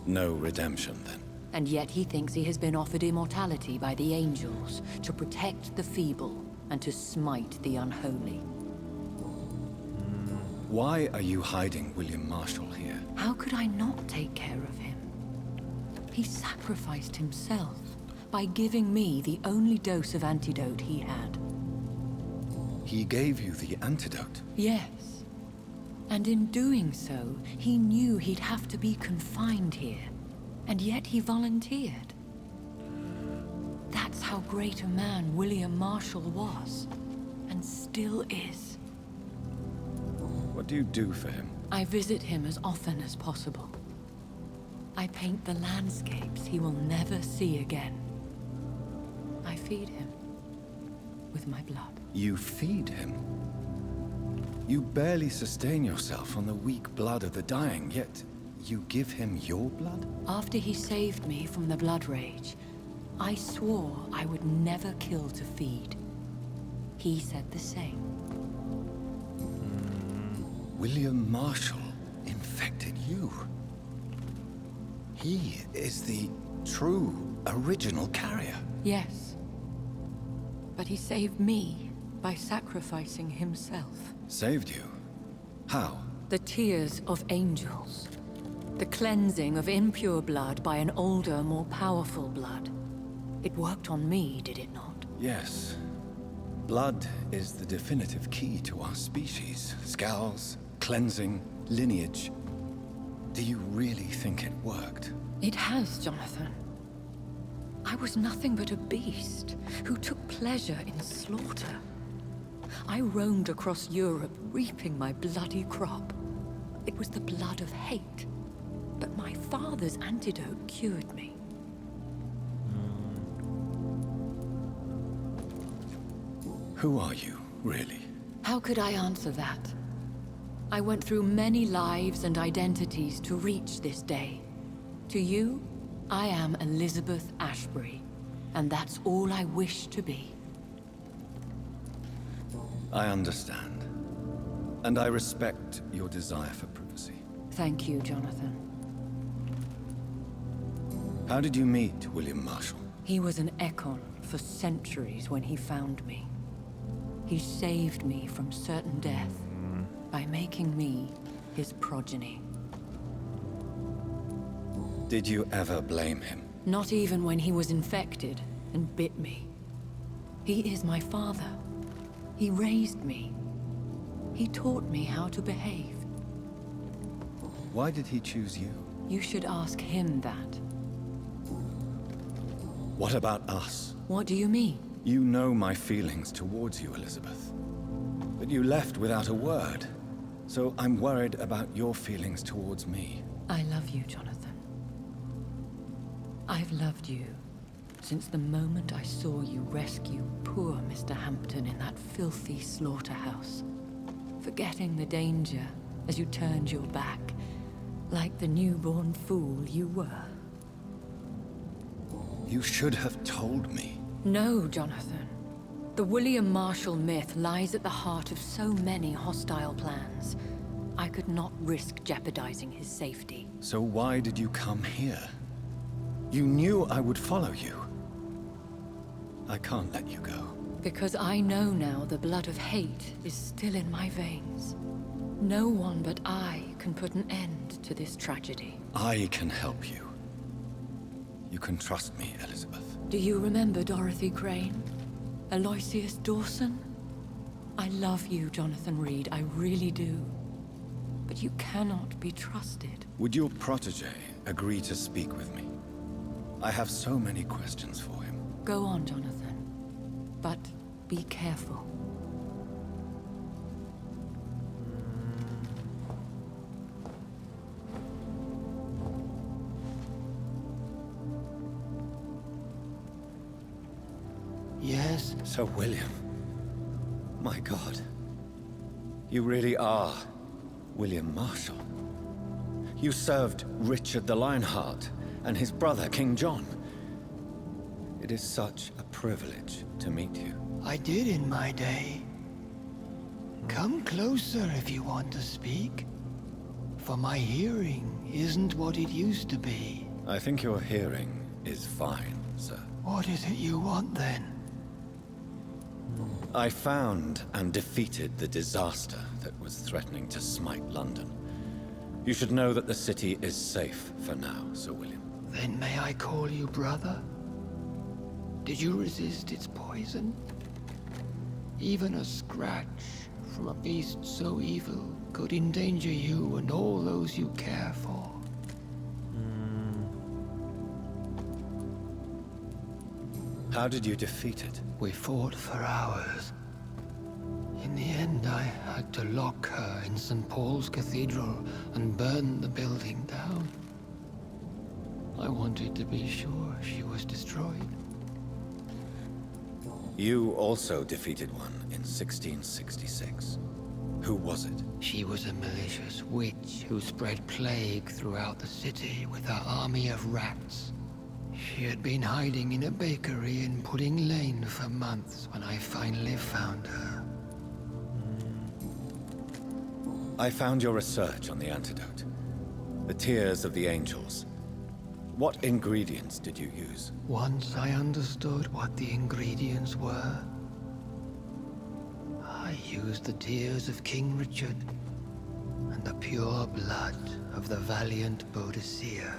No redemption, then. And yet he thinks he has been offered immortality by the angels to protect the feeble and to smite the unholy. Why are you hiding William Marshall here? How could I not take care of him? He sacrificed himself by giving me the only dose of antidote he had. He gave you the antidote? Yes. And in doing so, he knew he'd have to be confined here. And yet he volunteered. That's how great a man William Marshall was. And still is. What do you do for him? I visit him as often as possible. I paint the landscapes he will never see again. I feed him with my blood. You feed him? You barely sustain yourself on the weak blood of the dying, yet you give him your blood? After he saved me from the blood rage, I swore I would never kill to feed. He said the same. William Marshall infected you. He is the true, original carrier. Yes. But he saved me by sacrificing himself. Saved you? How? The tears of angels. The cleansing of impure blood by an older, more powerful blood. It worked on me, did it not? Yes. Blood is the definitive key to our species. Scowls, cleansing, lineage. Do you really think it worked? It has, Jonathan. I was nothing but a beast who took pleasure in slaughter. I roamed across Europe, reaping my bloody crop. It was the blood of hate. But my father's antidote cured me. Who are you, really? How could I answer that? I went through many lives and identities to reach this day. To you, I am Elizabeth Ashbury, and that's all I wish to be. I understand. And I respect your desire for privacy. Thank you, Jonathan. How did you meet William Marshall? He was an Ekon for centuries when he found me. He saved me from certain death by making me his progeny. Did you ever blame him? Not even when he was infected and bit me. He is my father. He raised me. He taught me how to behave. Why did he choose you? You should ask him that. What about us? What do you mean? You know my feelings towards you, Elizabeth. But you left without a word. So I'm worried about your feelings towards me. I love you, Jonathan. I've loved you since the moment I saw you rescue poor Mr. Hampton in that filthy slaughterhouse. Forgetting the danger as you turned your back, like the newborn fool you were. You should have told me. No, Jonathan. The William Marshall myth lies at the heart of so many hostile plans. I could not risk jeopardizing his safety. So why did you come here? You knew I would follow you. I can't let you go. Because I know now the blood of hate is still in my veins. No one but I can put an end to this tragedy. I can help you. You can trust me, Elizabeth. Do you remember Dorothy Crane? Aloysius Dawson? I love you, Jonathan Reid, I really do. But you cannot be trusted. Would your protege agree to speak with me? I have so many questions for him. Go on, Jonathan. But be careful. Yes? Sir William. My God. You really are William Marshall. You served Richard the Lionheart and his brother, King John. It is such a privilege to meet you. I did in my day. Come closer if you want to speak. For my hearing isn't what it used to be. I think your hearing is fine, sir. What is it you want then? I found and defeated the disaster that was threatening to smite London. You should know that the city is safe for now, Sir William. Then may I call you brother? Did you resist its poison? Even a scratch from a beast so evil could endanger you and all those you care for. How did you defeat it? We fought for hours. In the end, I had to lock her in St. Paul's Cathedral and burn the building down. I wanted to be sure she was destroyed. You also defeated one in 1666. Who was it? She was a malicious witch who spread plague throughout the city with her army of rats. She had been hiding in a bakery in Pudding Lane for months when I finally found her. I found your research on the antidote. The tears of the angels. What ingredients did you use? Once I understood what the ingredients were, I used the tears of King Richard and the pure blood of the valiant Boadicea.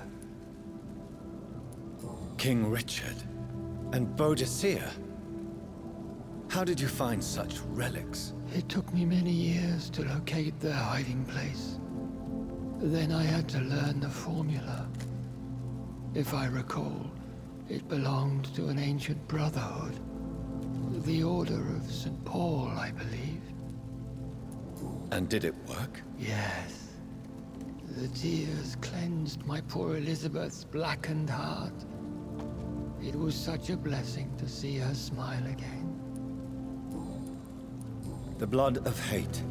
King Richard and Boadicea? How did you find such relics? It took me many years to locate their hiding place. Then I had to learn the formula. If I recall, it belonged to an ancient brotherhood. The Order of St. Paul, I believe. And did it work? Yes. The tears cleansed my poor Elizabeth's blackened heart. It was such a blessing to see her smile again. The blood of hate.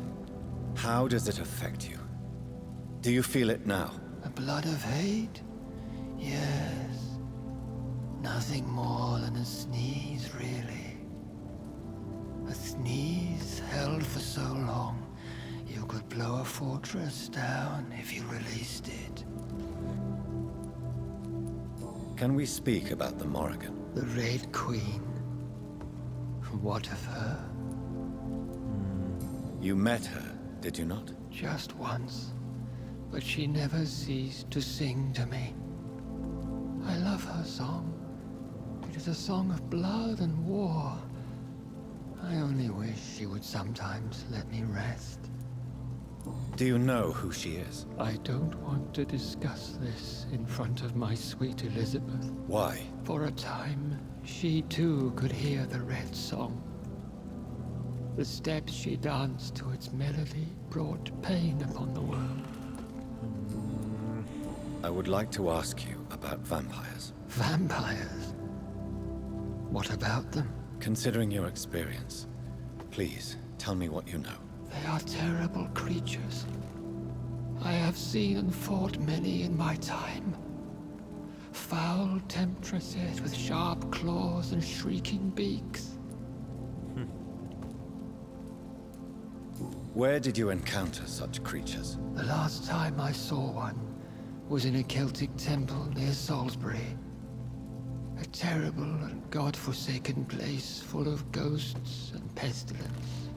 How does it affect you? Do you feel it now? The blood of hate? Yes. Nothing more than a sneeze, really. A sneeze held for so long, you could blow a fortress down if you released it. Can we speak about the Morrigan? The Red Queen. What of her? You met her, did you not? Just once. But she never ceased to sing to me. I love her song. It is a song of blood and war. I only wish she would sometimes let me rest. Do you know who she is? I don't want to discuss this in front of my sweet Elizabeth. Why? For a time, she too could hear the Red Song. The steps she danced to its melody brought pain upon the world. I would like to ask you about vampires. Vampires? What about them? Considering your experience, please tell me what you know. They are terrible creatures. I have seen and fought many in my time. Foul temptresses with sharp claws and shrieking beaks. Where did you encounter such creatures? The last time I saw one was in a Celtic temple near Salisbury. A terrible and god-forsaken place full of ghosts and pestilence.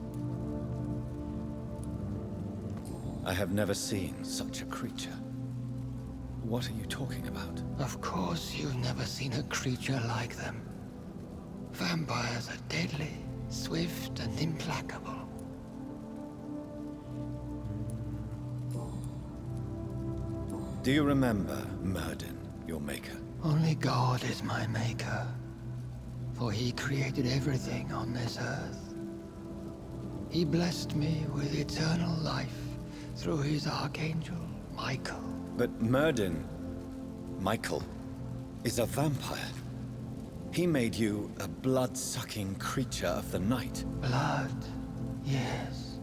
I have never seen such a creature. What are you talking about? Of course you've never seen a creature like them. Vampires are deadly, swift and implacable. Do you remember Myrddin, your maker? Only God is my maker, for he created everything on this earth. He blessed me with eternal life through his archangel, Michael. But Myrddin, Michael, is a vampire. He made you a blood-sucking creature of the night. Blood, yes.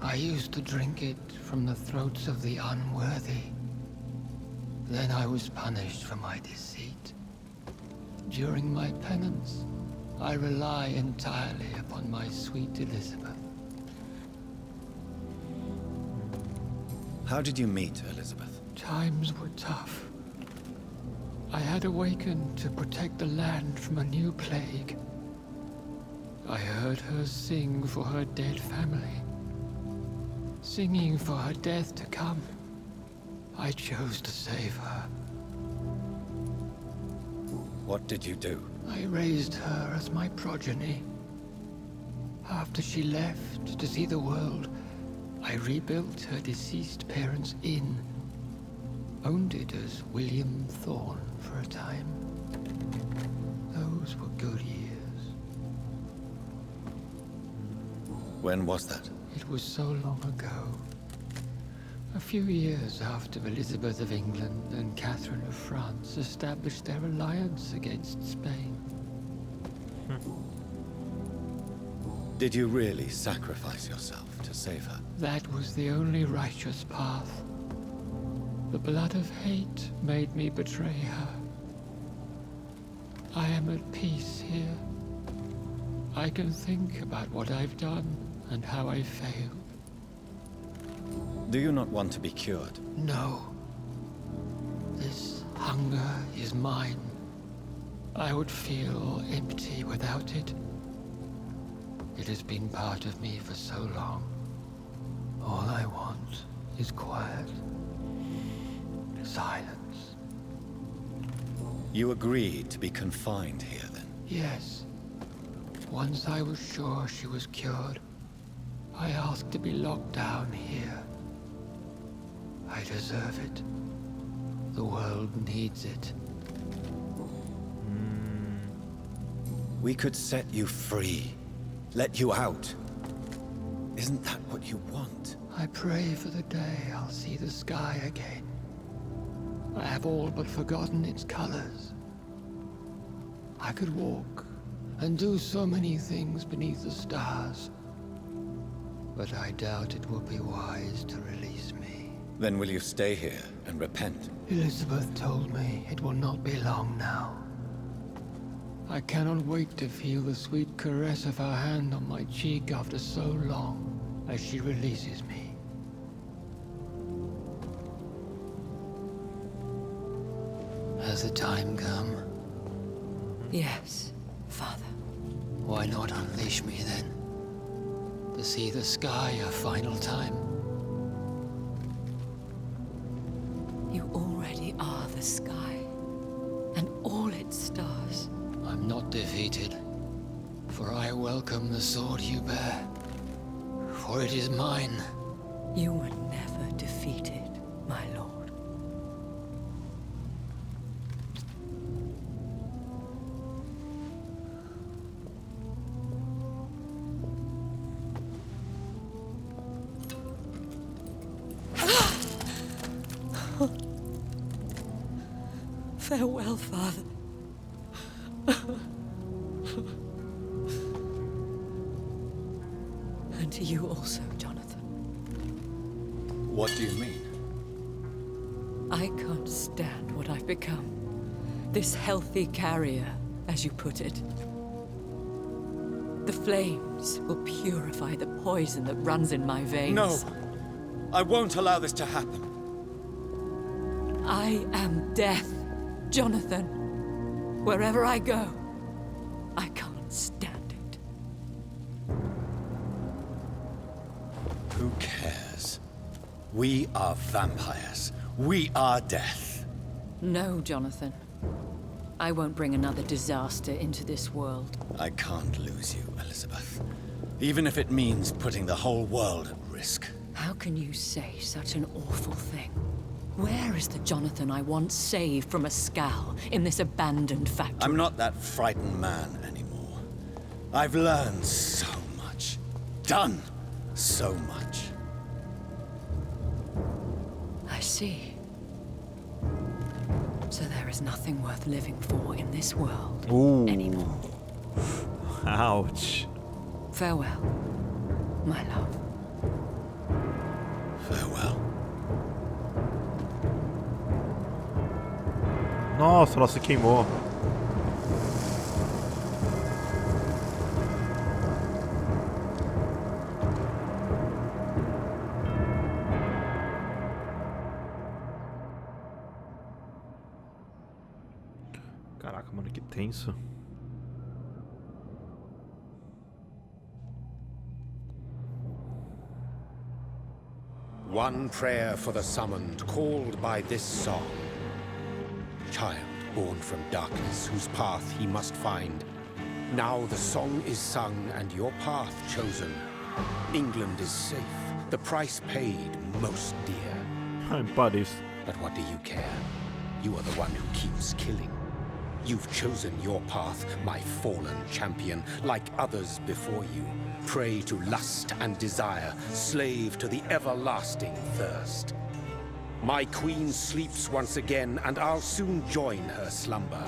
I used to drink it from the throats of the unworthy. Then I was punished for my deceit. During my penance, I rely entirely upon my sweet Elizabeth. How did you meet Elizabeth? Times were tough. I had awakened to protect the land from a new plague. I heard her sing for her dead family. Singing for her death to come. I chose to save her. What did you do? I raised her as my progeny. After she left to see the world, I rebuilt her deceased parents' inn. Owned it as William Thorne for a time. Those were good years. When was that? It was so long ago. A few years after Elizabeth of England and Catherine of France established their alliance against Spain. Did you really sacrifice yourself to save her? That was the only righteous path. The blood of hate made me betray her. I am at peace here. I can think about what I've done and how I failed. Do you not want to be cured? No. This hunger is mine. I would feel empty without it. It has been part of me for so long. All I want is quiet. Silence. You agreed to be confined here, then? Yes. Once I was sure she was cured, I asked to be locked down here. I deserve it. The world needs it. We could set you free. Let you out. Isn't that what you want? I pray for the day I'll see the sky again. I have all but forgotten its colors. I could walk and do so many things beneath the stars. But I doubt it will be wise to release me. Then will you stay here and repent? Elizabeth told me it will not be long now. I cannot wait to feel the sweet caress of her hand on my cheek after so long, as she releases me. Has the time come? Yes, Father. Why not unleash me then? To see the sky a final time? You already are the sky, and all its stars. I'm not defeated, for I welcome the sword you bear, for it is mine. You were never defeated, my lord. Farewell, Father. And to you also, Jonathan. What do you mean? I can't stand what I've become. This healthy carrier, as you put it. The flames will purify the poison that runs in my veins. No! I won't allow this to happen. I am death, Jonathan. Wherever I go, I can't stand it. Who cares? We are vampires. We are death. No, Jonathan. I won't bring another disaster into this world. I can't lose you, Elizabeth. Even if it means putting the whole world at risk. How can you say such an awful thing? Where is the Jonathan I once saved from a scowl in this abandoned factory? I'm not that frightened man anymore. I've learned so much. Done so much. I see. So there is nothing worth living for in this world anymore. Ouch. Farewell, my love. Farewell. Nossa, ela se queimou. Caraca, mano, que tenso. One prayer for the summoned, called by this song. Child born from darkness, whose path he must find. Now the song is sung and your path chosen. England is safe, the price paid most dear. I'm buddies. But what do you care? You are the one who keeps killing. You've chosen your path, my fallen champion, like others before you. Prey to lust and desire, slave to the everlasting thirst. My queen sleeps once again, and I'll soon join her slumber.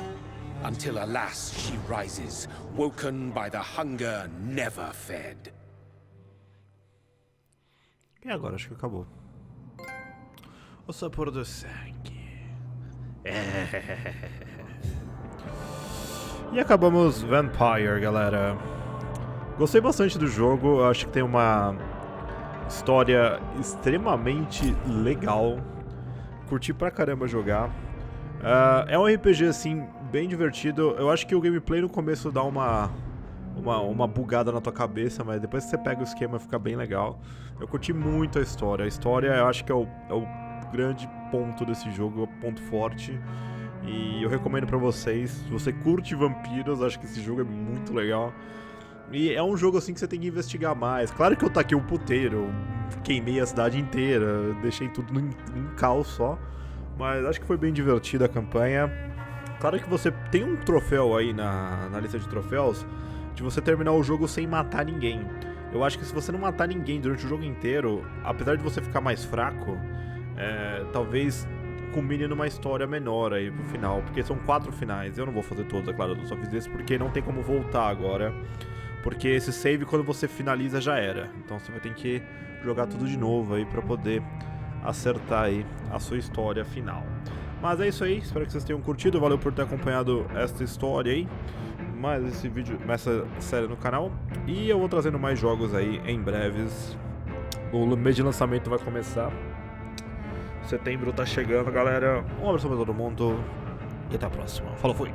Until, alas, she rises, woken by the hunger never fed. E agora? Acho que acabou. O sabor do sangue. E acabamos Vampyr, galera. Gostei bastante do jogo. Eu acho que tem uma história extremamente legal. Curti pra caramba jogar. É um RPG assim, bem divertido. Eu acho que o gameplay no começo dá uma bugada na tua cabeça, mas depois que você pega o esquema fica bem legal. Eu curti muito a história. A história eu acho que é o grande ponto desse jogo, o ponto forte. E eu recomendo pra vocês. Se você curte vampiros, acho que esse jogo é muito legal. E é um jogo assim que você tem que investigar mais. Claro que eu taquei um puteiro, queimei a cidade inteira, deixei tudo num caos só. Mas acho que foi bem divertida a campanha. Claro que você tem um troféu aí na lista de troféus de você terminar o jogo sem matar ninguém. Eu acho que se você não matar ninguém durante o jogo inteiro, apesar de você ficar mais fraco, talvez combine numa história menor aí pro final. Porque são 4 finais. Eu não vou fazer todos, é claro, eu só fiz esse porque não tem como voltar agora. Porque esse save, quando você finaliza, já era. Então você vai ter que jogar tudo de novo aí pra poder acertar aí a sua história final. Mas é isso aí, espero que vocês tenham curtido. Valeu por ter acompanhado esta história aí, mais esse vídeo, essa série no canal. E eu vou trazendo mais jogos aí em breves. O mês de lançamento vai começar. Setembro tá chegando, galera. Um abraço pra todo mundo e até a próxima. Falou, fui!